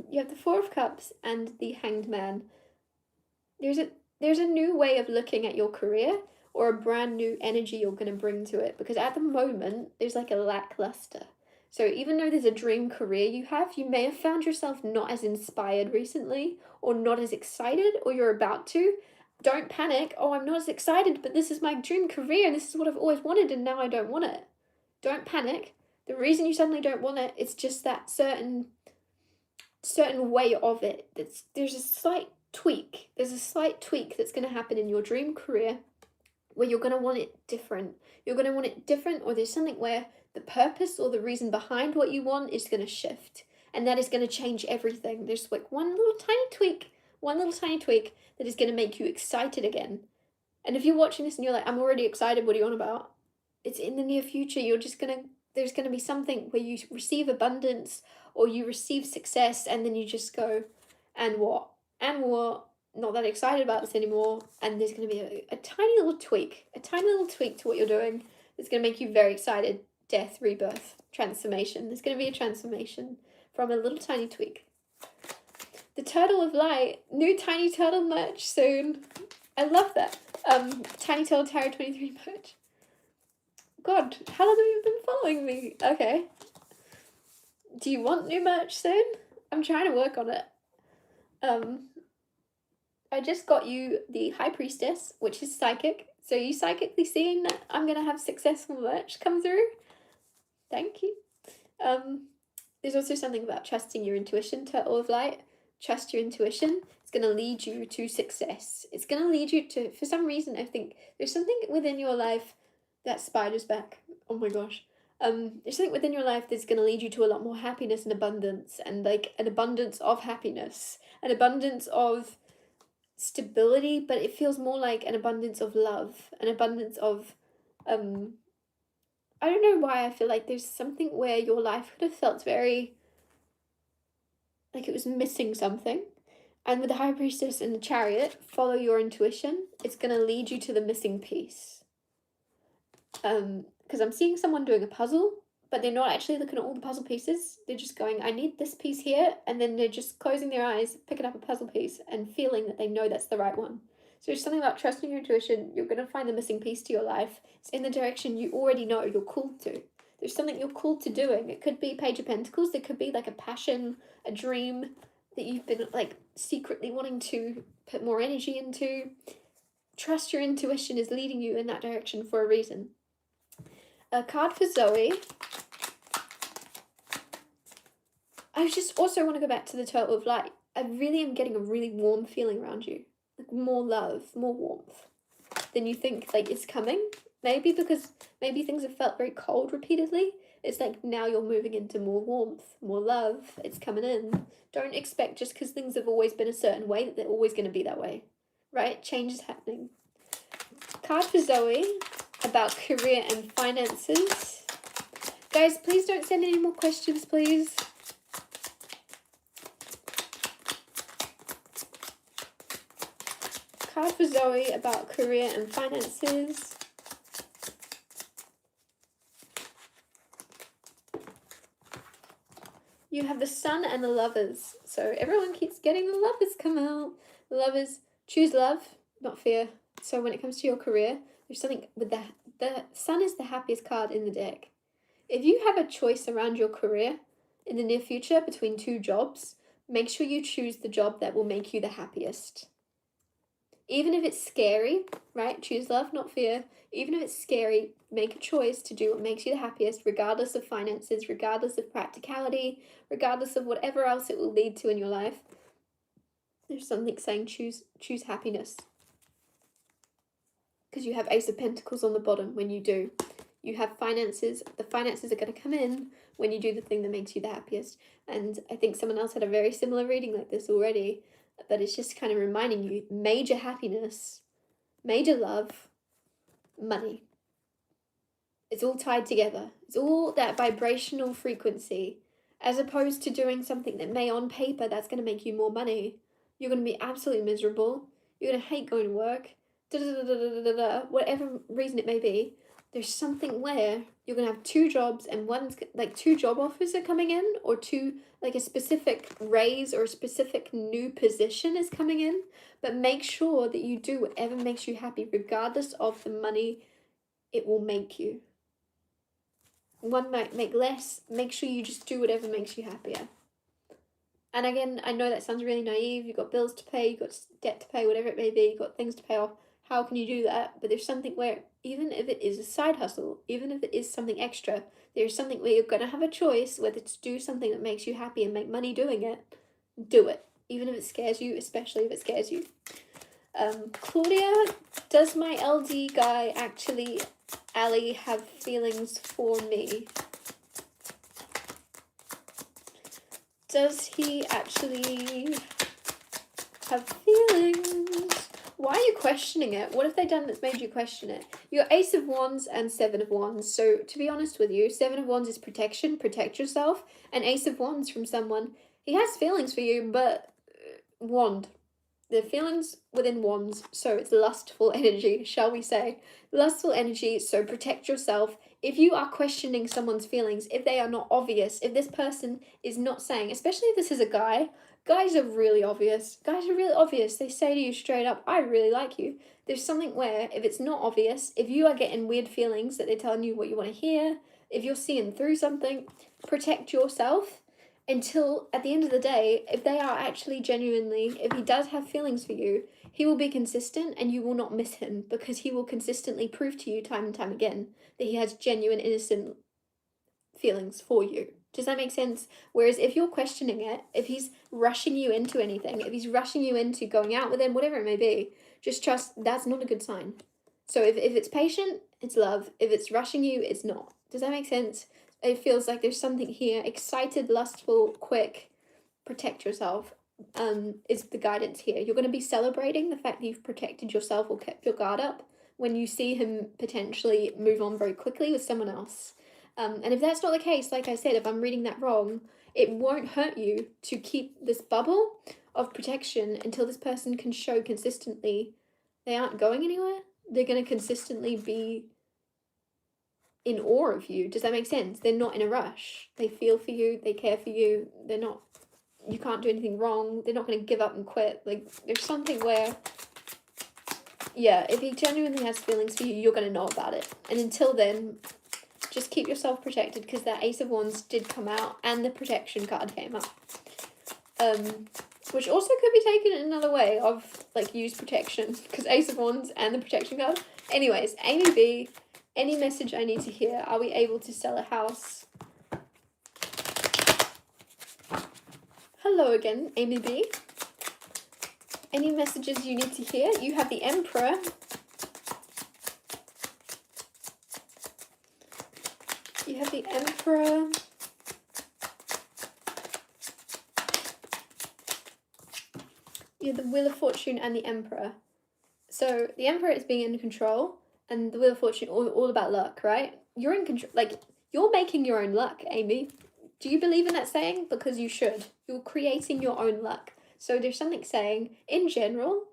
You have the 4 of Cups and the Hanged Man. There's a new way of looking at your career, or a brand new energy you're going to bring to it, because at the moment there's like a lackluster. So even though there's a dream career you may have found yourself not as inspired recently, or not as excited, or you're about to. Don't panic. Oh, I'm not as excited, but this is my dream career and this is what I've always wanted and now I don't want it. Don't panic. The reason you suddenly don't want it, it's just that certain way of it. There's a slight tweak. There's a slight tweak that's going to happen in your dream career where you're going to want it different. You're going to want it different, or there's something where the purpose or the reason behind what you want is going to shift. And that is going to change everything. There's like one little tiny tweak that is going to make you excited again. And if you're watching this and you're like, I'm already excited, what are you on about? It's in the near future. There's going to be something where you receive abundance or you receive success, and then you just go, and what? And what? Not that excited about this anymore. And there's going to be a tiny little tweak to what you're doing that's going to make you very excited. Death, rebirth, transformation. There's going to be a transformation from a little tiny tweak. The Turtle of Light, new Tiny Turtle merch soon. I love that. Tiny Turtle Tarot 23 merch. God, how long have you been following me? Okay. Do you want new merch soon? I'm trying to work on it. I just got you the High Priestess, which is psychic. So you psychically seeing that I'm going to have successful merch come through? Thank you. There's also something about trusting your intuition, Turtle of Light. Trust your intuition. It's going to lead you to success. It's going to lead you to, for some reason, I think there's something within your life that spider's back. Oh my gosh. There's something within your life that's going to lead you to a lot more happiness and abundance, and like an abundance of happiness, an abundance of stability, but it feels more like an abundance of love, an abundance of, I don't know why I feel like there's something where your life could have felt very, like it was missing something. And with the High Priestess and the Chariot, follow your intuition. It's going to lead you to the missing piece. Because I'm seeing someone doing a puzzle, but they're not actually looking at all the puzzle pieces. They're just going, I need this piece here, and then they're just closing their eyes, picking up a puzzle piece, and feeling that they know that's the right one. So there's something about trusting your intuition. You're going to find the missing piece to your life. It's in the direction you already know you're called to. There's something you're called to doing. It could be Page of Pentacles. There could be like a passion, a dream that you've been like secretly wanting to put more energy into. Trust your intuition is leading you in that direction for a reason. A card for Zoe. I just also want to go back to the Turtle of Light. I really am getting a really warm feeling around you. Like more love, more warmth than you think like is coming. Maybe because maybe things have felt very cold repeatedly. It's like now you're moving into more warmth, more love. It's coming in. Don't expect just because things have always been a certain way that they're always going to be that way. Right? Change is happening. Card for Zoe about career and finances. Guys, please don't send any more questions, please. Card for Zoe about career and finances. You have the Sun and the Lovers. So everyone keeps getting the Lovers come out. The Lovers, choose love, not fear. So when it comes to your career, there's something with the Sun is the happiest card in the deck. If you have a choice around your career in the near future between two jobs, make sure you choose the job that will make you the happiest. Even if it's scary, right? Choose love, not fear. Even if it's scary, make a choice to do what makes you the happiest, regardless of finances, regardless of practicality, regardless of whatever else it will lead to in your life. There's something saying choose happiness. Because you have Ace of Pentacles on the bottom when you do. You have finances. The finances are going to come in when you do the thing that makes you the happiest. And I think someone else had a very similar reading like this already. But it's just kind of reminding you, major happiness, major love, money. It's all tied together. It's all that vibrational frequency. As opposed to doing something that may on paper, that's going to make you more money. You're going to be absolutely miserable. You're going to hate going to work. Whatever reason it may be. There's something where you're going to have two jobs and one's like two job offers are coming in, or two, like a specific raise or a specific new position is coming in. But make sure that you do whatever makes you happy, regardless of the money it will make you. One might make less. Make sure you just do whatever makes you happier. And again, I know that sounds really naive. You've got bills to pay, you've got debt to pay, whatever it may be, you've got things to pay off. How can you do that? But there's something where, even if it is a side hustle, even if it is something extra, there's something where you're going to have a choice whether to do something that makes you happy and make money doing it. Do it. Even if it scares you, especially if it scares you. Claudia, does my LD guy actually, Ali, have feelings for me? Does he actually have feelings? Why are you questioning it? What have they done that's made you question it? You're Ace of Wands and Seven of Wands. So to be honest with you, Seven of Wands is protection, protect yourself. And Ace of Wands from someone, he has feelings for you, but wand. The feelings within wands, so it's lustful energy, shall we say. Lustful energy, so protect yourself. If you are questioning someone's feelings, if they are not obvious, if this person is not saying, especially if this is a guy, guys are really obvious. Guys are really obvious. They say to you straight up, I really like you. There's something where, if it's not obvious, if you are getting weird feelings that they're telling you what you want to hear, if you're seeing through something, protect yourself. Until, at the end of the day, if they are actually genuinely, if he does have feelings for you, he will be consistent and you will not miss him, because he will consistently prove to you time and time again that he has genuine, innocent feelings for you. Does that make sense? Whereas if you're questioning it, if he's rushing you into anything, if he's rushing you into going out with him, whatever it may be, just trust that's not a good sign. So if it's patient, it's love. If it's rushing you, it's not. Does that make sense? It feels like there's something here. Excited, lustful, quick, protect yourself is the guidance here. You're going to be celebrating the fact that you've protected yourself or kept your guard up when you see him potentially move on very quickly with someone else. And if that's not the case, like I said, if I'm reading that wrong, it won't hurt you to keep this bubble of protection until this person can show consistently they aren't going anywhere. They're going to consistently be in awe of you. Does that make sense? They're not in a rush. They feel for you. They care for you. They're not, you can't do anything wrong. They're not going to give up and quit. Like, there's something where, yeah, if he genuinely has feelings for you, you're going to know about it. And until then, Just keep yourself protected, because that Ace of Wands did come out and the protection card came up. Which also could be taken in another way of, like, use protection, because Ace of Wands and the protection card. Anyways, Amy B, any message I need to hear? Are we able to sell a house? Hello again, Amy B. Any messages you need to hear? You have the Emperor. You have the Emperor. You have the Wheel of Fortune and the Emperor. So the Emperor is being in control, and the Wheel of Fortune all about luck, right? You're in control, like, you're making your own luck, Amy. Do you believe in that saying? Because you should. You're creating your own luck. So there's something saying, in general,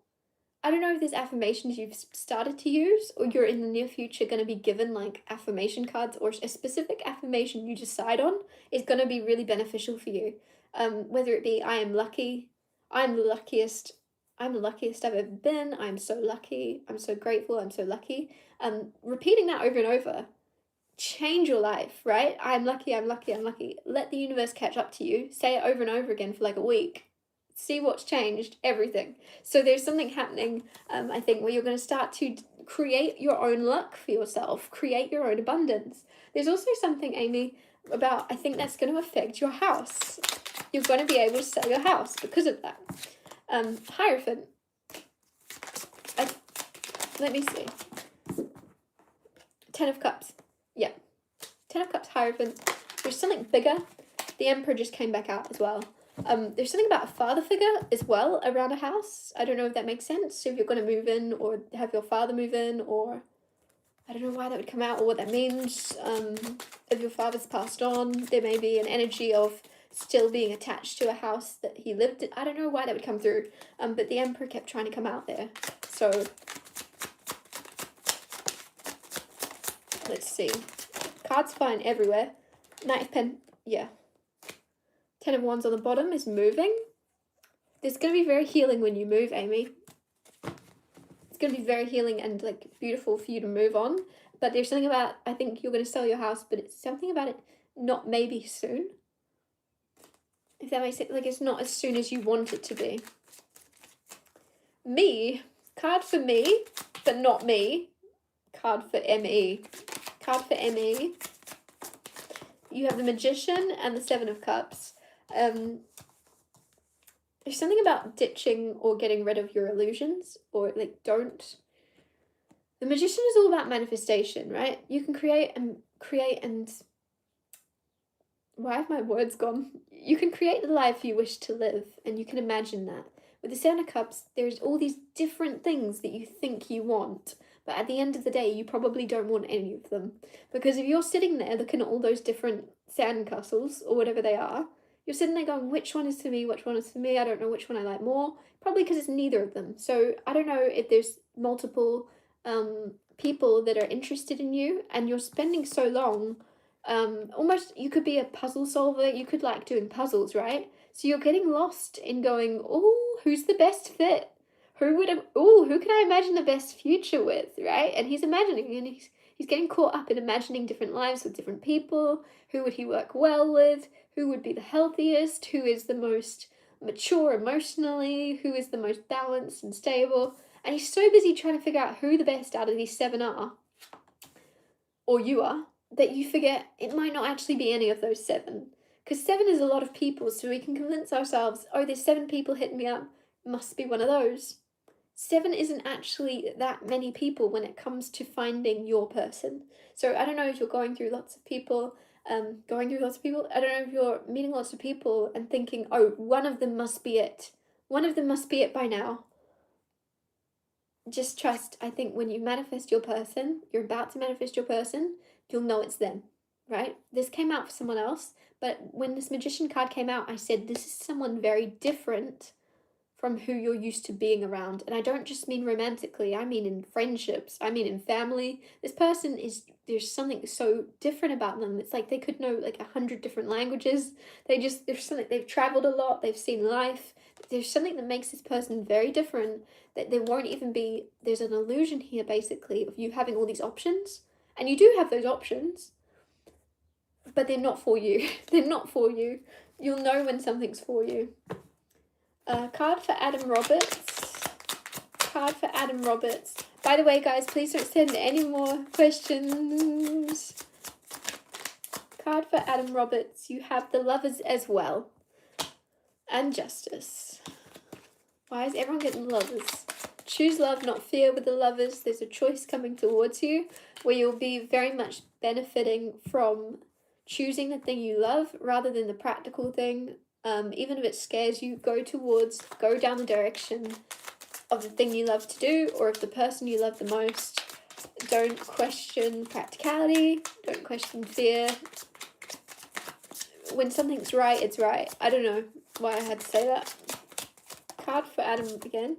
I don't know if there's affirmations you've started to use, or you're in the near future going to be given, like, affirmation cards, or a specific affirmation you decide on is going to be really beneficial for you. Whether it be, I am lucky, I'm the luckiest I've ever been, I'm so lucky, I'm so grateful, I'm so lucky. Repeating that over and over, change your life, right? I'm lucky, I'm lucky, I'm lucky. Let the universe catch up to you. Say it over and over again for like a week. See what's changed, everything. So there's something happening, I think, where you're going to start to create your own luck for yourself, create your own abundance. There's also something, Amy, about, I think that's going to affect your house. You're going to be able to sell your house because of that. Hierophant. Let me see. 10 of Cups. Yeah. 10 of Cups, Hierophant. There's something bigger. The Emperor just came back out as well. There's something about a father figure as well around a house. I don't know if that makes sense. So if you're going to move in, or have your father move in, or I don't know why that would come out or what that means. If your father's passed on, there may be an energy of still being attached to a house that he lived in. I don't know why that would come through. But the Emperor kept trying to come out there. So let's see. Cards flying everywhere. Knight of Pen. Yeah. 10 of Wands on the bottom is moving. There's going to be very healing when you move, Amy. It's going to be very healing and, like, beautiful for you to move on. But there's something about, I think you're going to sell your house, but it's something about it not maybe soon. If that makes it, like, it's not as soon as you want it to be. Me. Card for me, but not me. Card for ME. Card for ME. You have the Magician and the 7 of Cups. There's something about ditching or getting rid of your illusions, or, like, don't. The Magician is all about manifestation, right? You can create and why have my words gone? You can create the life you wish to live, and you can imagine that. With the 7 of Cups, there's all these different things that you think you want, but at the end of the day, you probably don't want any of them. Because if you're sitting there looking at all those different sandcastles, or whatever they are, you're sitting there going, which one is for me, which one is for me, I don't know which one I like more. Probably because it's neither of them. So I don't know if there's multiple people that are interested in you, and you're spending so long, almost, you could be a puzzle solver, you could like doing puzzles, right? So you're getting lost in going, oh, who's the best fit? Who can I imagine the best future with, right? And he's imagining, and he's getting caught up in imagining different lives with different people. Who would he work well with? Who would be the healthiest? Who is the most mature emotionally? Who is the most balanced and stable? And he's so busy trying to figure out who the best out of these 7 are, or you are, that you forget it might not actually be any of those 7. Because 7 is a lot of people, so we can convince ourselves, oh, there's 7 people hitting me up, must be one of those. 7 isn't actually that many people when it comes to finding your person. So I don't know if you're going through lots of people, I don't know if you're meeting lots of people and thinking, oh, one of them must be it. One of them must be it by now. Just trust, I think when you manifest your person, you're about to manifest your person, you'll know it's them, right? This came out for someone else, but when this Magician card came out, I said, this is someone very different from who you're used to being around. And I don't just mean romantically, I mean in friendships, I mean in family. This person there's something so different about them. It's like they could know like 100 different languages. There's something, they've traveled a lot, they've seen life. There's something that makes this person very different, that there won't even be, there's an illusion here basically of you having all these options. And you do have those options, but they're not for you. They're not for you. You'll know when something's for you. Card for Adam Roberts. Card for Adam Roberts. By the way, guys, please don't send any more questions. Card for Adam Roberts. You have the Lovers as well. And Justice. Why is everyone getting Lovers? Choose love, not fear with the Lovers. There's a choice coming towards you where you'll be very much benefiting from choosing the thing you love rather than the practical thing. Even if it scares you, go down the direction of the thing you love to do, or of the person you love the most. Don't question practicality. Don't question fear. When something's right, it's right. I don't know why I had to say that. Card for Adam again.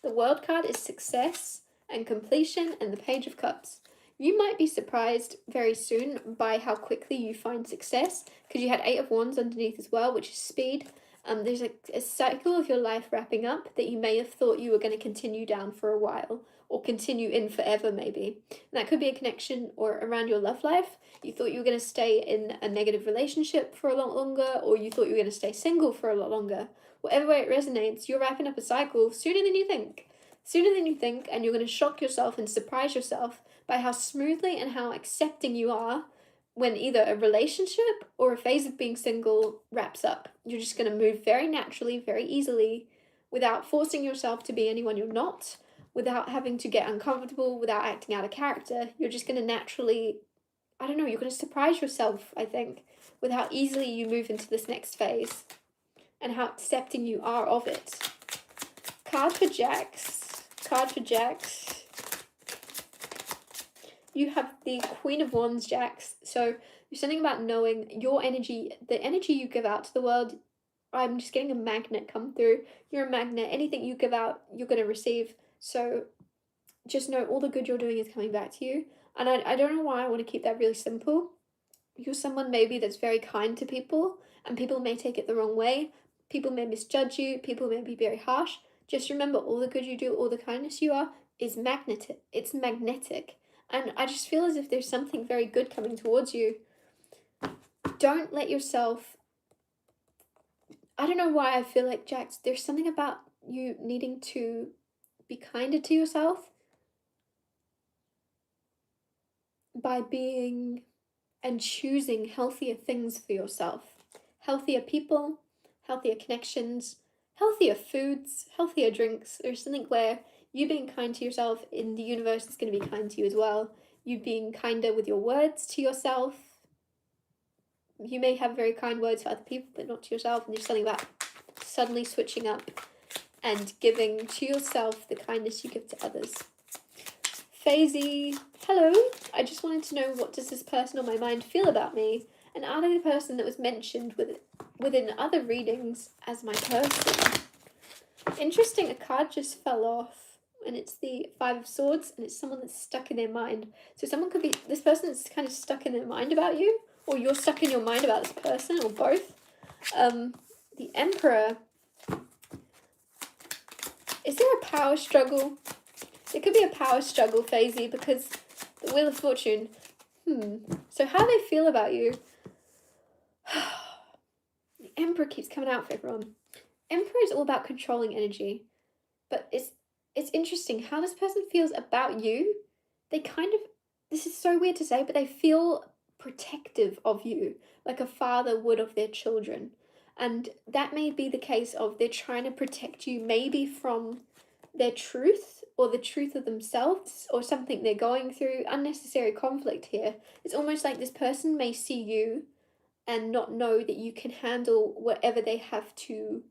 The World card is success and completion and the Page of Cups. You might be surprised very soon by how quickly you find success, because you had 8 of Wands underneath as well, which is speed. There's a cycle of your life wrapping up that you may have thought you were going to continue down for a while, or continue in forever maybe. And that could be a connection or around your love life. You thought you were going to stay in a negative relationship for a lot longer, or you thought you were going to stay single for a lot longer. Whatever way it resonates, you're wrapping up a cycle sooner than you think. And you're going to shock yourself and surprise yourself by how smoothly and how accepting you are when either a relationship or a phase of being single wraps up. You're just going to move very naturally, very easily, without forcing yourself to be anyone you're not, without having to get uncomfortable, without acting out of character. You're just going to naturally, you're going to surprise yourself, I think, with how easily you move into this next phase and how accepting you are of it. Card for Jacks. You have the Queen of Wands, Jacks. So there's something about knowing your energy, the energy you give out to the world. I'm just getting a magnet come through. You're a magnet. Anything you give out, you're going to receive. So just know all the good you're doing is coming back to you. And I don't know why I want to keep that really simple. You're someone maybe that's very kind to people, and people may take it the wrong way. People may misjudge you. People may be very harsh. Just remember, all the good you do, all the kindness you are, is magnetic. It's magnetic. And I just feel as if there's something very good coming towards you. Don't let yourself... I don't know why I feel like, Jax, there's something about you needing to be kinder to yourself by being and choosing healthier things for yourself. Healthier people, healthier connections, healthier foods, healthier drinks. There's something where you being kind to yourself, in the universe is going to be kind to you as well. You being kinder with your words to yourself. You may have very kind words for other people, but not to yourself. And there's something about suddenly switching up and giving to yourself the kindness you give to others. Faisy, hello. I just wanted to know, what does this person on my mind feel about me? And are they the person that was mentioned within other readings as my person? Interesting, a card just fell off, and it's the 5 of Swords, and it's someone that's stuck in their mind. So someone could be, this person is kind of stuck in their mind about you, or you're stuck in your mind about this person, or both. The Emperor. Is there a power struggle? There could be a power struggle, Faisy, because the Wheel of Fortune. So how they feel about you. The Emperor keeps coming out for everyone. Emperor is all about controlling energy. But it's interesting how this person feels about you. They kind of, this is so weird to say, but they feel protective of you, like a father would of their children. And that may be the case of they're trying to protect you maybe from their truth, or the truth of themselves, or something they're going through. Unnecessary conflict here. It's almost like this person may see you and not know that you can handle whatever they have to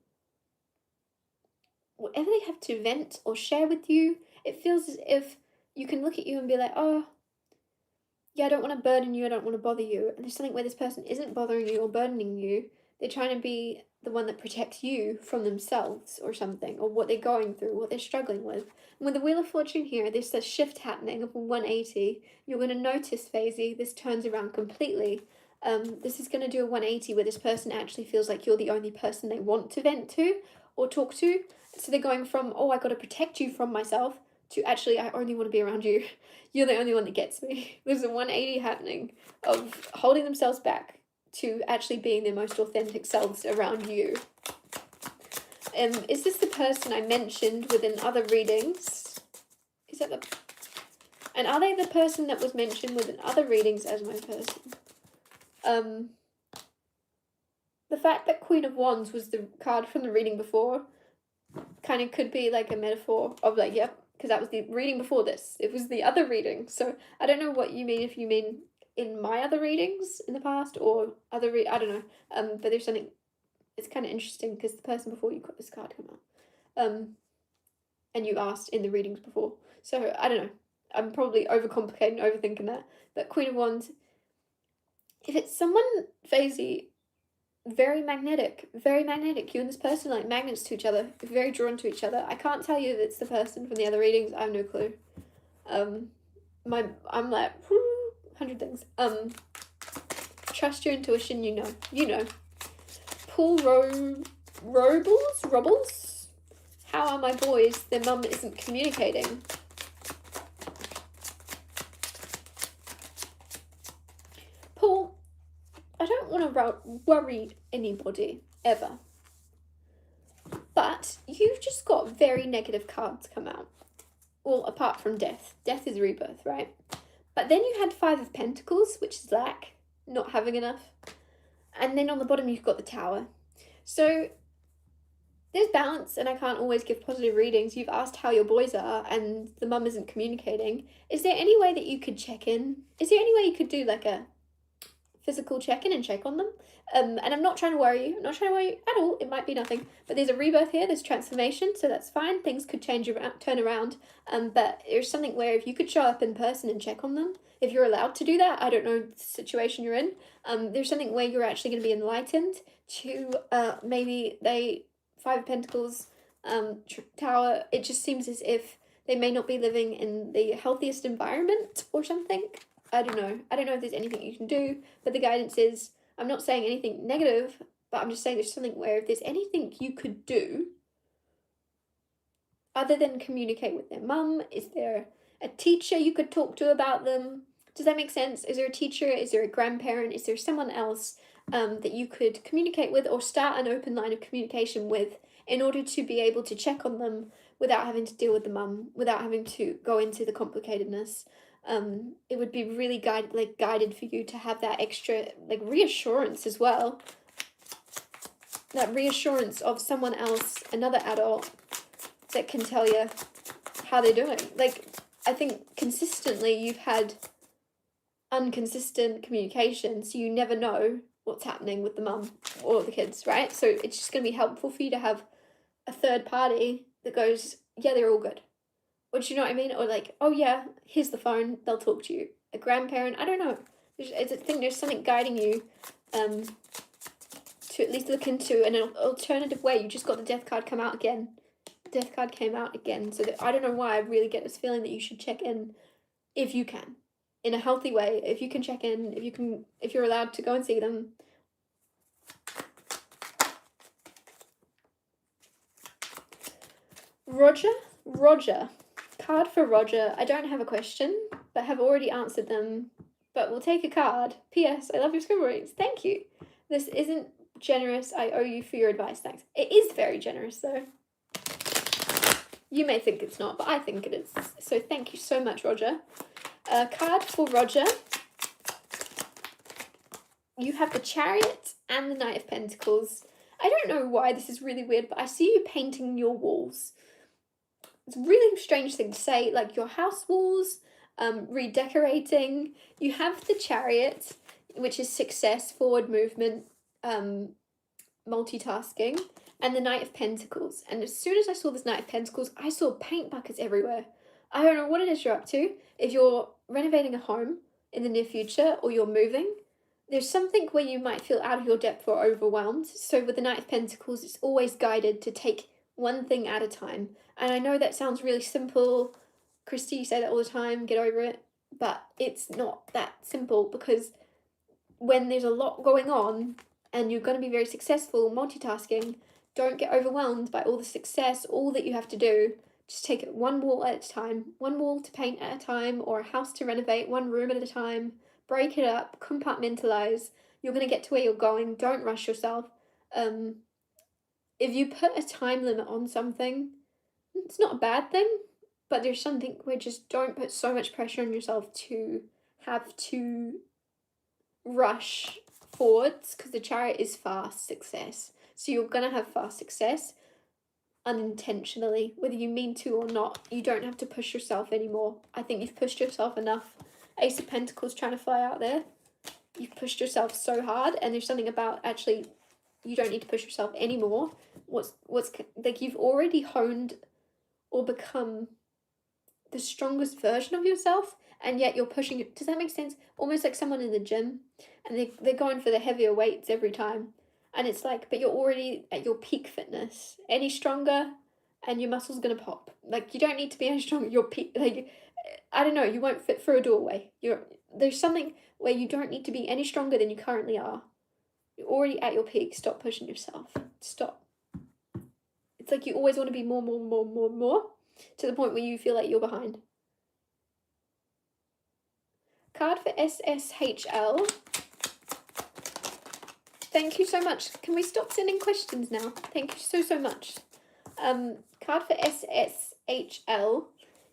vent or share with you. It feels as if you can look at you and be like, oh, yeah, I don't want to burden you, I don't want to bother you. And there's something where this person isn't bothering you or burdening you. They're trying to be the one that protects you from themselves or something, or what they're going through, what they're struggling with. And with the Wheel of Fortune here, there's a shift happening of 180. You're going to notice, Faisy, this turns around completely. This is going to do a 180 where this person actually feels like you're the only person they want to vent to or talk to. So they're going from, oh, I got to protect you from myself, to actually, I only want to be around you. You're the only one that gets me. There's a 180 happening of holding themselves back to actually being their most authentic selves around you. Is this the person I mentioned within other readings? Is that the... And are they the person that was mentioned within other readings as my person? The fact that Queen of Wands was the card from the reading before kind of could be like a metaphor of like, yep, because that was the reading before this. It was the other reading. So I don't know what you mean, if you mean in my other readings in the past or other I don't know. But there's something, it's kind of interesting because the person before you got this card come out. And you asked in the readings before. So I don't know. I'm probably overcomplicating, overthinking that. But Queen of Wands, if it's someone, Faisy, very magnetic. You and this person are like magnets to each other, very drawn to each other. I can't tell you if it's the person from the other readings. I have no clue. I'm like 100 things. Trust your intuition. You know. Pull Robles. How are my boys? Their mum isn't communicating. Paul, I don't want to worry anybody, ever. But you've just got very negative cards come out. Well, apart from death. Death is rebirth, right? But then you had 5 of Pentacles, which is lack, not having enough. And then on the bottom you've got the Tower. So there's balance, and I can't always give positive readings. You've asked how your boys are, and the mum isn't communicating. Is there any way that you could check in? Is there any way you could do like a physical check-in and check on them? And I'm not trying to worry you. I'm not trying to worry you at all. It might be nothing. But there's a rebirth here. There's transformation, so that's fine. Things could change around, turn around. But there's something where if you could show up in person and check on them, if you're allowed to do that, I don't know the situation you're in. There's something where you're actually going to be enlightened to maybe 5 of Pentacles, Tower. It just seems as if they may not be living in the healthiest environment or something. I don't know if there's anything you can do, but the guidance is, I'm not saying anything negative, but I'm just saying there's something where if there's anything you could do other than communicate with their mum, is there a teacher you could talk to about them? Does that make sense? Is there a teacher? Is there a grandparent? Is there someone else that you could communicate with or start an open line of communication with in order to be able to check on them without having to deal with the mum, without having to go into the complicatedness? It would be really guided for you to have that extra reassurance as well. That reassurance of someone else, another adult, that can tell you how they're doing. I think consistently you've had inconsistent communication, so you never know what's happening with the mum or the kids, right? So it's just going to be helpful for you to have a third party that goes, yeah, they're all good. Or do you know what I mean? Or oh yeah, here's the phone, they'll talk to you. A grandparent, I don't know. I think there's something guiding you to at least look into an alternative way. You just got the Death card come out again. The Death card came out again. So I don't know why I really get this feeling that you should check in if you can. In a healthy way. If you can check in, if you're allowed to go and see them. Roger. Card for Roger. I don't have a question, but have already answered them. But we'll take a card. P.S. I love your scribble readings. Thank you. This isn't generous. I owe you for your advice. Thanks. It is very generous, though. You may think it's not, but I think it is. So thank you so much, Roger. Card for Roger. You have the Chariot and the Knight of Pentacles. I don't know why this is really weird, but I see you painting your walls. It's a really strange thing to say, your house walls, redecorating. You have the Chariot, which is success, forward movement, multitasking, and the Knight of Pentacles. And as soon as I saw this Knight of Pentacles, I saw paint buckets everywhere. I don't know what it is you're up to. If you're renovating a home in the near future or you're moving, there's something where you might feel out of your depth or overwhelmed. So with the Knight of Pentacles, it's always guided to take one thing at a time. And I know that sounds really simple. Kristie, you say that all the time, get over it. But it's not that simple, because when there's a lot going on and you're going to be very successful multitasking, don't get overwhelmed by all the success, all that you have to do. Just take it one wall at a time, one wall to paint at a time, or a house to renovate, one room at a time. Break it up, compartmentalize. You're going to get to where you're going. Don't rush yourself. Um, if you put a time limit on something, it's not a bad thing, but there's something where just don't put so much pressure on yourself to have to rush forwards, because the Chariot is fast success. So you're going to have fast success unintentionally, whether you mean to or not. You don't have to push yourself anymore. I think you've pushed yourself enough. Ace of Pentacles trying to fly out there. You've pushed yourself so hard, and there's something about actually you don't need to push yourself anymore. What's like, you've already honed or become the strongest version of yourself, and yet you're pushing it. Does that make sense? Almost like someone in the gym, and they're going for the heavier weights every time. And it's like, but you're already at your peak fitness. Any stronger, and your muscle's gonna pop. Like, you don't need to be any stronger. Your peak, like, I don't know, you won't fit through a doorway. There's something where you don't need to be any stronger than you currently are. You're already at your peak. Stop pushing yourself. Stop. It's like you always want to be more, to the point where you feel like you're behind. Card for SSHL. Thank you so much. Can we stop sending questions now? Thank you so much. Card for SSHL.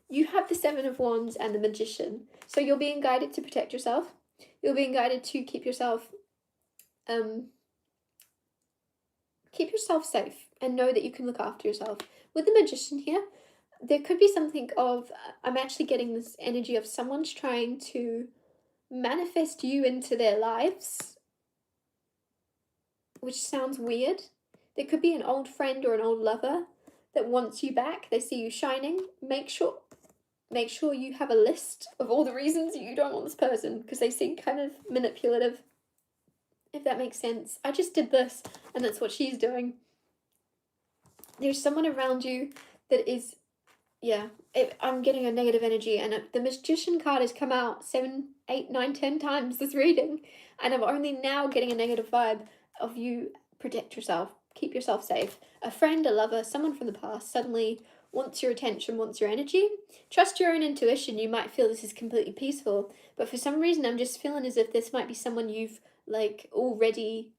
You have the Seven of Wands and the Magician. So you're being guided to protect yourself. You're being guided to keep yourself safe and know that you can look after yourself. With the Magician here, there could be something of, I'm actually getting this energy of someone's trying to manifest you into their lives, which sounds weird. There could be an old friend or an old lover that wants you back. They see you shining. Make sure you have a list of all the reasons you don't want this person, because they seem kind of manipulative, if that makes sense. I just did this, and that's what she's doing. There's someone around you that is, I'm getting a negative energy, and the Magician card has come out 7, 8, 9, 10 times this reading, and I'm only now getting a negative vibe of you. Protect yourself, keep yourself safe. A friend, a lover, someone from the past suddenly wants your attention, wants your energy. Trust your own intuition. You might feel this is completely peaceful, but for some reason I'm just feeling as if this might be someone you've like already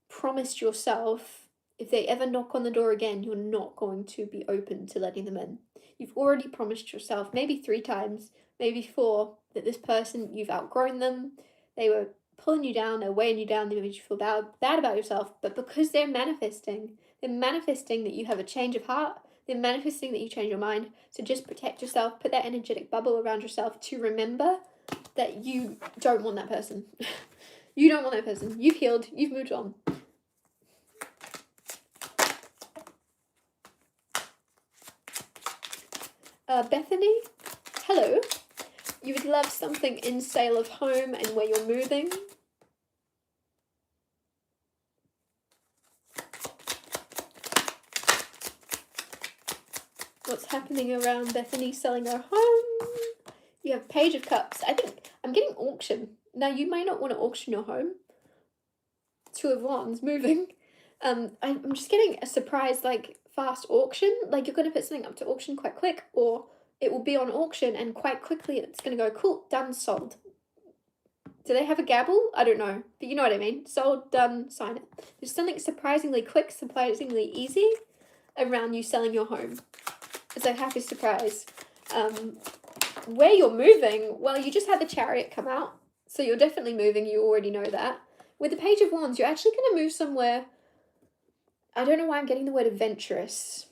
promised yourself, if they ever knock on the door again, you're not going to be open to letting them in. You've already promised yourself, maybe 3 times, maybe 4, that this person, you've outgrown them, they were pulling you down, they're weighing you down, they made you feel bad about yourself, but because they're manifesting that you have a change of heart, they're manifesting that you change your mind. So just protect yourself, put that energetic bubble around yourself to remember that you don't want that person. You don't want that person. You've healed, you've moved on. Bethany, hello. You would love something in sale of home and where you're moving. What's happening around Bethany selling her home? You have Page of Cups. I think I'm getting auction. Now, you may not want to auction your home. 2 of Wands, moving. I'm just getting a surprise, like, fast auction. Like, you're going to put something up to auction quite quick, or it will be on auction and quite quickly it's going to go, cool, done, sold. Do they have a gavel? I don't know, but you know what I mean. Sold, done, sign it. There's something surprisingly quick, surprisingly easy around you selling your home. It's a happy surprise. Where you're moving, well, you just had the Chariot come out, so you're definitely moving. You already know that. With the Page of Wands, you're actually going to move somewhere. I don't know why I'm getting the word adventurous.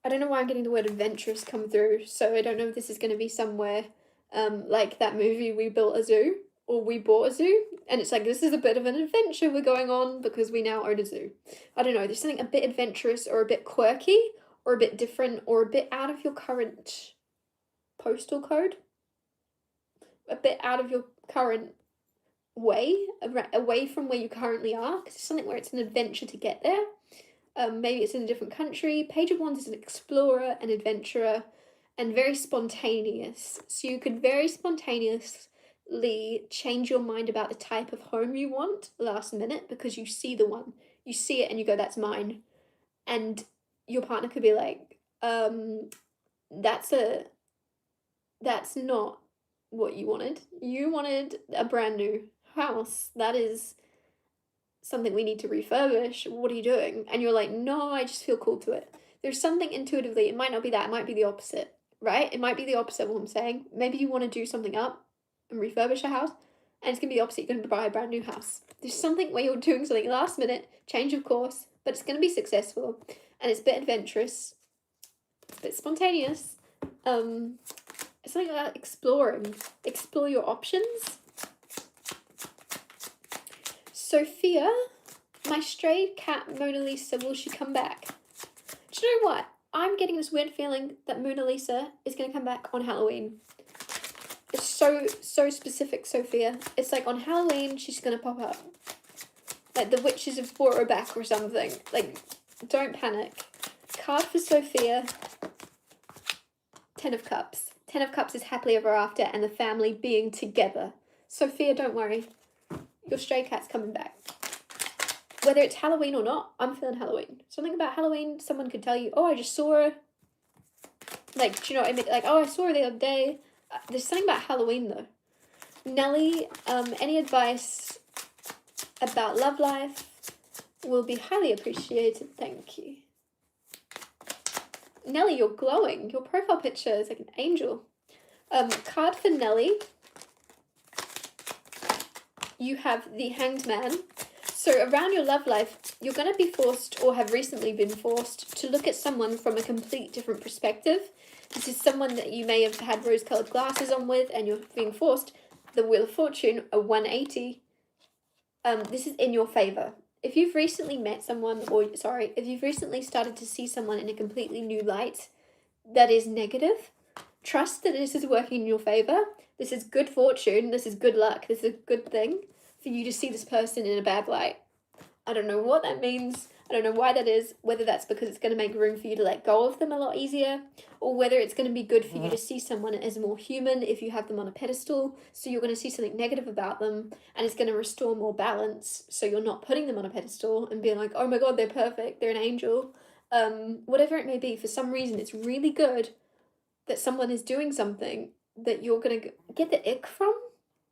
Come through, so I don't know if this is going to be somewhere like that movie We Built a Zoo, or We Bought a Zoo, and it's like, this is a bit of an adventure we're going on because we now own a zoo. I don't know, there's something a bit adventurous or a bit quirky or a bit different or a bit out of your current postal code, a bit out of your current way, away from where you currently are, because it's something where it's an adventure to get there. Maybe it's in a different country. Page of Wands is an explorer, an adventurer, and very spontaneous. So you could very spontaneously change your mind about the type of home you want last minute, because you see the one. You see it and you go, that's mine. And your partner could be like, that's not what you wanted. You wanted a brand new house. That is something we need to refurbish. What are you doing? And you're like, no, I just feel called to it. There's something intuitively, it might not be that, it might be the opposite, right? It might be the opposite of what I'm saying. Maybe you want to do something up and refurbish a house, and it's going to be the opposite. You're going to buy a brand new house. There's something where you're doing something last minute, change of course, but it's going to be successful, and it's a bit adventurous, it's a bit spontaneous. It's something about exploring. Explore your options. Sophia, my stray cat Mona Lisa, will she come back? Do you know what? I'm getting this weird feeling that Mona Lisa is going to come back on Halloween. It's so specific, Sophia. It's like on Halloween, she's going to pop up. Like the witches have brought her back or something. Like, don't panic. Card for Sophia. 10 of Cups. 10 of Cups is happily ever after and the family being together. Sophia, don't worry. Your stray cat's coming back. Whether it's Halloween or not, I'm feeling Halloween. Something about Halloween, someone could tell you, oh, I just saw her. Like, do you know what I mean? Like, oh, I saw her the other day. There's something about Halloween, though. Nelly, any advice about love life will be highly appreciated. Thank you. Nelly, you're glowing. Your profile picture is like an angel. Card for Nelly. You have the Hanged Man. So around your love life, you're going to be forced or have recently been forced to look at someone from a complete different perspective. This is someone that you may have had rose-coloured glasses on with and you're being forced. The Wheel of Fortune, a 180. This is in your favour. If you've recently met someone, if you've recently started to see someone in a completely new light that is negative, trust that this is working in your favour. This is good fortune. This is good luck. This is a good thing for you to see this person in a bad light. I don't know what that means. I don't know why that is, whether that's because it's going to make room for you to let go of them a lot easier, or whether it's going to be good for you to see someone as more human if you have them on a pedestal, so you're going to see something negative about them, and it's going to restore more balance, so you're not putting them on a pedestal and being like, oh my god, they're perfect, they're an angel. Whatever it may be, for some reason, it's really good that someone is doing something that you're going to get the ick from.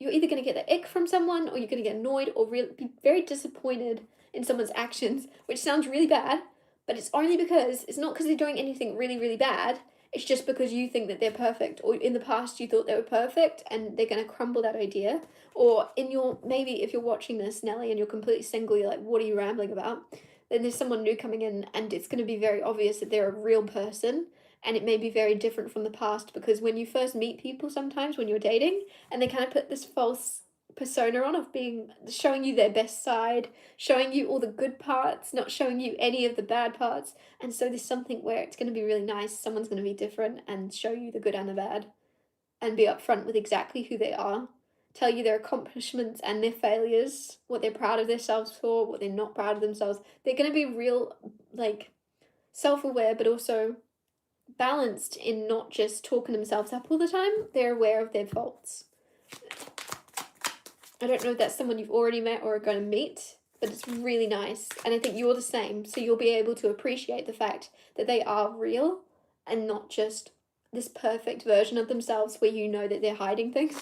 You're either going to get the ick from someone, or you're going to get annoyed, or really be very disappointed in someone's actions, which sounds really bad, but it's only because, it's not because they're doing anything really, really bad, it's just because you think that they're perfect, or in the past you thought they were perfect, and they're going to crumble that idea, or maybe if you're watching this, Nelly, and you're completely single, you're like, what are you rambling about? Then there's someone new coming in, and it's going to be very obvious that they're a real person, and it may be very different from the past, because when you first meet people sometimes, when you're dating, and they kind of put this false persona on of showing you their best side, showing you all the good parts, not showing you any of the bad parts. And so there's something where it's going to be really nice, someone's going to be different and show you the good and the bad and be upfront with exactly who they are, tell you their accomplishments and their failures, what they're proud of themselves for, what they're not proud of themselves. They're going to be real, like, self-aware, but also balanced in not just talking themselves up all the time. They're aware of their faults. I don't know if that's someone you've already met or are going to meet, but it's really nice. And I think you're the same. So you'll be able to appreciate the fact that they are real and not just this perfect version of themselves where you know that they're hiding things.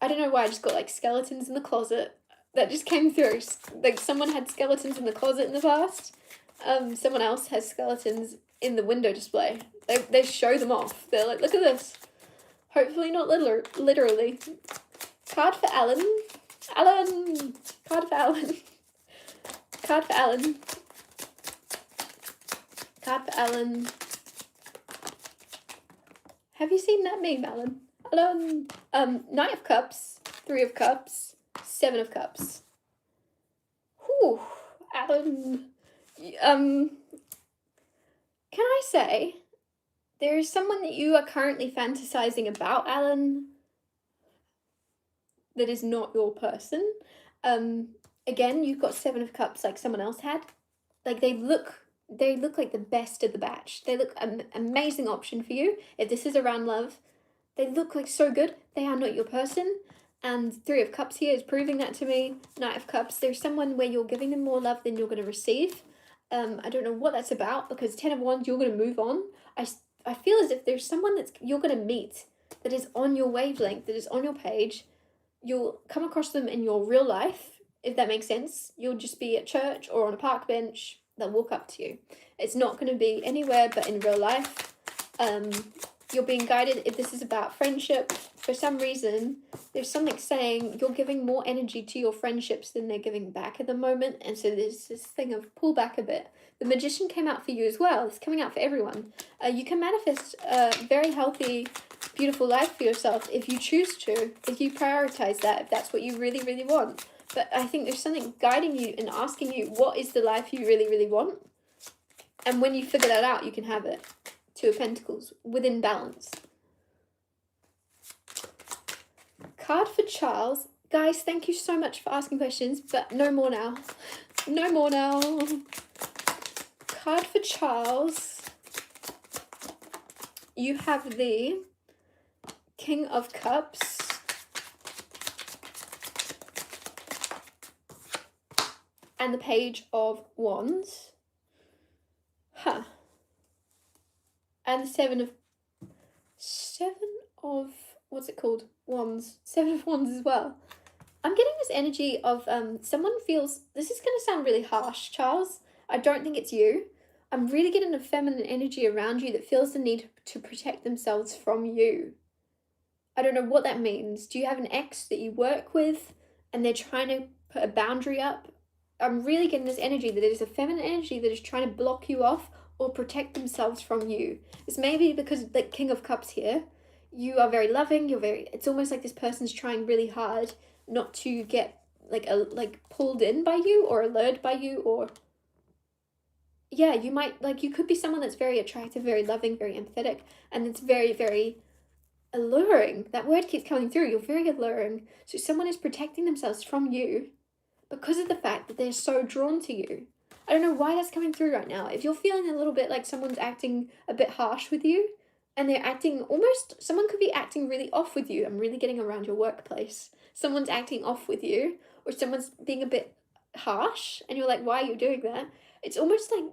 I don't know why I just got like skeletons in the closet. That just came through. Like someone had skeletons in the closet in the past. Someone else has skeletons in the window display. They show them off. They're like, look at this. Hopefully not literally. Card for Alan. Alan! Card for Alan. Card for Alan. Card for Alan. Have you seen that meme, Alan? Alan! Knight of Cups, 3 of Cups, 7 of Cups. Whew, Alan. Can I say, there is someone that you are currently fantasizing about, Alan, that is not your person. Again, you've got 7 of Cups like someone else had. Like, they look like the best of the batch. They look an amazing option for you. If this is around love, they look like so good. They are not your person. And 3 of Cups here is proving that to me. Knight of Cups, there's someone where you're giving them more love than you're going to receive. I don't know what that's about, because 10 of Wands, you're going to move on. I feel as if there's someone that you're going to meet that is on your wavelength, that is on your page. You'll come across them in your real life, if that makes sense. You'll just be at church or on a park bench. They'll walk up to you. It's not going to be anywhere but in real life. You're being guided. If this is about friendship, for some reason, there's something saying you're giving more energy to your friendships than they're giving back at the moment. And so there's this thing of pull back a bit. The Magician came out for you as well. It's coming out for everyone. You can manifest a very healthy, beautiful life for yourself if you choose to, if you prioritize that, if that's what you really, really want. But I think there's something guiding you and asking you, what is the life you really, really want? And when you figure that out, you can have it. Two of Pentacles, within balance. Card for Charles. Guys, thank you so much for asking questions, but no more now. No more now. Card for Charles. You have the King of Cups. And the Page of Wands. Huh. And the Seven of, what's it called? Wands. 7 of Wands as well. I'm getting this energy of someone feels, this is going to sound really harsh, Charles. I don't think it's you. I'm really getting a feminine energy around you that feels the need to protect themselves from you. I don't know what that means. Do you have an ex that you work with and they're trying to put a boundary up? I'm really getting this energy that it is a feminine energy that is trying to block you off or protect themselves from you. It's maybe because the King of Cups here, you are very loving, it's almost like this person's trying really hard not to get like pulled in by you or allured by you, or yeah, you might, you could be someone that's very attractive, very loving, very empathetic, and it's very, very alluring. That word keeps coming through. You're very alluring. So someone is protecting themselves from you because of the fact that they're so drawn to you. I don't know why that's coming through right now. If you're feeling a little bit like someone's acting a bit harsh with you, and they're acting almost, someone could be acting really off with you. I'm really getting around your workplace. Someone's acting off with you, or someone's being a bit harsh, and you're like, why are you doing that? It's almost like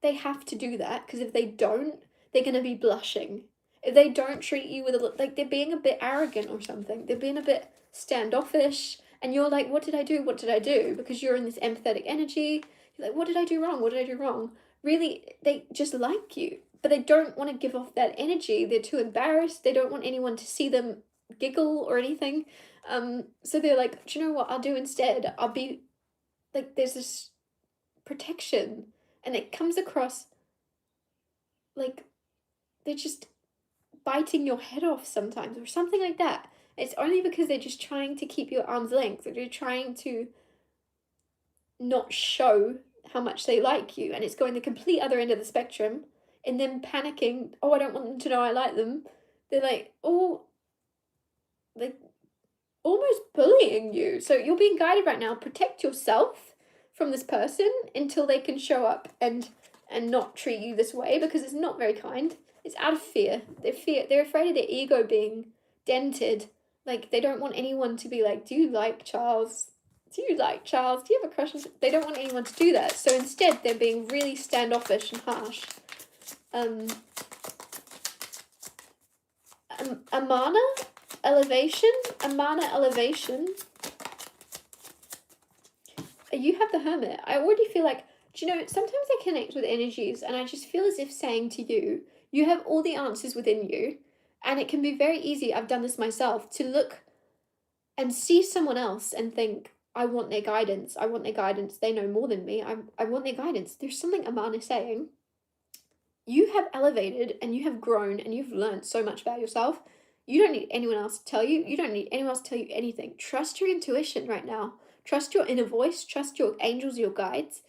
they have to do that, because if they don't, they're going to be blushing. If they don't treat you with like they're being a bit arrogant or something, they're being a bit standoffish, and you're like, what did I do? What did I do? Because you're in this empathetic energy. You're like, what did I do wrong? What did I do wrong? Really, they just like you, but they don't want to give off that energy. They're too embarrassed. They don't want anyone to see them giggle or anything. So they're like, do you know what I'll do instead? I'll be like, there's this protection, and it comes across like they're just biting your head off sometimes or something like that. It's only because they're just trying to keep you at arm's length, or they're trying to not show how much they like you, and it's going the complete other end of the spectrum, and then panicking, oh, I don't want them to know I like them. They're like, oh, like almost bullying you. So you're being guided right now. Protect yourself from this person until they can show up and not treat you this way, because it's not very kind. It's out of fear. They're afraid of their ego being dented. Like, they don't want anyone to be like, do you like Charles? Do you like Charles? Do you have a crush on? They don't want anyone to do that. So instead, they're being really standoffish and harsh. Amana elevation. You have the Hermit. I already feel like, do you know, sometimes I connect with energies and I just feel as if saying to you, you have all the answers within you, and it can be very easy, I've done this myself, to look and see someone else and think, I want their guidance. I want their guidance. They know more than me. I want their guidance. There's something Amana is saying. You have elevated and you have grown and you've learned so much about yourself. You don't need anyone else to tell you. You don't need anyone else to tell you anything. Trust your intuition right now. Trust your inner voice. Trust your angels, your guides.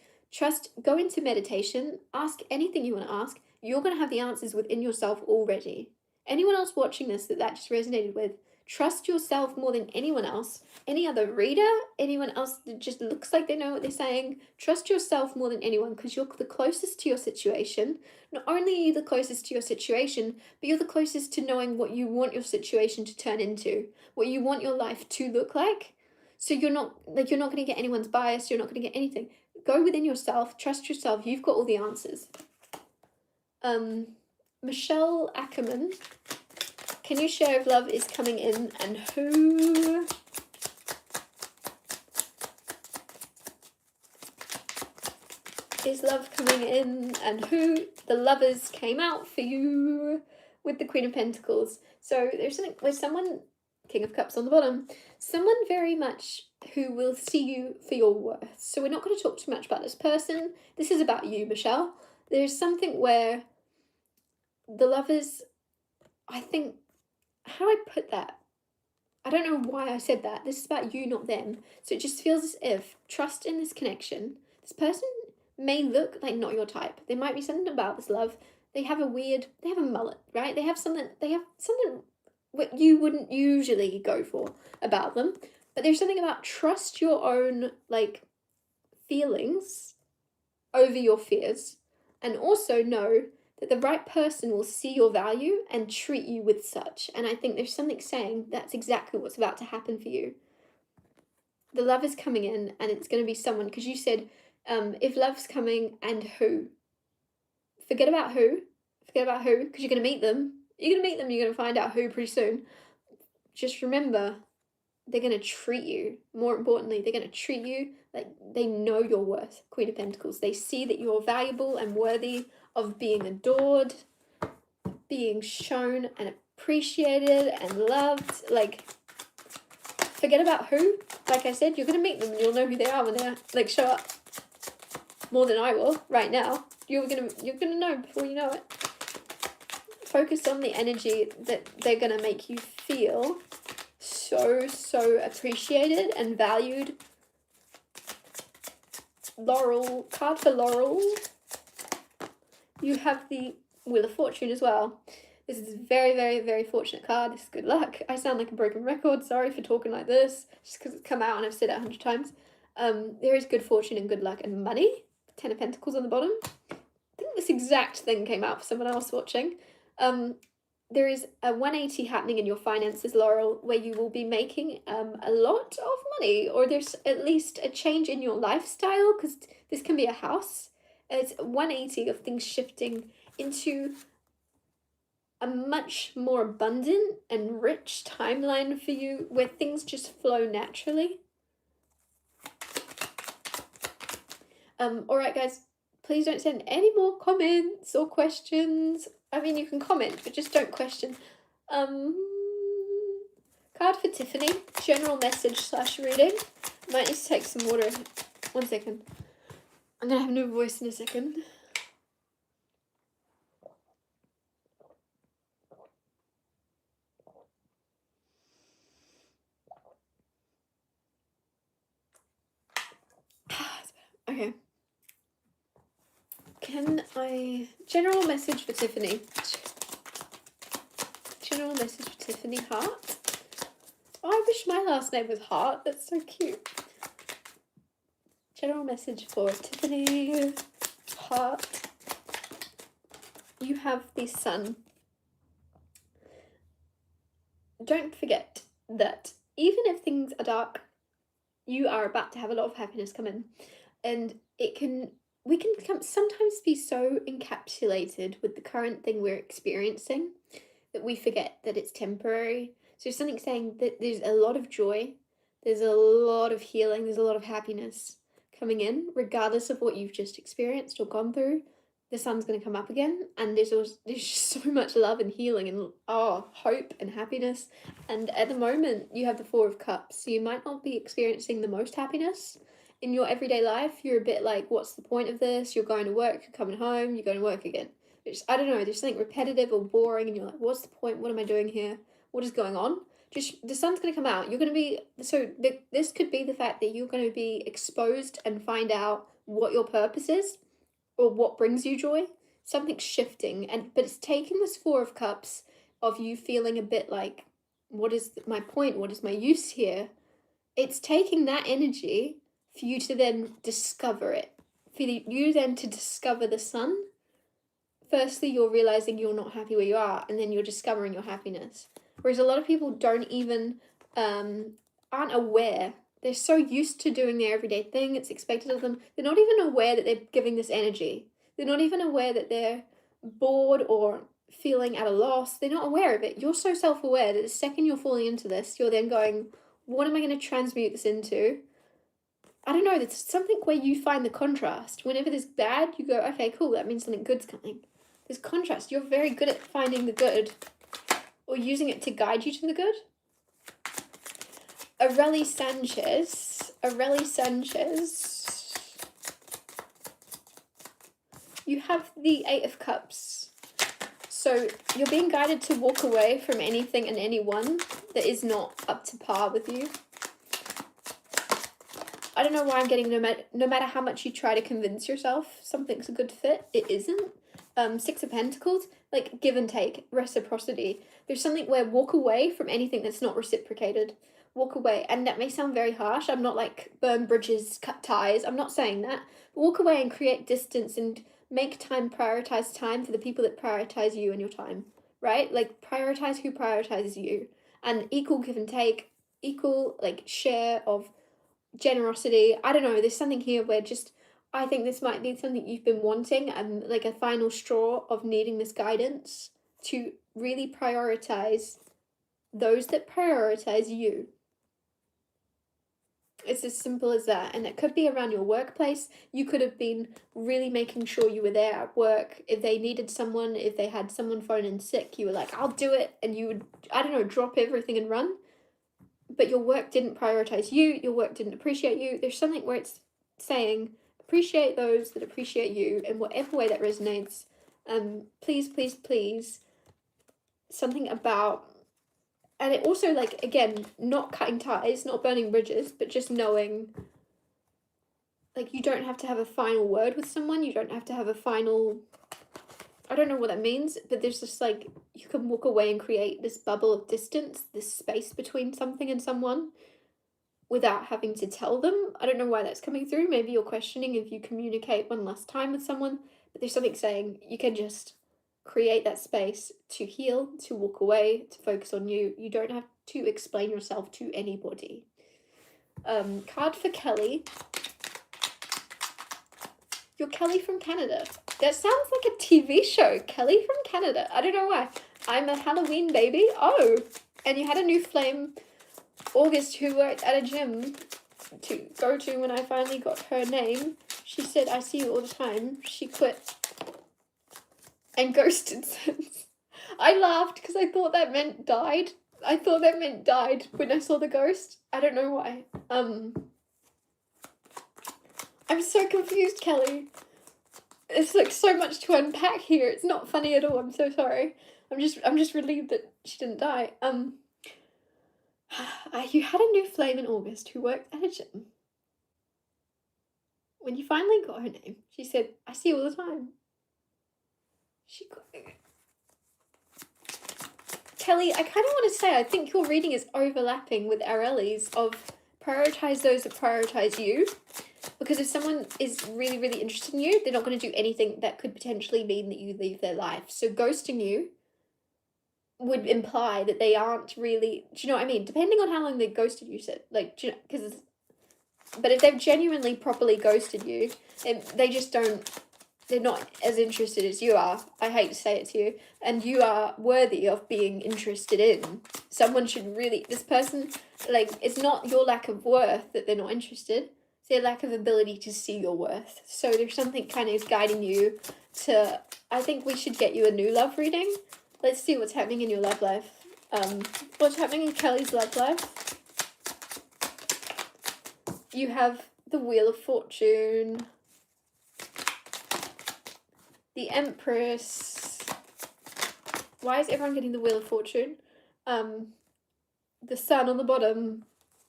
Go into meditation. Ask anything you want to ask. You're going to have the answers within yourself already. Anyone else watching this that just resonated with, trust yourself more than anyone else. Any other reader, anyone else that just looks like they know what they're saying, trust yourself more than anyone, because you're the closest to your situation. Not only are you the closest to your situation, but you're the closest to knowing what you want your situation to turn into, what you want your life to look like. So you're not like you're not going to get anyone's bias, you're not going to get anything. Go within yourself, trust yourself, you've got all the answers. Michelle Ackerman, can you share if love is coming in and who? Is love coming in and who? The lovers came out for you with the Queen of Pentacles. So there's something with someone, King of Cups on the bottom, someone very much who will see you for your worth. So we're not going to talk too much about this person. This is about you, Michelle. There's something where the lovers, I think, how do I put that? I don't know why I said that. This is about you, not them. So it just feels as if trust in this connection. This person may look like not your type. There might be something about this love. They have a mullet, right? They have something what you wouldn't usually go for about them. But there's something about trust your own, like, feelings over your fears. And also know that the right person will see your value and treat you with such. And I think there's something saying that's exactly what's about to happen for you. The love is coming in, and it's going to be someone, because you said, if love's coming and who? Forget about who, because you're going to meet them. You're going to find out who pretty soon. Just remember, they're going to treat you, more importantly, they're going to treat you like they know your worth, Queen of Pentacles. They see that you're valuable and worthy of being adored, being shown and appreciated and loved. Like, forget about who. Like I said, you're going to meet them and you'll know who they are when they like show up. More than I will right now. You're gonna know before you know it. Focus on the energy that they're gonna make you feel so appreciated and valued. Laurel, card for Laurel. You have the Wheel of Fortune as well. This is a very fortunate card. This is good luck. I sound like a broken record. Sorry for talking like this. Just because it's come out and I've said it 100 times. There is good fortune and good luck and money. 10 of Pentacles on the bottom. I think this exact thing came out for someone else watching. There is a 180 happening in your finances, Laurel, where you will be making a lot of money, or there's at least a change in your lifestyle, because this can be a house. It's 180 of things shifting into a much more abundant and rich timeline for you, where things just flow naturally. Alright guys, please don't send any more comments or questions. I mean, you can comment, but just don't question. Card for Tiffany, general message / reading. Might need to take some water. 1 second. I'm gonna have no voice in a second. Okay. General message for Tiffany. General message for Tiffany Hart. Oh, I wish my last name was Hart. That's so cute. General message for Tiffany Hart. You have the Sun. Don't forget that even if things are dark, you are about to have a lot of happiness come in. And we can sometimes be so encapsulated with the current thing we're experiencing that we forget that it's temporary. So there's something saying that there's a lot of joy, there's a lot of healing, there's a lot of happiness coming in, regardless of what you've just experienced or gone through. The sun's going to come up again, and there's just so much love and healing and hope and happiness. And at the moment, you have the Four of Cups, so you might not be experiencing the most happiness in your everyday life. You're a bit like, what's the point of this? You're going to work, you're coming home, you're going to work again. I don't know, there's something repetitive or boring, and you're like, what's the point? What am I doing here? What is going on? Just, the sun's going to come out. You're going to be, this could be the fact that you're going to be exposed and find out what your purpose is, or what brings you joy. Something's shifting, but it's taking this Four of Cups of you feeling a bit like, what is my point? What is my use here? It's taking that energy for you to then discover it. For you then to discover the sun. Firstly, you're realizing you're not happy where you are, and then you're discovering your happiness. Whereas a lot of people don't even, aren't aware they're so used to doing their everyday thing, it's expected of them. They're not even aware that they're giving this energy. They're not even aware that they're bored or feeling at a loss. They're not aware of it. You're so self-aware that the second you're falling into this, you're then going, what am I going to transmute this into? I don't know, there's something where you find the contrast. Whenever there's bad, you go, okay, cool, that means something good's coming. There's contrast. You're very good at finding the good or using it to guide you to the good. Areli Sanchez, you have the Eight of Cups. So you're being guided to walk away from anything and anyone that is not up to par with you. I don't know why I'm getting no matter how much you try to convince yourself something's a good fit, it isn't. Six of Pentacles, like give and take, reciprocity. There's something where walk away from anything that's not reciprocated. Walk away. And that may sound very harsh. I'm not like burn bridges, cut ties. I'm not saying that. But walk away and create distance and make time, prioritize time for the people that prioritize you and your time, right? Like prioritize who prioritizes you. And equal give and take, equal like share of generosity. I don't know, there's something here where just I think this might be something you've been wanting and like a final straw of needing this guidance to really prioritize those that prioritize you. It's as simple as that. And it could be around your workplace. You could have been really making sure you were there at work. If they needed someone, if they had someone phone in sick, you were like, I'll do it. And you would, I don't know, drop everything and run. But your work didn't prioritize you. Your work didn't appreciate you. There's something where it's saying, appreciate those that appreciate you in whatever way that resonates. Please, please, please. Something about, and it also, like, again, not cutting ties, not burning bridges, but just knowing, like, you don't have to have a final word with someone. You don't have to have a final, I don't know what that means, but there's just, like, you can walk away and create this bubble of distance, this space between something and someone without having to tell them. I don't know why that's coming through. Maybe you're questioning if you communicate one last time with someone, but there's something saying you can just create that space to heal, to walk away, to focus on you. You don't have to explain yourself to anybody. Card for Kelly. You're Kelly from Canada. That sounds like a TV show. Kelly from Canada. I don't know why. I'm a Halloween baby. Oh, and you had a new flame, August, who worked at a gym to go to when I finally got her name. She said, I see you all the time. She quit and ghosted since. I laughed because I thought that meant died. I thought that meant died when I saw the ghost. I don't know why. I'm so confused, Kelly. It's like so much to unpack here. It's not funny at all. I'm so sorry. I'm just relieved that she didn't die. You had a new flame in August who worked at a gym. When you finally got her name, she said, I see you all the time. Kelly, I kind of want to say, I think your reading is overlapping with Areli's of prioritize those that prioritize you. Because if someone is really, really interested in you, they're not going to do anything that could potentially mean that you leave their life. So ghosting you would imply that they aren't really, do you know what I mean? Depending on how long they ghosted you, said, like, do you know, because, but if they've genuinely properly ghosted you, they just don't, they're not as interested as you are. I hate to say it to you. And you are worthy of being interested in. Someone should really, this person, like, it's not your lack of worth that they're not interested. It's their lack of ability to see your worth. So there's something kind of guiding you to, I think we should get you a new love reading. Let's see what's happening in your love life. What's happening in Kelly's love life? You have the Wheel of Fortune, the Empress. Why is everyone getting the Wheel of Fortune? The Sun on the bottom.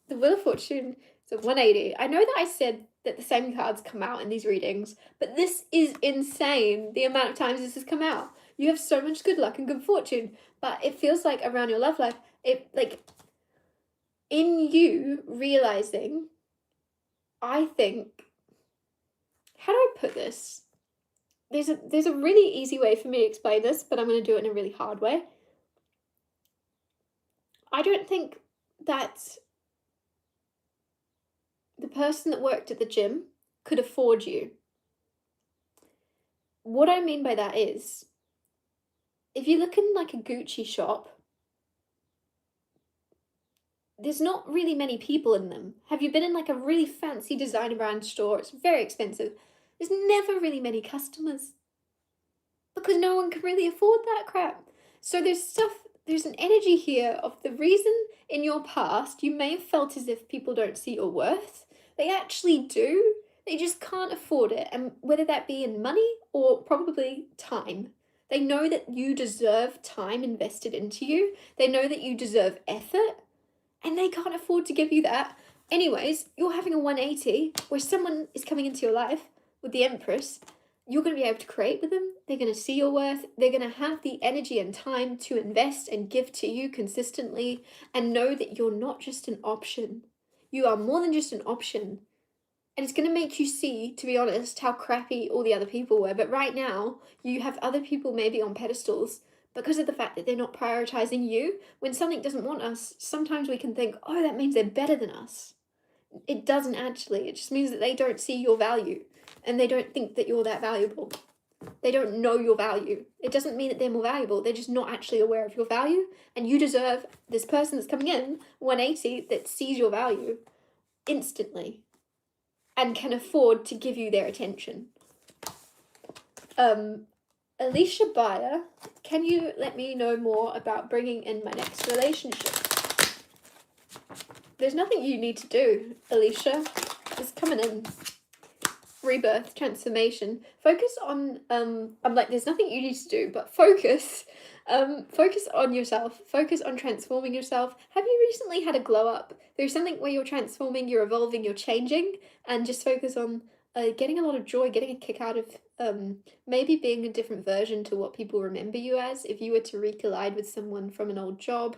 The Wheel of Fortune is a 180. I know that I said that the same cards come out in these readings, but this is insane, the amount of times this has come out. You have so much good luck and good fortune, but it feels like around your love life, it, like, in you realizing, I think, how do I put this? There's a really easy way for me to explain this, but I'm going to do it in a really hard way. I don't think that person that worked at the gym could afford you. What I mean by that is, if you look in like a Gucci shop, there's not really many people in them. Have you been in like a really fancy designer brand store? It's very expensive. There's never really many customers because no one can really afford that crap. So there's an energy here of the reason in your past you may have felt as if people don't see your worth. They actually do. They just can't afford it. And whether that be in money or probably time. They know that you deserve time invested into you. They know that you deserve effort. And they can't afford to give you that. Anyways, you're having a 180 where someone is coming into your life with the Empress. You're going to be able to create with them. They're going to see your worth. They're going to have the energy and time to invest and give to you consistently and know that you're not just an option. You are more than just an option. And it's going to make you see, to be honest, how crappy all the other people were. But right now, you have other people maybe on pedestals because of the fact that they're not prioritizing you. When something doesn't want us, sometimes we can think, oh, that means they're better than us. It doesn't actually. It just means that they don't see your value and they don't think that you're that valuable. They don't know your value. It doesn't mean that they're more valuable. They're just not actually aware of your value. And you deserve this person that's coming in, 180, that sees your value instantly and can afford to give you their attention. Alicia Bayer, can you let me know more about bringing in my next relationship? There's nothing you need to do, Alicia. It's coming in. Rebirth, transformation. Focus on, I'm like, there's nothing you need to do, but focus on yourself. Focus on transforming yourself. Have you recently had a glow up? There's something where you're transforming, you're evolving, you're changing, and just focus on getting a lot of joy, getting a kick out of maybe being a different version to what people remember you as. If you were to recollide with someone from an old job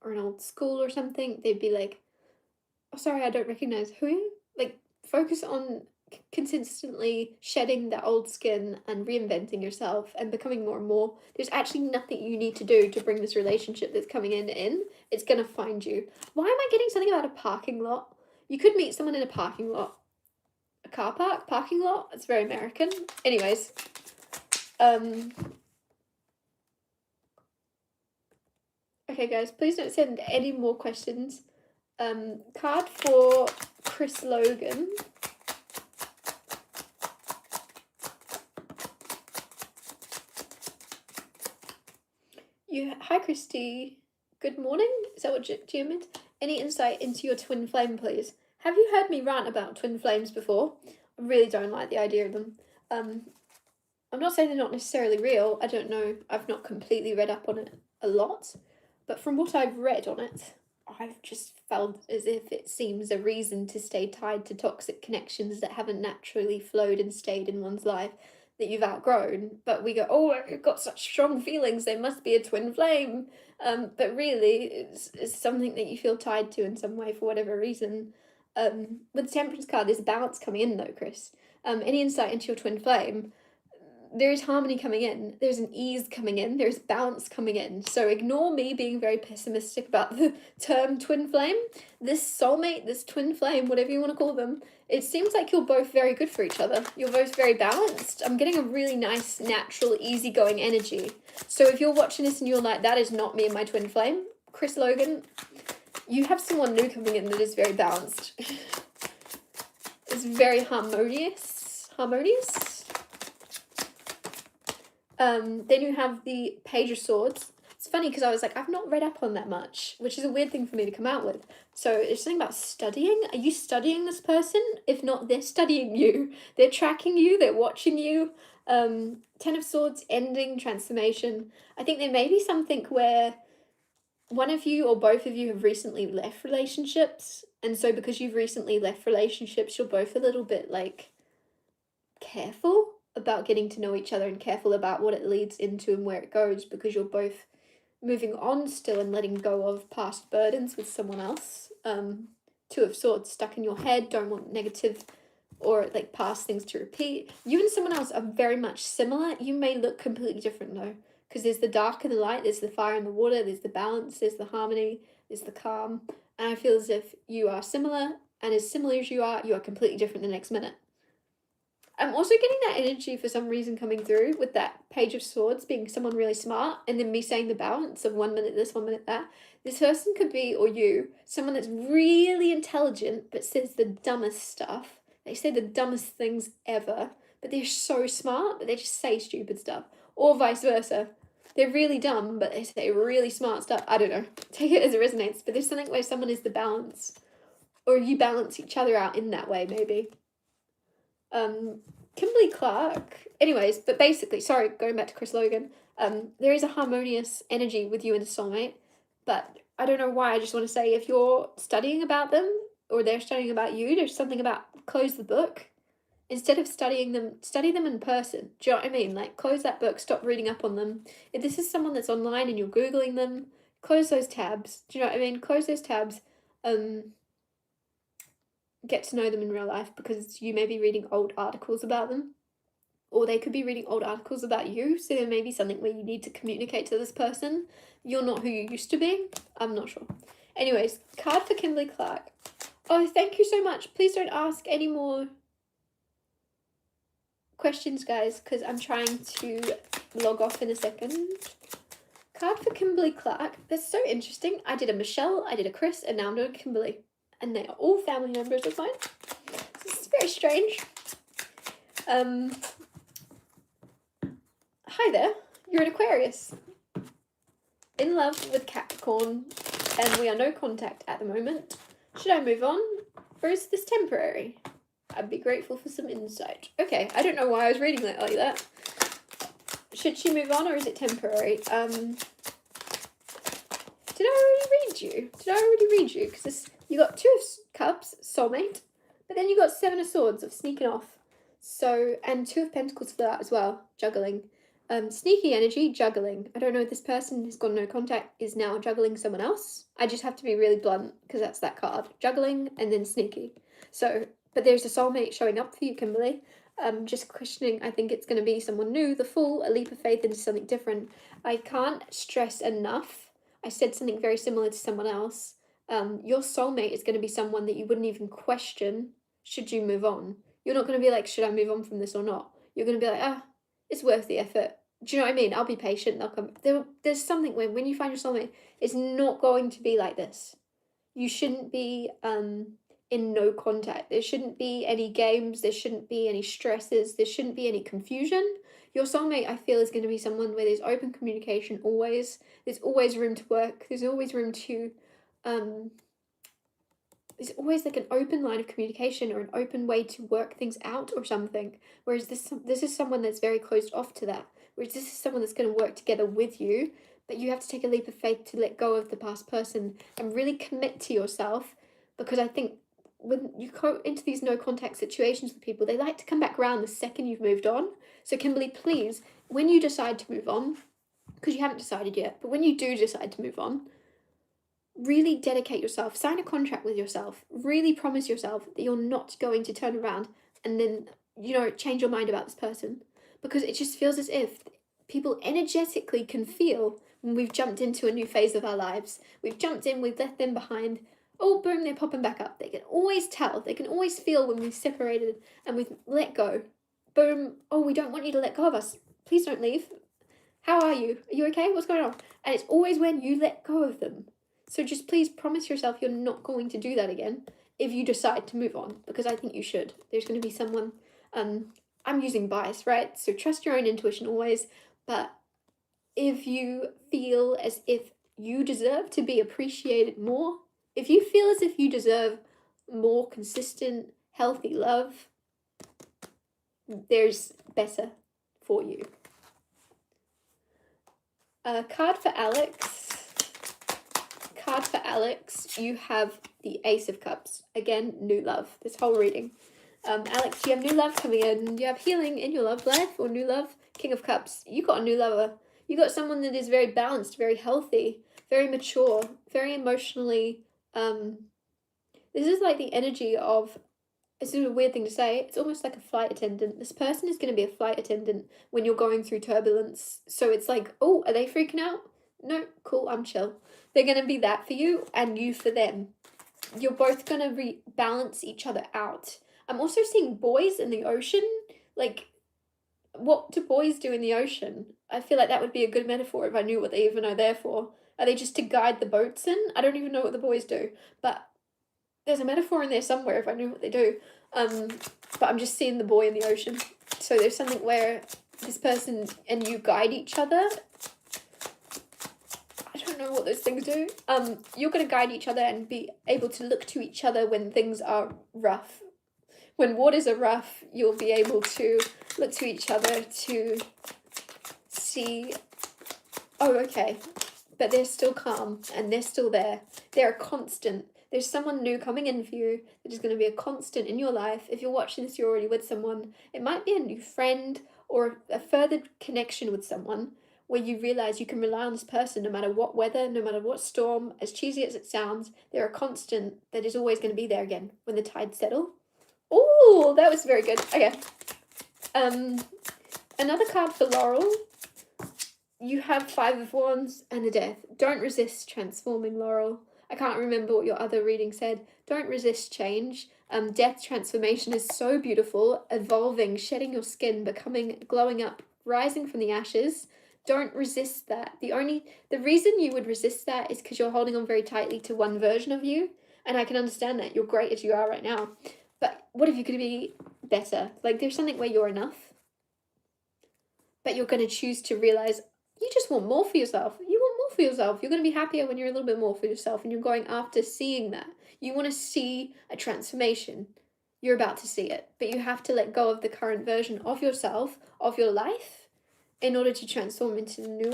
or an old school or something, they'd be like, oh, sorry, I don't recognize. Who are you? Like, focus on consistently shedding that old skin and reinventing yourself and becoming more and more. There's actually nothing you need to do to bring this relationship that's coming in. It's gonna find you. Why am I getting something about a parking lot? You could meet someone in a parking lot. A car park? Parking lot? It's very American. Anyways. Okay guys, please don't send any more questions. Card for Chris Logan. Hi Kristie, good morning. Is that what you meant? Any insight into your twin flame, please? Have you heard me rant about twin flames before? I really don't like the idea of them. I'm not saying they're not necessarily real. I don't know. I've not completely read up on it a lot, but from what I've read on it, I've just felt as if it seems a reason to stay tied to toxic connections that haven't naturally flowed and stayed in one's life, that you've outgrown. But we go, oh, I've got such strong feelings, there must be a twin flame. But really, it's something that you feel tied to in some way for whatever reason. With the Temperance card, there's a balance coming in though, Chris. Any insight into your twin flame? There is harmony coming in, there's an ease coming in, there's balance coming in. So ignore me being very pessimistic about the term twin flame. This soulmate, this twin flame, whatever you want to call them, it seems like you're both very good for each other. You're both very balanced. I'm getting a really nice, natural, easygoing energy. So if you're watching this and you're like, that is not me and my twin flame, Chris Logan, you have someone new coming in that is very balanced. It's very harmonious. Then you have the Page of Swords. It's funny because I was like, I've not read up on that much, which is a weird thing for me to come out with. So it's something about studying. Are you studying this person? If not, they're studying you. They're tracking you. They're watching you. Ten of Swords, ending, transformation. I think there may be something where one of you or both of you have recently left relationships. And so because you've recently left relationships, you're both a little bit like careful about getting to know each other and careful about what it leads into and where it goes, because you're both moving on still and letting go of past burdens with someone else. Two of Swords stuck in your head, don't want negative or like past things to repeat. You and someone else are very much similar. You may look completely different though, because there's the dark and the light, there's the fire and the water, there's the balance, there's the harmony, there's the calm. And I feel as if you are similar and as similar as you are completely different the next minute. I'm also getting that energy for some reason coming through with that Page of Swords being someone really smart, and then me saying the balance of 1 minute this, 1 minute that. This person could be, or you, someone that's really intelligent but says the dumbest stuff. They say the dumbest things ever, but they're so smart, but they just say stupid stuff. Or vice versa. They're really dumb, but they say really smart stuff. I don't know. Take it as it resonates, but there's something where someone is the balance. Or you balance each other out in that way, maybe. Kimberly Clark. Anyways, but basically, sorry, going back to Chris Logan, there is a harmonious energy with you and a soulmate, but I don't know why. I just want to say if you're studying about them or they're studying about you, there's something about close the book. Instead of studying them, study them in person. Do you know what I mean? Like, close that book, stop reading up on them. If this is someone that's online and you're Googling them, close those tabs. Do you know what I mean? Close those tabs. Get to know them in real life, because you may be reading old articles about them, or they could be reading old articles about you, so there may be something where you need to communicate to this person. You're not who you used to be. I'm not sure. Anyways, card for Kimberly Clark. Oh, thank you so much. Please don't ask any more questions, guys, because I'm trying to log off in a second. Card for Kimberly Clark. That's so interesting. I did a Michelle, I did a Chris, and now I'm doing Kimberly. And they are all family members of mine. This is very strange. Hi there. You're an Aquarius. In love with Capricorn, and we are no contact at the moment. Should I move on, or is this temporary? I'd be grateful for some insight. Okay, I don't know why I was reading that like that. Should she move on, or is it temporary? Did I already read you? Because you got 2 of Cups, soulmate, but then you got 7 of Swords of sneaking off. So, and 2 of Pentacles for that as well, juggling. Sneaky energy, juggling. I don't know if this person has got no contact, is now juggling someone else. I just have to be really blunt, because that's that card. Juggling, and then sneaky. So, but there's a soulmate showing up for you, Kimberly. Just questioning, I think it's going to be someone new, the Fool, a leap of faith into something different. I can't stress enough. I said something very similar to someone else. Your soulmate is going to be someone that you wouldn't even question should you move on. You're not going to be like, should I move on from this or not? You're going to be like, it's worth the effort. Do you know what I mean? I'll be patient. They'll come. There's something when you find your soulmate, it's not going to be like this. You shouldn't be in no contact. There shouldn't be any games. There shouldn't be any stresses. There shouldn't be any confusion. Your soulmate, I feel, is going to be someone where there's open communication always. There's always room to work. There's always room to there's always like an open line of communication or an open way to work things out or something. Whereas this is someone that's very closed off to that. Whereas this is someone that's going to work together with you, but you have to take a leap of faith to let go of the past person and really commit to yourself, because I think when you go into these no contact situations with people, they like to come back around the second you've moved on. So Kimberly, please, when you decide to move on, because you haven't decided yet, but when you do decide to move on, really dedicate yourself, sign a contract with yourself, really promise yourself that you're not going to turn around and then, change your mind about this person. Because it just feels as if people energetically can feel when we've jumped into a new phase of our lives. We've jumped in, we've left them behind. Oh, boom, they're popping back up. They can always tell. They can always feel when we've separated and we've let go. Boom. Oh, we don't want you to let go of us. Please don't leave. How are you? Are you okay? What's going on? And it's always when you let go of them. So just please promise yourself you're not going to do that again if you decide to move on, because I think you should. There's going to be someone, I'm using bias, right? So trust your own intuition always, but if you feel as if you deserve to be appreciated more, if you feel as if you deserve more consistent, healthy love, there's better for you. Card for Alex, you have the Ace of Cups. Again, new love, this whole reading. Alex, you have new love coming in. You have healing in your love life or new love. King of Cups, you got a new lover. You got someone that is very balanced, very healthy, very mature, very emotionally. This is like the energy of, this is a weird thing to say, it's almost like a flight attendant. This person is going to be a flight attendant when you're going through turbulence. So it's like, oh, are they freaking out? No, cool, I'm chill. They're going to be that for you and you for them. you're both gonna balance each other out. I'm also seeing boys in the ocean. Like, what do boys do in the ocean? I feel like that would be a good metaphor if I knew what they even are there for. Are they just to guide the boats in? I don't even know what the boys do, but there's a metaphor in there somewhere if I knew what they do. But I'm just seeing the boy in the ocean. So there's something where this person and you guide each other. I don't know what those things do. You're going to guide each other and be able to look to each other when things are rough. When waters are rough, you'll be able to look to each other to see, oh, okay, but they're still calm and they're still there. They're a constant. There's someone new coming in for you that is going to be a constant in your life. If you're watching this, you're already with someone. It might be a new friend or a further connection with someone where you realize you can rely on this person no matter what weather, no matter what storm. As cheesy as it sounds, they're a constant that is always going to be there again when the tides settle. Oh, that was very good. Okay. Another card for Laurel. You have 5 of Wands and the Death. Don't resist transforming, Laurel. I can't remember what your other reading said. Don't resist change. Death transformation is so beautiful. Evolving, shedding your skin, becoming, glowing up, rising from the ashes. Don't resist that. The reason you would resist that is because you're holding on very tightly to one version of you. And I can understand that. You're great as you are right now. But what if you could be better? Like, there's something where you're enough. But you're going to choose to realize you just want more for yourself. You want more for yourself. You're going to be happier when you're a little bit more for yourself and you're going after seeing that. You want to see a transformation. You're about to see it. But you have to let go of the current version of yourself, of your life, in order to transform into the new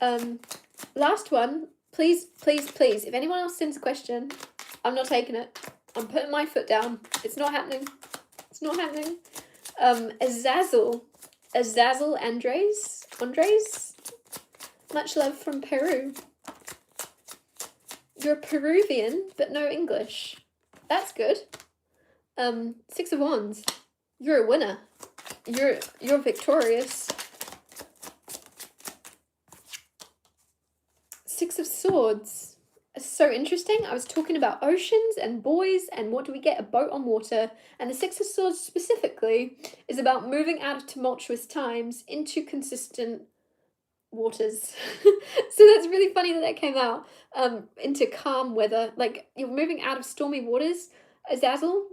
one. Last one. Please, please, please. If anyone else sends a question, I'm not taking it. I'm putting my foot down. It's not happening. It's not happening. Azazel Andres. Much love from Peru. You're Peruvian, but no English. That's good. 6 of Wands. You're a winner. You're victorious. 6 of Swords. So interesting. I was talking about oceans and boys and what do we get? A boat on water. And the 6 of Swords specifically is about moving out of tumultuous times into consistent waters. So that's really funny that came out. Into calm weather. Like, you're moving out of stormy waters, Azazel,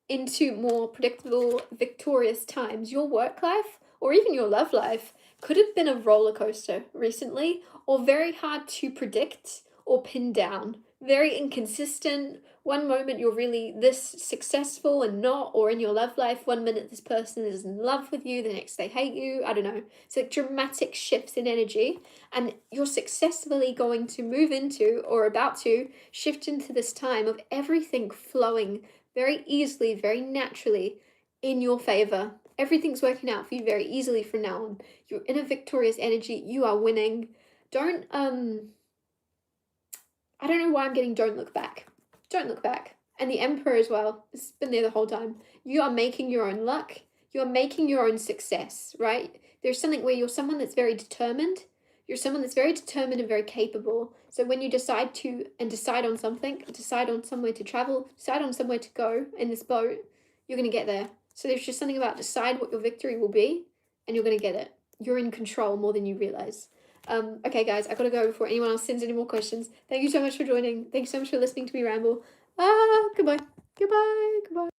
into more predictable, victorious times. Your work life, or even your love life, could have been a roller coaster recently, or very hard to predict or pin down. Very inconsistent. One moment you're really this successful and not, or in your love life, one minute this person is in love with you, the next they hate you. I don't know. It's like dramatic shifts in energy, and you're successfully going to move into, or about to, shift into this time of everything flowing very easily, very naturally in your favor. Everything's working out for you very easily from now on. You're in a victorious energy. You are winning. Don't, I don't know why I'm getting don't look back. Don't look back. And the Emperor as well. It's been there the whole time. You are making your own luck. You are making your own success, right? There's something where you're someone that's very determined. You're someone that's very determined and very capable. So when you decide on something, decide on somewhere to travel, decide on somewhere to go in this boat, you're going to get there. So there's just something about decide what your victory will be, and you're going to get it. You're in control more than you realize. Okay, guys, I gotta go before anyone else sends any more questions. Thank you so much for joining. Thank you so much for listening to me ramble. Goodbye. Goodbye. Goodbye.